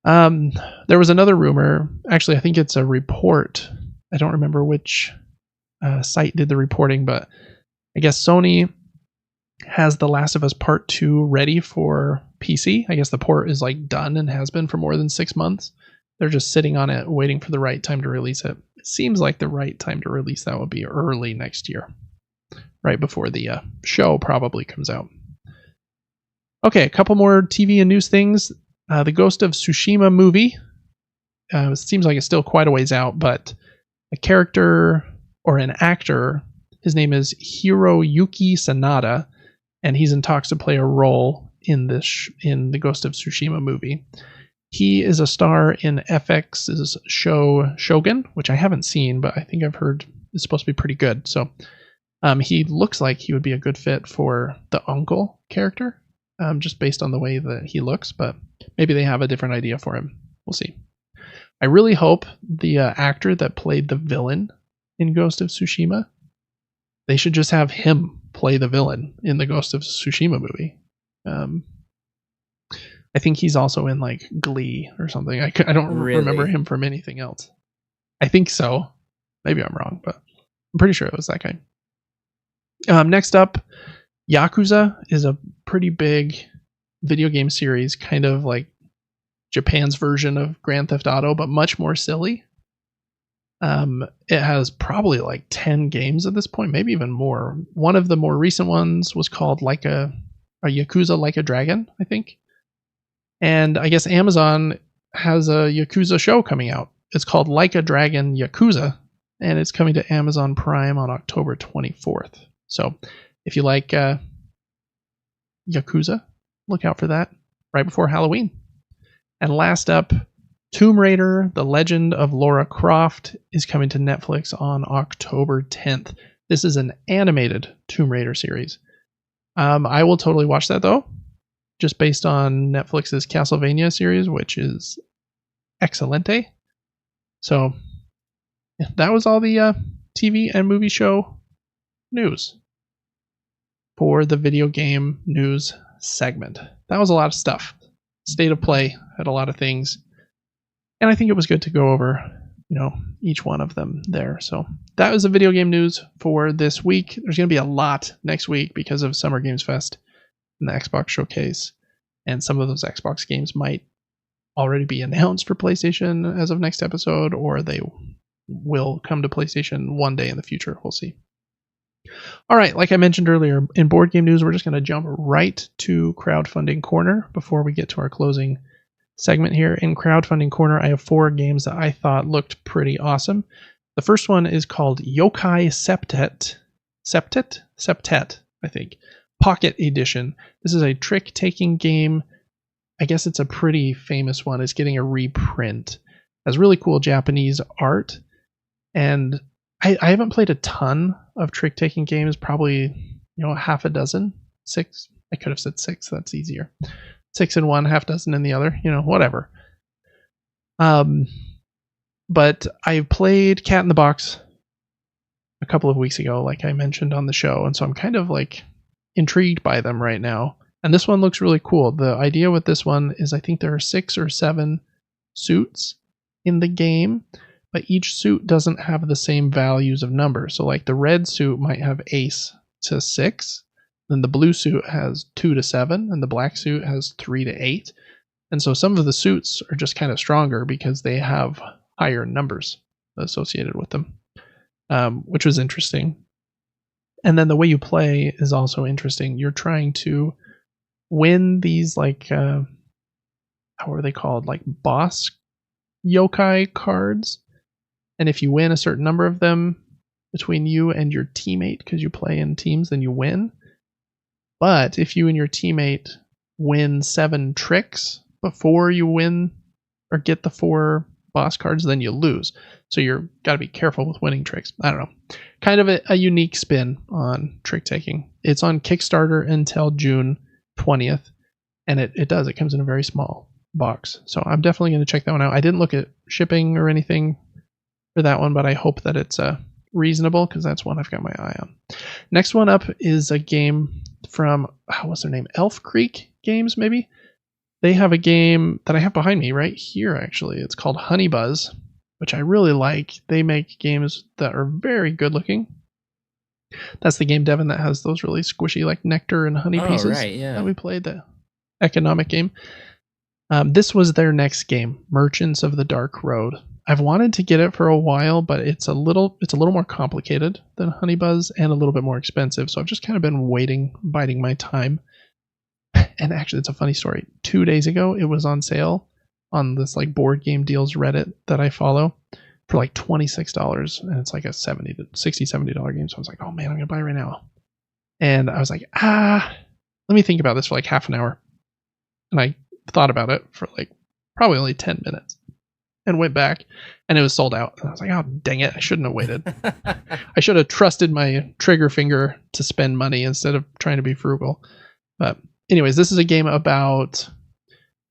There was another rumor. Actually, I think it's a report. I don't remember which site did the reporting, but I guess Sony has The Last of Us Part 2 ready for PC. I guess the port is done and has been for more than 6 months. They're just sitting on it, waiting for the right time to release it. It seems like the right time to release that would be early next year, right before the show probably comes out. Okay, a couple more TV and news things. The Ghost of Tsushima movie. It seems like it's still quite a ways out, but a character or an actor, his name is Hiroyuki Sanada, and he's in talks to play a role in the Ghost of Tsushima movie. He is a star in FX's show Shogun, which I haven't seen, but I think I've heard is supposed to be pretty good. So he looks like he would be a good fit for the uncle character, just based on the way that he looks, but maybe they have a different idea for him. We'll see. I really hope the actor that played the villain in Ghost of Tsushima, they should just have him play the villain in the Ghost of Tsushima movie. I think he's also in Glee or something. I don't remember him from anything else. I think so. Maybe I'm wrong, but I'm pretty sure it was that guy. Next up, Yakuza is a pretty big video game series, kind of like Japan's version of Grand Theft Auto, but much more silly. It has probably 10 games at this point, maybe even more. One of the more recent ones was called a Yakuza Like a Dragon, I think. And I guess Amazon has a Yakuza show coming out. It's called Like a Dragon Yakuza, and it's coming to Amazon Prime on October 24th. So if you like Yakuza, look out for that right before Halloween. And last up, Tomb Raider, The Legend of Lara Croft is coming to Netflix on October 10th. This is an animated Tomb Raider series. I will totally watch that, though, just based on Netflix's Castlevania series, which is excelente. So that was all the TV and movie show news for the video game news segment. That was a lot of stuff. State of Play had a lot of things, and I think it was good to go over, each one of them there. So that was the video game news for this week. There's going to be a lot next week because of Summer Games Fest and the Xbox Showcase, and some of those Xbox games might already be announced for PlayStation as of next episode, or they will come to PlayStation one day in the future. We'll see. All right, like I mentioned earlier, in board game news, we're just going to jump right to Crowdfunding Corner before we get to our closing segment here. In Crowdfunding Corner, I have 4 games that I thought looked pretty awesome. The first one is called Yokai Septet, I think. Pocket Edition. This is a trick-taking game. I guess it's a pretty famous one. It's getting a reprint. It has really cool Japanese art, and I haven't played a ton of trick-taking games, probably, half a dozen. 6. I could have said 6. That's easier. 6 in one, half dozen in the other. Whatever. But I played Cat in the Box a couple of weeks ago, like I mentioned on the show, and so I'm kind of intrigued by them right now. And this one looks really cool. The idea with this one is I think there are 6 or 7 suits in the game, but each suit doesn't have the same values of numbers. So the red suit might have ace to 6, then the blue suit has 2 to 7, and the black suit has 3 to 8. And so some of the suits are just kind of stronger because they have higher numbers associated with them, which was interesting. And then the way you play is also interesting. You're trying to win these how are they called? Boss yokai cards. And if you win a certain number of them between you and your teammate, because you play in teams, then you win. But if you and your teammate win 7 tricks before you win or get the 4 boss cards, then you lose. So you're got to be careful with winning tricks. I don't know. Kind of a unique spin on trick taking. It's on Kickstarter until June 20th, and it comes in a very small box. So I'm definitely going to check that one out. I didn't look at shipping or anything for that one, but I hope that it's reasonable because that's one I've got my eye on. Next one up is a game from, what's their name? Elf Creek Games, maybe? They have a game that I have behind me right here, actually. It's called Honey Buzz, which I really like. They make games that are very good looking. That's the game, Devin, that has those really squishy, like nectar and honey pieces that we played, the economic game. This was their next game, Merchants of the Dark Road. I've wanted to get it for a while, but it's a little more complicated than Honey Buzz and a little bit more expensive. So I've just kind of been waiting, biding my time. And actually, it's a funny story. 2 days ago, it was on sale on this like board game deals Reddit that I follow for like $26, and it's like a $70 game. So I was like, oh man, I'm gonna buy it right now. And I was like, let me think about this for like half an hour. And I thought about it for like probably only 10 minutes and went back, and it was sold out. And I was like, oh dang it, I shouldn't have waited. I should have trusted my trigger finger to spend money instead of trying to be frugal. But anyways, this is a game about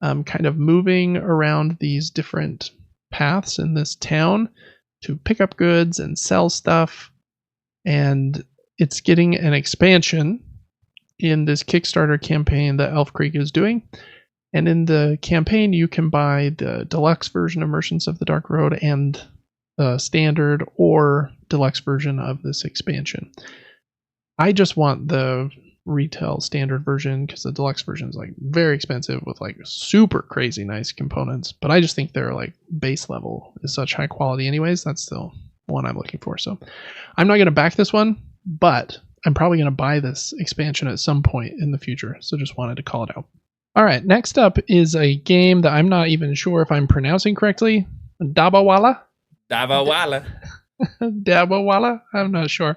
kind of moving around these different paths in this town to pick up goods and sell stuff. And it's getting an expansion in this Kickstarter campaign that Elf Creek is doing. And in the campaign, you can buy the deluxe version of Merchants of the Dark Road and the standard or deluxe version of this expansion. I just want the retail standard version because the deluxe version is like very expensive with like super crazy nice components, but I just think their like base level is such high quality anyways. That's still one I'm looking for. So I'm not going to back this one, but I'm probably going to buy this expansion at some point in the future. So just wanted to call it out. All right, next up is a game that I'm not even sure if I'm pronouncing correctly. Dabawala? Dabawala. Dabawala? I'm not sure.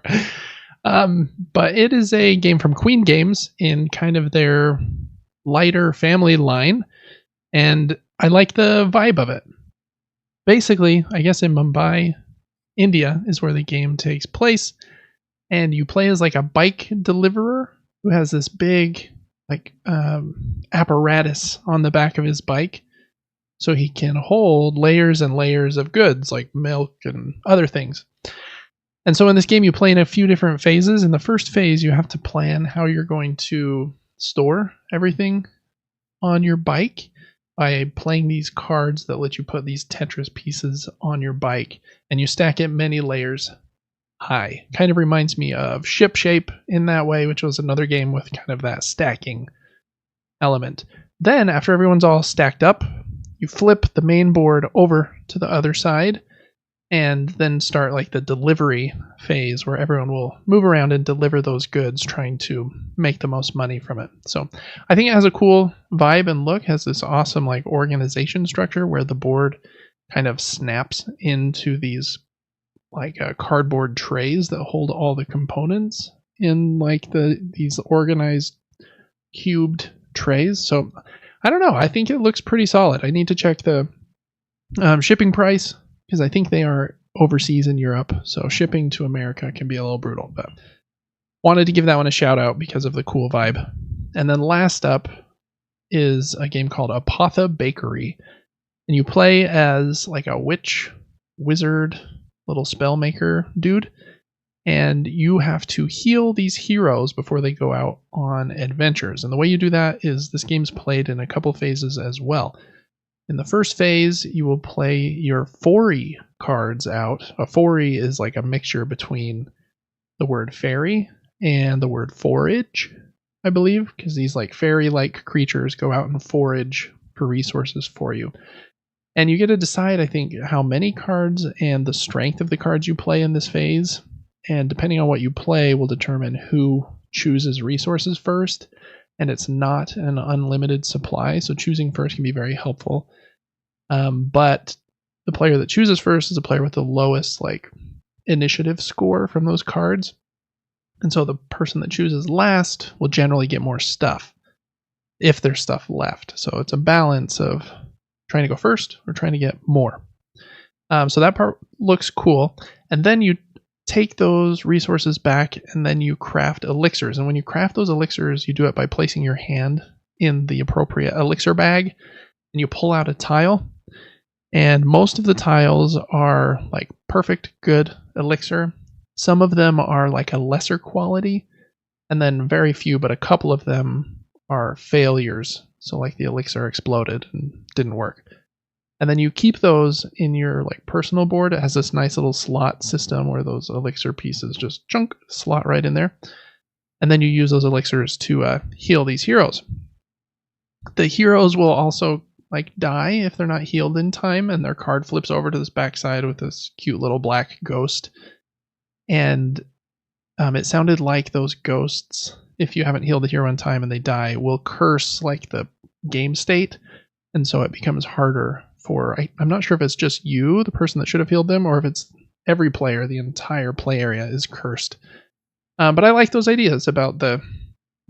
But it is a game from Queen Games in kind of their lighter family line, and I like the vibe of it. Basically, I guess in Mumbai, India is where the game takes place, and you play as like a bike deliverer who has this big like apparatus on the back of his bike so he can hold layers and layers of goods like milk and other things. And so in this game, you play in a few different phases. In the first phase, you have to plan how you're going to store everything on your bike by playing these cards that let you put these Tetris pieces on your bike, and you stack it many layers high. Kind of reminds me of Ship Shape in that way, which was another game with kind of that stacking element. Then, after everyone's all stacked up, you flip the main board over to the other side, and then start like the delivery phase where everyone will move around and deliver those goods, trying to make the most money from it. So I think it has a cool vibe and look, has this awesome like organization structure where the board kind of snaps into these like cardboard trays that hold all the components in like these organized cubed trays. So I don't know. I think it looks pretty solid. I need to check the shipping price, because I think they are overseas in Europe, so shipping to America can be a little brutal, but wanted to give that one a shout out because of the cool vibe. And then last up is a game called Apotha Bakery, and you play as like a witch, wizard, little spell maker dude, and you have to heal these heroes before they go out on adventures. And the way you do that is this game's played in a couple phases as well. In the first phase, you will play your Fori cards out. A Fori is like a mixture between the word fairy and the word forage, I believe, because these like fairy-like creatures go out and forage for resources for you. And you get to decide, I think, how many cards and the strength of the cards you play in this phase. And depending on what you play will determine who chooses resources first. And it's not an unlimited supply, so choosing first can be very helpful. But the player that chooses first is a player with the lowest like initiative score from those cards. And so the person that chooses last will generally get more stuff, if there's stuff left. So it's a balance of trying to go first or trying to get more. So that part looks cool. And then you take those resources back and then you craft elixirs. And when you craft those elixirs, you do it by placing your hand in the appropriate elixir bag. and you pull out a tile, and most of the tiles are like perfect, good elixir. Some of them are like a lesser quality, and then very few, but a couple of them are failures. So like the elixir exploded and didn't work. And then you keep those in your like personal board. It has this nice little slot system where those elixir pieces just slot right in there. And then you use those elixirs to heal these heroes. The heroes will also like die if they're not healed in time, and their card flips over to this backside with this cute little black ghost. And it sounded like those ghosts, if you haven't healed the hero in time and they die, will curse like the game state, and so it becomes harder for, I'm not sure if it's just you, the person that should have healed them, or if it's every player, the entire play area is cursed. But I like those ideas about the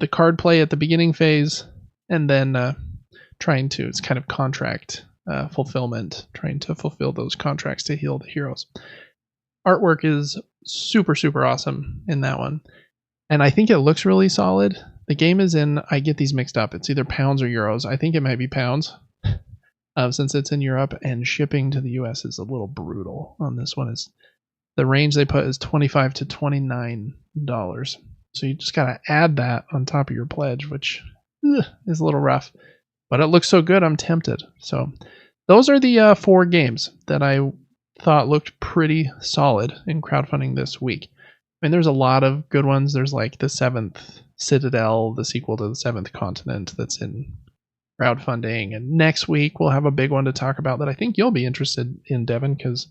card play at the beginning phase, and then trying to, it's kind of contract fulfillment, trying to fulfill those contracts to heal the heroes. Artwork is super, super awesome in that one. And I think it looks really solid. The game is in, I get these mixed up. It's either pounds or euros. I think it might be pounds since it's in Europe, and shipping to the US is a little brutal on this one. The range they put is $25 to $29. So you just got to add that on top of your pledge, which is a little rough. But it looks so good, I'm tempted. So those are the 4 games that I thought looked pretty solid in crowdfunding this week. I mean, there's a lot of good ones. There's like the 7th Citadel, the sequel to the 7th Continent, that's in crowdfunding. And next week we'll have a big one to talk about that I think you'll be interested in, Devin, because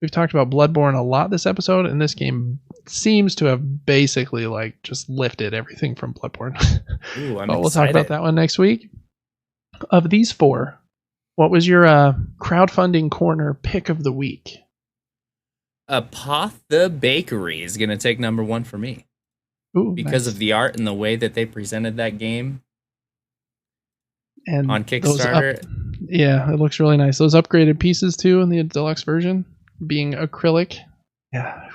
we've talked about Bloodborne a lot this episode, and this game seems to have basically like just lifted everything from Bloodborne. Ooh, I'm but we'll excited. talk about that one next week. Of these 4, what was your crowdfunding corner pick of the week? Apoth the Bakery is going to take number 1 for me. Ooh, because nice. of the art and the way that they presented that game and on Kickstarter. Yeah, it looks really nice. Those upgraded pieces too in the deluxe version being acrylic. Yeah.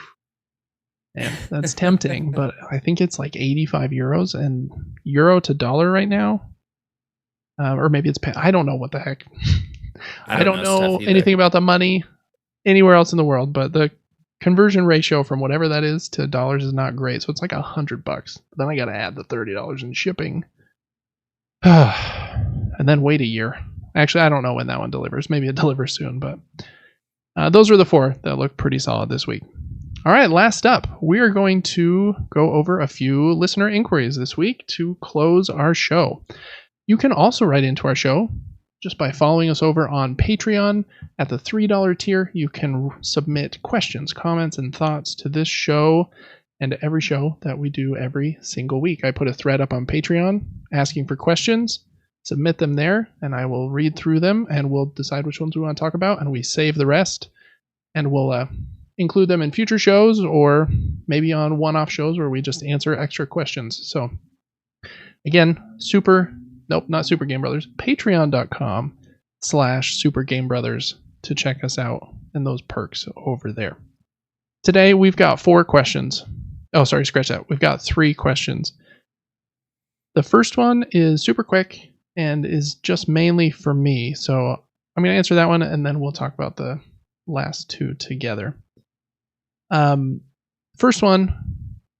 Man, that's tempting, but I think it's like 85 euros, and euro to dollar right now. Or maybe it's, I don't know what the heck. I don't know anything about the money anywhere else in the world, but the conversion ratio from whatever that is to dollars is not great. So it's like $100. Then I got to add the $30 in shipping. And then wait a year. Actually, I don't know when that one delivers. Maybe it delivers soon, but those are the 4 that look pretty solid this week. All right, last up, we are going to go over a few listener inquiries this week to close our show. You can also write into our show just by following us over on Patreon. At the $3 tier, you can submit questions, comments, and thoughts to this show and every show that we do every single week. I put a thread up on Patreon asking for questions. Submit them there, and I will read through them, and we'll decide which ones we want to talk about, and we save the rest, and we'll include them in future shows, or maybe on one-off shows where we just answer extra questions. So, again, not Super Game Brothers, patreon.com/Super Game Brothers to check us out and those perks over there. Today, we've got 4 questions. Oh, sorry, scratch that. We've got 3 questions. The first one is super quick and is just mainly for me. So I'm going to answer that one, and then we'll talk about the last 2 together. First one,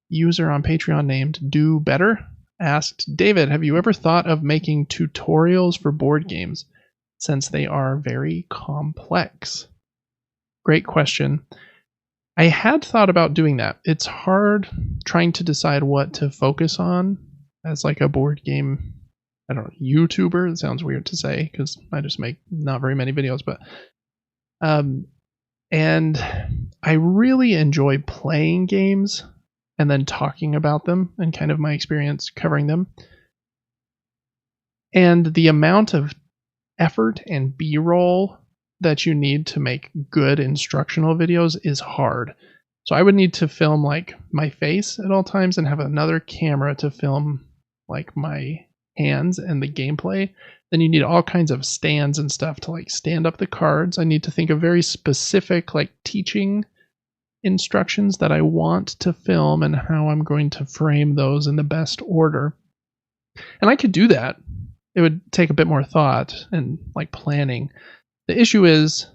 user on Patreon named Do Better asked, David, have you ever thought of making tutorials for board games since they are very complex? Great question. I had thought about doing that. It's hard trying to decide what to focus on as like a board game, I don't know, YouTuber. It sounds weird to say because I just make not very many videos, but and I really enjoy playing games and then talking about them and kind of my experience covering them. And the amount of effort and B-roll that you need to make good instructional videos is hard. So I would need to film like my face at all times and have another camera to film like my hands and the gameplay. Then you need all kinds of stands and stuff to like stand up the cards. I need to think of very specific like teaching instructions that I want to film and how I'm going to frame those in the best order. And I could do that it would take a bit more thought and like planning. The issue is,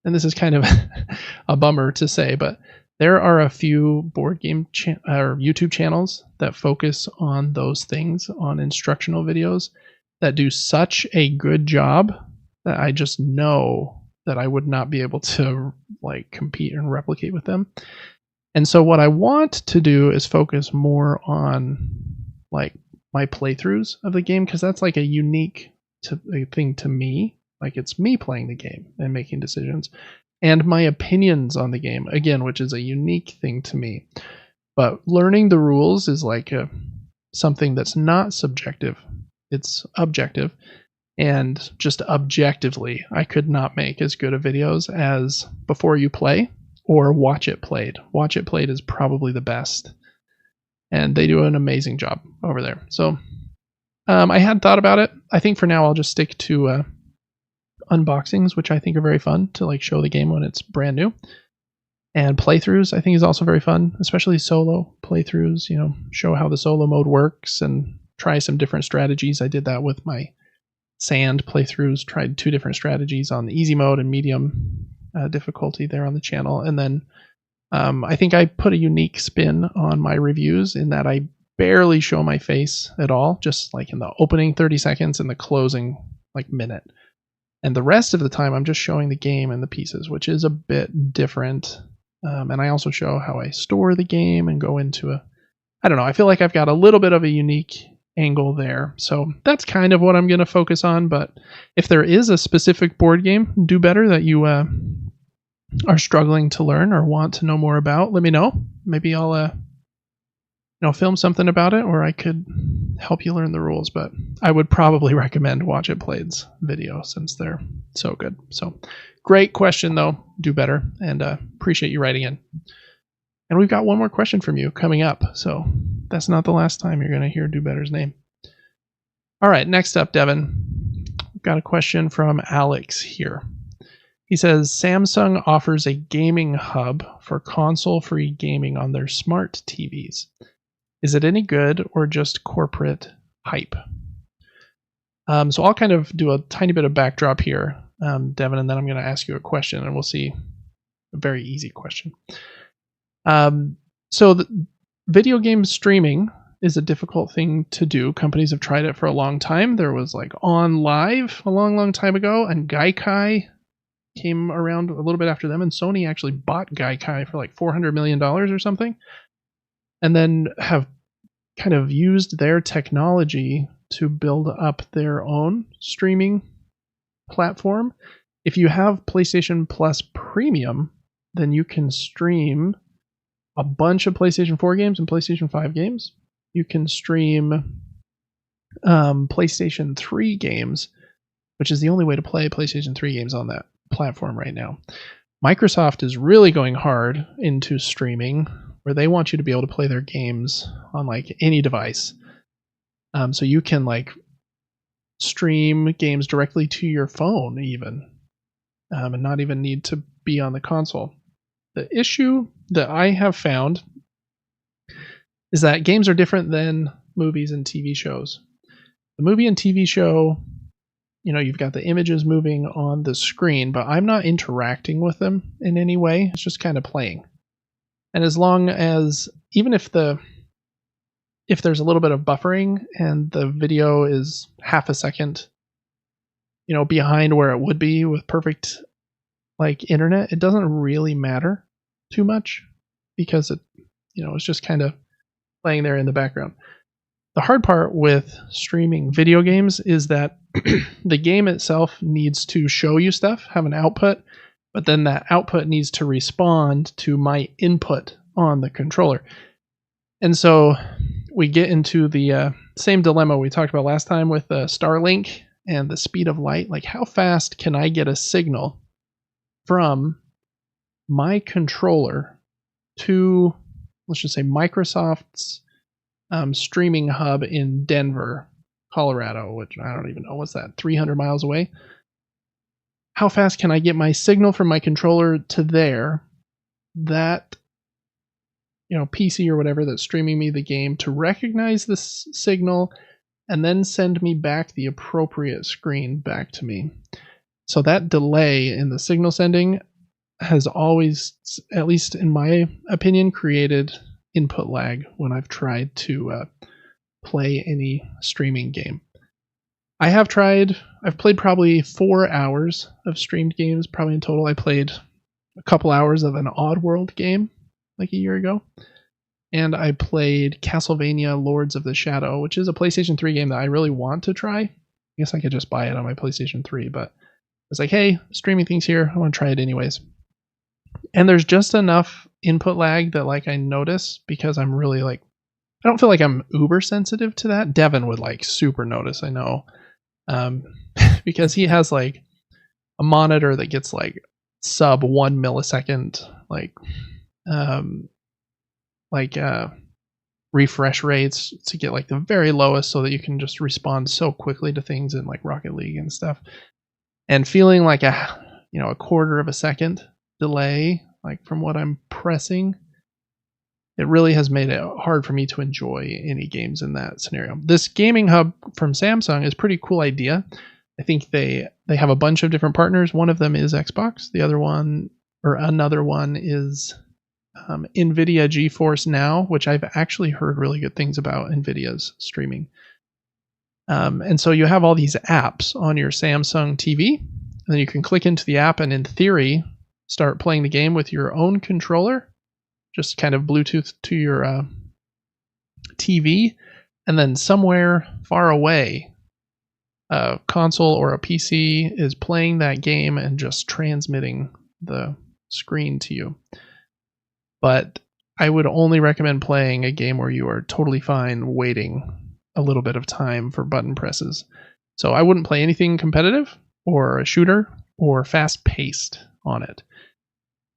and this is kind of a bummer to say, but there are a few board game or YouTube channels that focus on those things, on instructional videos, that do such a good job that I just know that I would not be able to like compete and replicate with them. And so what I want to do is focus more on like my playthroughs of the game, because that's like a unique thing to me. Like it's me playing the game and making decisions, and my opinions on the game, again, which is a unique thing to me. But learning the rules is like something that's not subjective. It's objective. And just objectively, I could not make as good of videos as Before You Play or Watch It Played. Watch It Played is probably the best. And they do an amazing job over there. So I had thought about it. I think for now I'll just stick to unboxings, which I think are very fun to like show the game when it's brand new. And playthroughs I think is also very fun, especially solo playthroughs, you know, show how the solo mode works and try some different strategies. I did that with my Sand playthroughs, tried 2 different strategies on the easy mode and medium difficulty there on the channel. And then I think I put a unique spin on my reviews in that I barely show my face at all, just like in the opening 30 seconds and the closing like minute. And the rest of the time I'm just showing the game and the pieces, which is a bit different. And I also show how I store the game and go into I don't know, I feel like I've got a little bit of a unique angle there. So that's kind of what I'm going to focus on. But if there is a specific board game, Do Better, that you are struggling to learn or want to know more about, let me know. Maybe I'll film something about it, or I could help you learn the rules. But I would probably recommend Watch It Played's video since they're so good. So great question though, Do Better, and appreciate you writing in. And we've got one more question from you coming up, so that's not the last time you're going to hear Do Better's name. All right, next up, Devin. We've got a question from Alex here. He says, Samsung offers a gaming hub for console-free gaming on their smart TVs. Is it any good or just corporate hype? So I'll kind of do a tiny bit of backdrop here, Devin, and then I'm going to ask you a question, and we'll see a very easy question. So the video game streaming is a difficult thing to do. Companies have tried it for a long time. There was like On Live a long time ago, and Gaikai came around a little bit after them, and Sony actually bought Gaikai for like $400 million or something, and then have kind of used their technology to build up their own streaming platform. If you have PlayStation Plus Premium, then you can stream a bunch of PlayStation 4 games and PlayStation 5 games. You can stream PlayStation 3 games, which is the only way to play PlayStation 3 games on that platform right now. Microsoft is really going hard into streaming, where they want you to be able to play their games on like any device. So you can like stream games directly to your phone even, and not even need to be on the console. The issue that I have found is that games are different than movies and TV shows. The movie and TV show, you know, you've got the images moving on the screen, but I'm not interacting with them in any way. It's just kind of playing. And as long as, even if there's a little bit of buffering and the video is half a second, you know, behind where it would be with perfect like internet, it doesn't really matter too much because it's just kind of playing there in the background. The hard part with streaming video games is that the game itself needs to show you stuff, have an output, but then that output needs to respond to my input on the controller. And so we get into the same dilemma we talked about last time with Starlink and the speed of light. Like, how fast can I get a signal from my controller to, let's just say, Microsoft's streaming hub in Denver, Colorado, which I don't even know, what's that, 300 miles away? How fast can I get my signal from my controller to there, that PC or whatever that's streaming me the game, to recognize this signal and then send me back the appropriate screen back to me. So that delay in the signal sending has always, at least in my opinion, created input lag when I've tried to play any streaming game. I've played probably 4 hours of streamed games, probably in total. I played a couple hours of an Oddworld game like a year ago. And I played Castlevania Lords of the Shadow, which is a PlayStation 3 game that I really want to try. I guess I could just buy it on my PlayStation 3, but it's like, hey, streaming thing's here. I want to try it anyways. And there's just enough input lag that like I notice because I'm really like, I don't feel like I'm uber sensitive to that. Devin would like super notice, I know. Because he has like a monitor that gets like sub 1 millisecond refresh rates to get like the very lowest so that you can just respond so quickly to things in like Rocket League and stuff. And feeling like a quarter of a second delay like from what I'm pressing, it really has made it hard for me to enjoy any games in that scenario. This gaming hub from Samsung is a pretty cool idea. I think they have a bunch of different partners. One of them is Xbox. Another one is NVIDIA GeForce Now, which I've actually heard really good things about NVIDIA's streaming. And so you have all these apps on your Samsung TV, and then you can click into the app and in theory start playing the game with your own controller, just kind of Bluetooth to your TV, and then somewhere far away, a console or a PC is playing that game and just transmitting the screen to you. But I would only recommend playing a game where you are totally fine waiting a little bit of time for button presses. So I wouldn't play anything competitive or a shooter or fast-paced on it.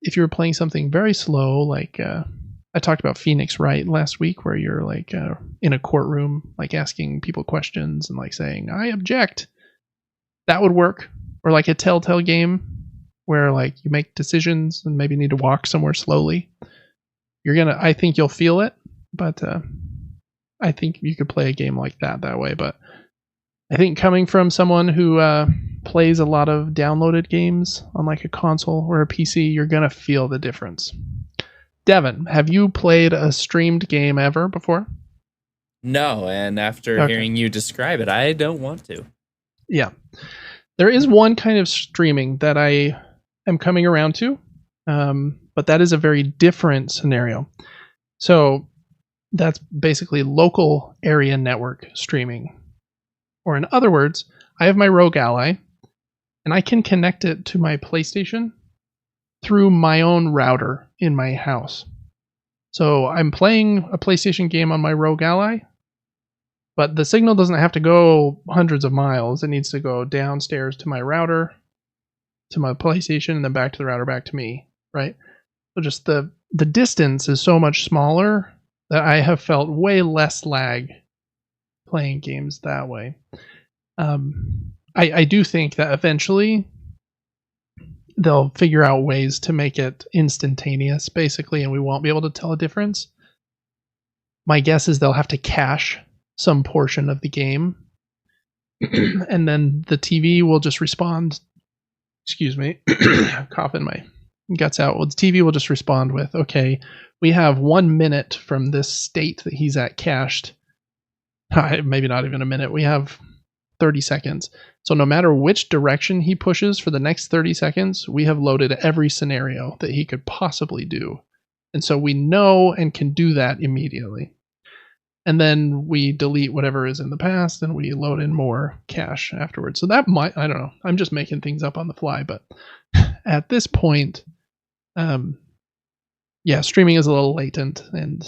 If you're playing something very slow, like I talked about Phoenix Wright last week, where you're like in a courtroom, like asking people questions and like saying, I object, that would work. Or like a Telltale game where like you make decisions and maybe need to walk somewhere slowly. I think you'll feel it, but I think you could play a game like that way. But I think coming from someone who plays a lot of downloaded games on like a console or a PC, you're going to feel the difference. Devin, have you played a streamed game ever before? No, and after hearing you describe it, I don't want to. Yeah. There is one kind of streaming that I am coming around to, but that is a very different scenario. So that's basically local area network streaming. Or in other words, I have my Rogue Ally, and I can connect it to my PlayStation through my own router in my house. So I'm playing a PlayStation game on my Rogue Ally, but the signal doesn't have to go hundreds of miles. It needs to go downstairs to my router, to my PlayStation, and then back to the router, back to me, right? So just the distance is so much smaller that I have felt way less lag playing games that way. I do think that eventually they'll figure out ways to make it instantaneous, basically, and we won't be able to tell a difference. My guess is they'll have to cache some portion of the game, and then the TV will just respond. Excuse me, coughing my guts out. Well, the TV will just respond with, okay, we have 1 minute from this state that he's at cached. Maybe not even a minute. We have 30 seconds. So no matter which direction he pushes for the next 30 seconds, we have loaded every scenario that he could possibly do. And so we know and can do that immediately. And then we delete whatever is in the past and we load in more cache afterwards. So that might, I don't know, I'm just making things up on the fly, but at this point, streaming is a little latent, and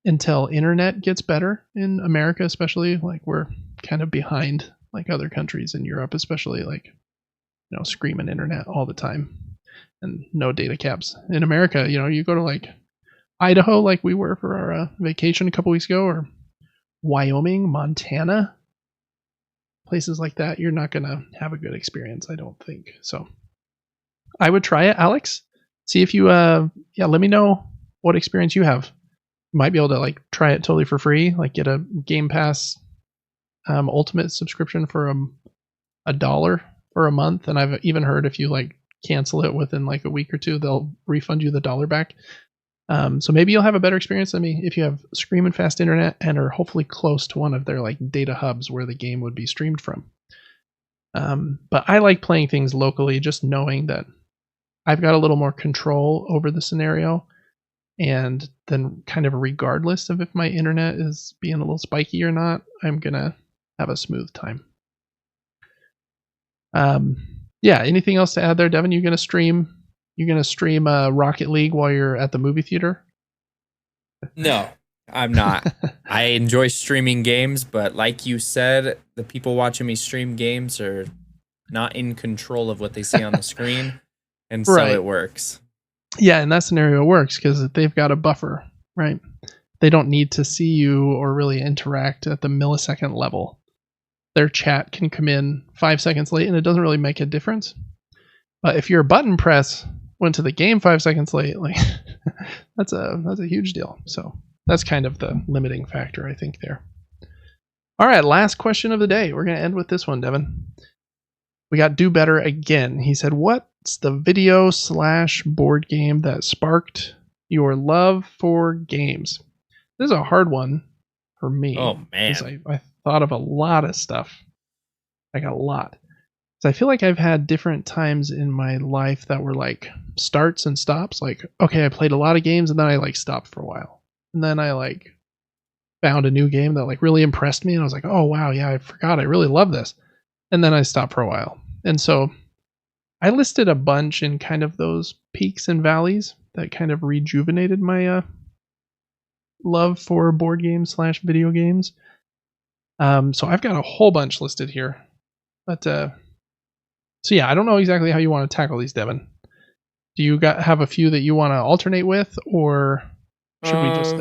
until internet gets better in America, especially, like we're kind of behind like other countries in Europe, especially like, screaming internet all the time and no data caps. In America, you go to like Idaho, like we were for our vacation a couple weeks ago, or Wyoming, Montana, places like that, you're not going to have a good experience, I don't think. So I would try it, Alex. See if you, let me know what experience you have. You might be able to like try it totally for free, like get a Game Pass Ultimate subscription for a dollar for a month, and I've even heard if you like cancel it within like a week or two, they'll refund you the dollar back. So maybe you'll have a better experience than me if you have screaming fast internet and are hopefully close to one of their like data hubs where the game would be streamed from. But I like playing things locally, just knowing that I've got a little more control over the scenario, and then kind of regardless of if my internet is being a little spiky or not, I'm gonna have a smooth time. Yeah. Anything else to add there, Devin? You gonna stream? You gonna stream Rocket League while you're at the movie theater? No, I'm not. I enjoy streaming games, but like you said, the people watching me stream games are not in control of what they see on the screen, and so it works. Yeah, in that scenario it works because they've got a buffer, right? They don't need to see you or really interact at the millisecond level. Their chat can come in 5 seconds late and it doesn't really make a difference. But if your button press went to the game 5 seconds late, like that's a huge deal. So that's kind of the limiting factor, I think, there. All right, last question of the day. We're going to end with this one, Devin. We got Do Better again. He said, what's the video/board game that sparked your love for games? This is a hard one for me. Oh, man. I thought of a lot of stuff. Like a lot. So I feel like I've had different times in my life that were like starts and stops. Like, okay, I played a lot of games and then I like stopped for a while. And then I like found a new game that like really impressed me. And I was like, oh, wow, yeah, I forgot. I really love this. And then I stopped for a while. And so I listed a bunch in kind of those peaks and valleys that kind of rejuvenated my love for board games/video games. So I've got a whole bunch listed here. But so yeah, I don't know exactly how you want to tackle these, Devin. Do you have a few that you want to alternate with, or should we just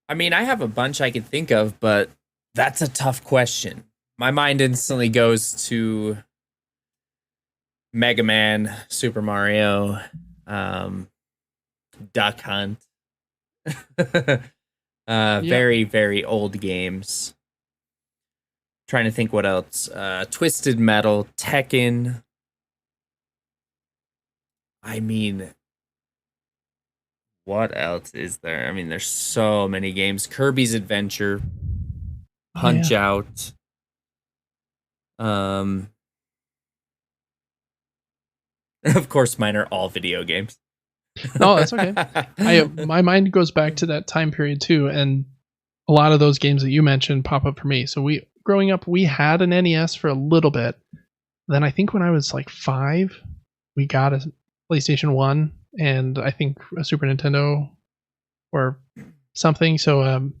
I mean, I have a bunch I could think of, but that's a tough question. My mind instantly goes to Mega Man, Super Mario, Duck Hunt. Very, very old games. Trying to think what else. Twisted Metal, Tekken. I mean, what else is there? I mean, there's so many games. Kirby's Adventure, Punch Out. Of course, mine are all video games. No, that's okay. My mind goes back to that time period too, and a lot of those games that you mentioned pop up for me. So growing up, we had an NES for a little bit. Then I think when I was like 5, we got a PlayStation 1 and I think a Super Nintendo or something. So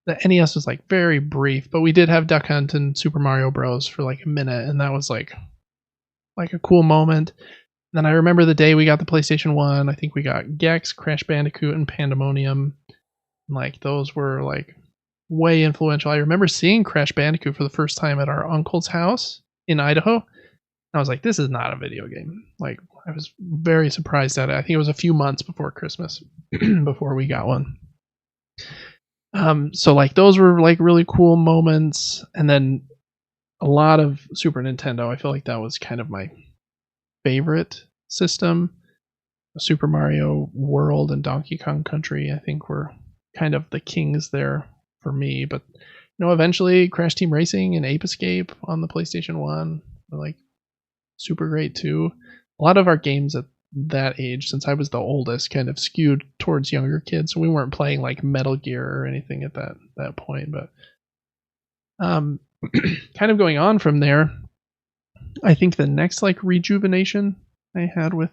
the NES was like very brief, but we did have Duck Hunt and Super Mario Bros. For like a minute, and that was like a cool moment. Then I remember the day we got the PlayStation 1. I think we got Gex, Crash Bandicoot, and Pandemonium. Like those were like way influential. I remember seeing Crash Bandicoot for the first time at our uncle's house in Idaho. I was like, this is not a video game. Like, I was very surprised at it. I think it was a few months before Christmas before we got one. So like those were like really cool moments. And then a lot of Super Nintendo. I feel like that was kind of my favorite system. Super Mario World and Donkey Kong Country, I think, were kind of the kings there for me. But eventually Crash Team Racing and Ape Escape on the PlayStation 1 were like super great too. A lot of our games at that age, since I was the oldest, kind of skewed towards younger kids. So we weren't playing like Metal Gear or anything at that point. But kind of going on from there, I think the next like rejuvenation I had with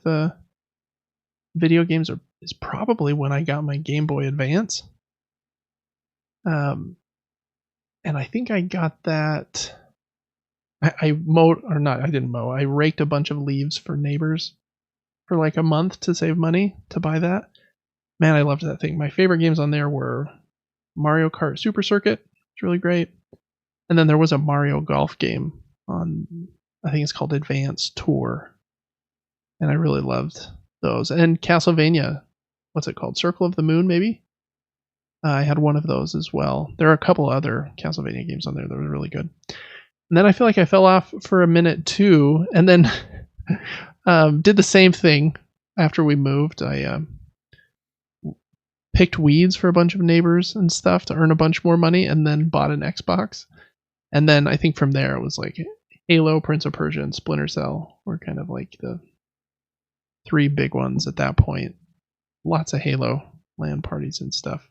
video games is probably when I got my Game Boy Advance. And I think I got that. I mowed, or not, I didn't mow. I raked a bunch of leaves for neighbors for like a month to save money to buy that. Man, I loved that thing. My favorite games on there were Mario Kart Super Circuit. It's really great. And then there was a Mario Golf game on, I think it's called Advance Tour. And I really loved those. And Castlevania, what's it called? Circle of the Moon, maybe? I had one of those as well. There are a couple other Castlevania games on there that were really good. And then I feel like I fell off for a minute too, and then did the same thing after we moved. I picked weeds for a bunch of neighbors and stuff to earn a bunch more money, and then bought an Xbox. And then I think from there it was like Halo, Prince of Persia, and Splinter Cell were kind of like the three big ones at that point. Lots of Halo LAN parties and stuff.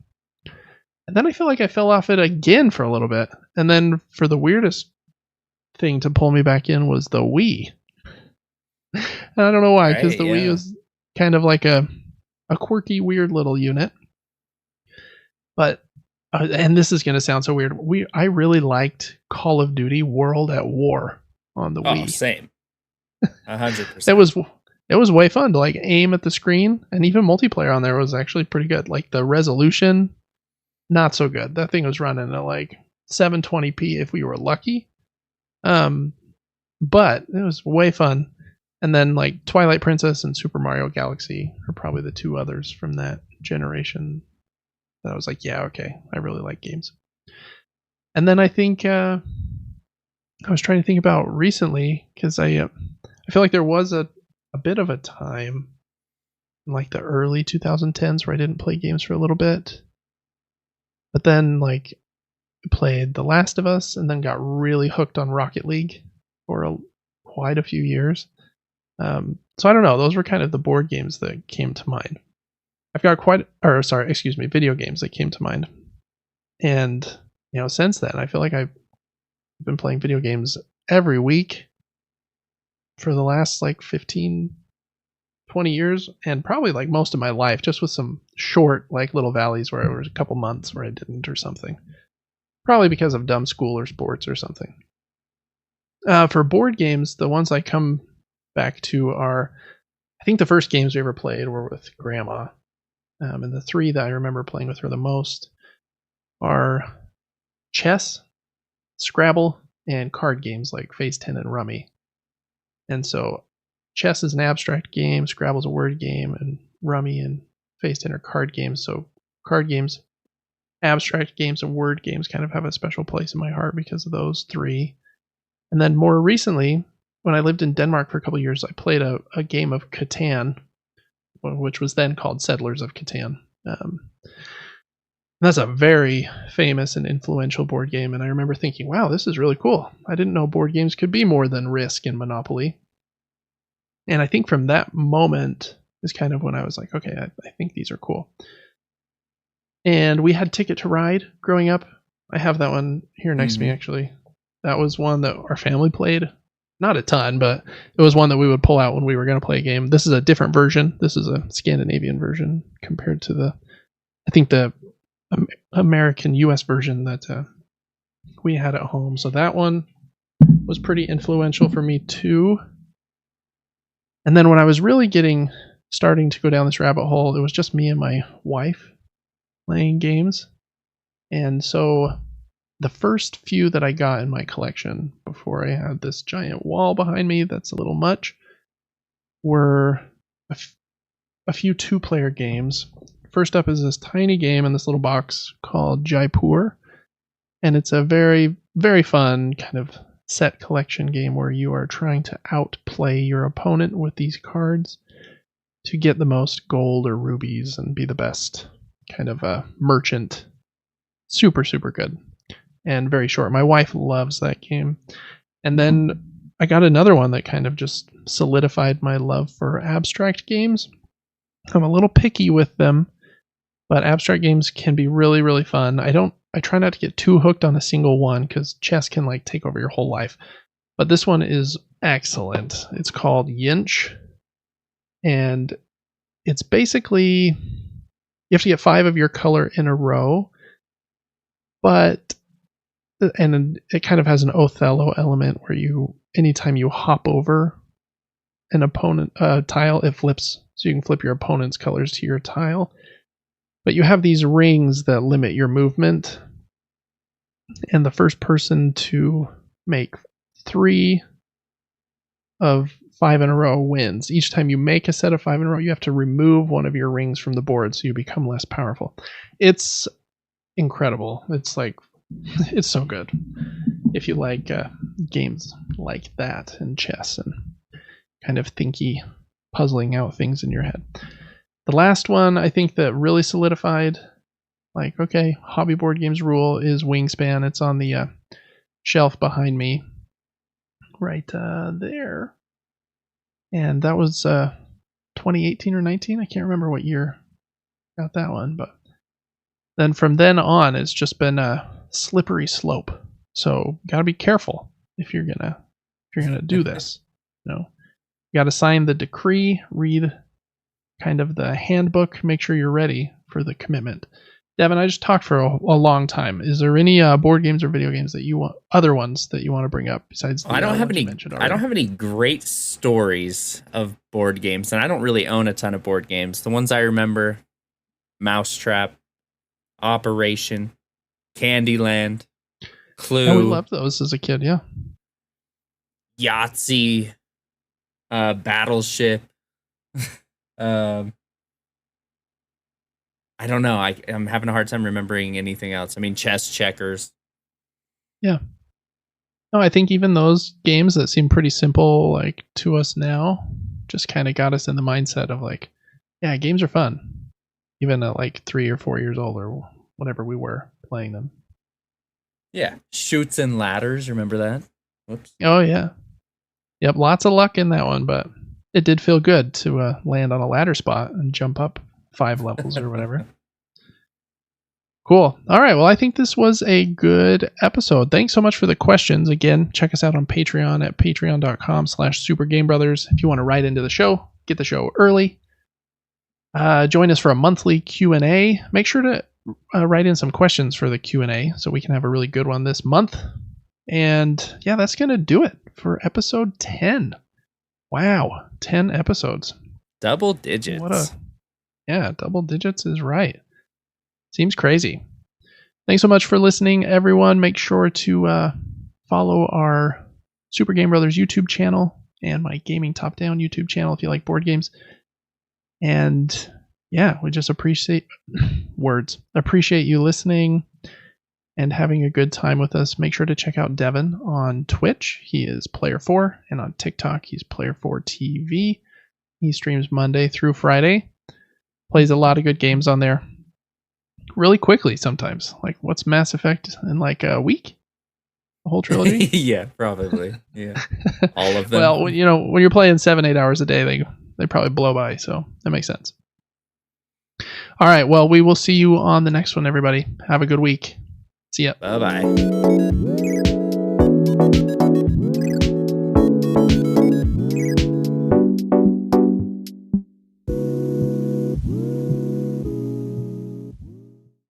And then I feel like I fell off it again for a little bit. And then for the weirdest thing to pull me back in was the Wii. And I don't know why, because the Wii was kind of like a quirky, weird little unit. But, and this is going to sound so weird, I really liked Call of Duty World at War on the Wii. Same. 100%. It was way fun to like aim at the screen, and even multiplayer on there was actually pretty good. Like the resolution, not so good. That thing was running at like 720p if we were lucky. But it was way fun. And then like Twilight Princess and Super Mario Galaxy are probably the two others from that generation that I was like, yeah, okay, I really like games. And then I think I was trying to think about recently, because I feel like there was a bit of a time in like the early 2010s where I didn't play games for a little bit. But then like played The Last of Us and then got really hooked on Rocket League for quite a few years. So I don't know. Those were kind of the board games that came to mind. I've got video games that came to mind. And, since then, I feel like I've been playing video games every week for the last like 15, 20 years, and probably like most of my life, just with some short like little valleys where there was a couple months where I didn't or something. Probably because of dumb school or sports or something. For board games, the ones I come back to are, I think the first games we ever played were with Grandma. And the three that I remember playing with her the most are chess, Scrabble, and card games like Phase 10 and Rummy. And so chess is an abstract game, Scrabble's a word game, and Rummy and Phase 10 are card games. So card games, abstract games, and word games kind of have a special place in my heart because of those three. And then more recently, when I lived in Denmark for a couple of years, I played a game of Catan, which was then called Settlers of Catan. That's a very famous and influential board game, and I remember thinking, wow, this is really cool. I didn't know board games could be more than Risk and Monopoly. And I think from that moment is kind of when I was like, okay, I think these are cool. And we had Ticket to Ride growing up. I have that one here next to me, actually. That was one that our family played. Not a ton, but it was one that we would pull out when we were going to play a game. This is a different version. This is a Scandinavian version compared to the American US version that we had at home. So that one was pretty influential for me too. And then when I was really starting to go down this rabbit hole, it was just me and my wife playing games. And so the first few that I got in my collection before I had this giant wall behind me that's a little much were a few two-player games. First up is this tiny game in this little box called Jaipur, and it's a very, very fun kind of set collection game where you are trying to outplay your opponent with these cards to get the most gold or rubies and be the best kind of a merchant. Super, super good. And very short. My wife loves that game. And then I got another one that kind of just solidified my love for abstract games. I'm a little picky with them, but abstract games can be really, really fun. I try not to get too hooked on a single one because chess can like take over your whole life. But this one is excellent. It's called Yinch. And it's basically, you have to get 5 of your color in a row, and it kind of has an Othello element where anytime you hop over an opponent tile, it flips, so you can flip your opponent's colors to your tile. But you have these rings that limit your movement, and the first person to make 3 of 5 in a row wins. Each time you make a set of 5 in a row, you have to remove one of your rings from the board so you become less powerful. It's incredible. It's like, it's so good. If you like games like that and chess and kind of thinky, puzzling out things in your head. The last one I think that really solidified, like, okay, hobby board games rule is Wingspan. It's on the shelf behind me right there. And that was 2018 or 19. I can't remember what year I got that one, but then from then on, it's just been a slippery slope. So gotta be careful if you're gonna do this. You know, you gotta sign the decree, read kind of the handbook, make sure you're ready for the commitment. Devin, I just talked for a long time. Is there any board games or video games that you want, other ones that you want to bring up besides? I don't have any. I don't have any great stories of board games, and I don't really own a ton of board games. The ones I remember: Mousetrap, Operation, Candyland, Clue. Oh, we loved those as a kid. Yeah. Yahtzee, Battleship. I don't know. I'm having a hard time remembering anything else. I mean, chess, checkers. Yeah. No, I think even those games that seem pretty simple, like to us now, just kind of got us in the mindset of like, yeah, games are fun, even at like 3 or 4 years old or whatever we were playing them. Yeah, Chutes and Ladders. Remember that? Whoops. Oh yeah. Yep. Lots of luck in that one, but it did feel good to land on a ladder spot and jump up 5 levels or whatever. Cool. All right. Well, I think this was a good episode. Thanks so much for the questions. Again, check us out on Patreon at patreon.com/supergamebrothers. If you want to write into the show, get the show early. Join us for a monthly Q&A. Make sure to write in some questions for the Q&A so we can have a really good one this month. And yeah, that's going to do it for episode 10. Wow. 10 episodes. Double digits. Yeah, double digits is right. Seems crazy. Thanks so much for listening, everyone. Make sure to follow our Super Game Brothers YouTube channel and my Gaming Top Down YouTube channel if you like board games. And yeah, we just appreciate you listening and having a good time with us. Make sure to check out Devin on Twitch. He is Player4, and on TikTok, he's Player4TV. He streams Monday through Friday. Plays a lot of good games on there. Really quickly sometimes. Like, what's Mass Effect in like a week? The whole trilogy? Yeah, probably. Yeah. All of them. Well, you know, when you're playing 7-8 hours a day, they probably blow by, so that makes sense. All right, well, we will see you on the next one, everybody. Have a good week. See ya. Bye-bye.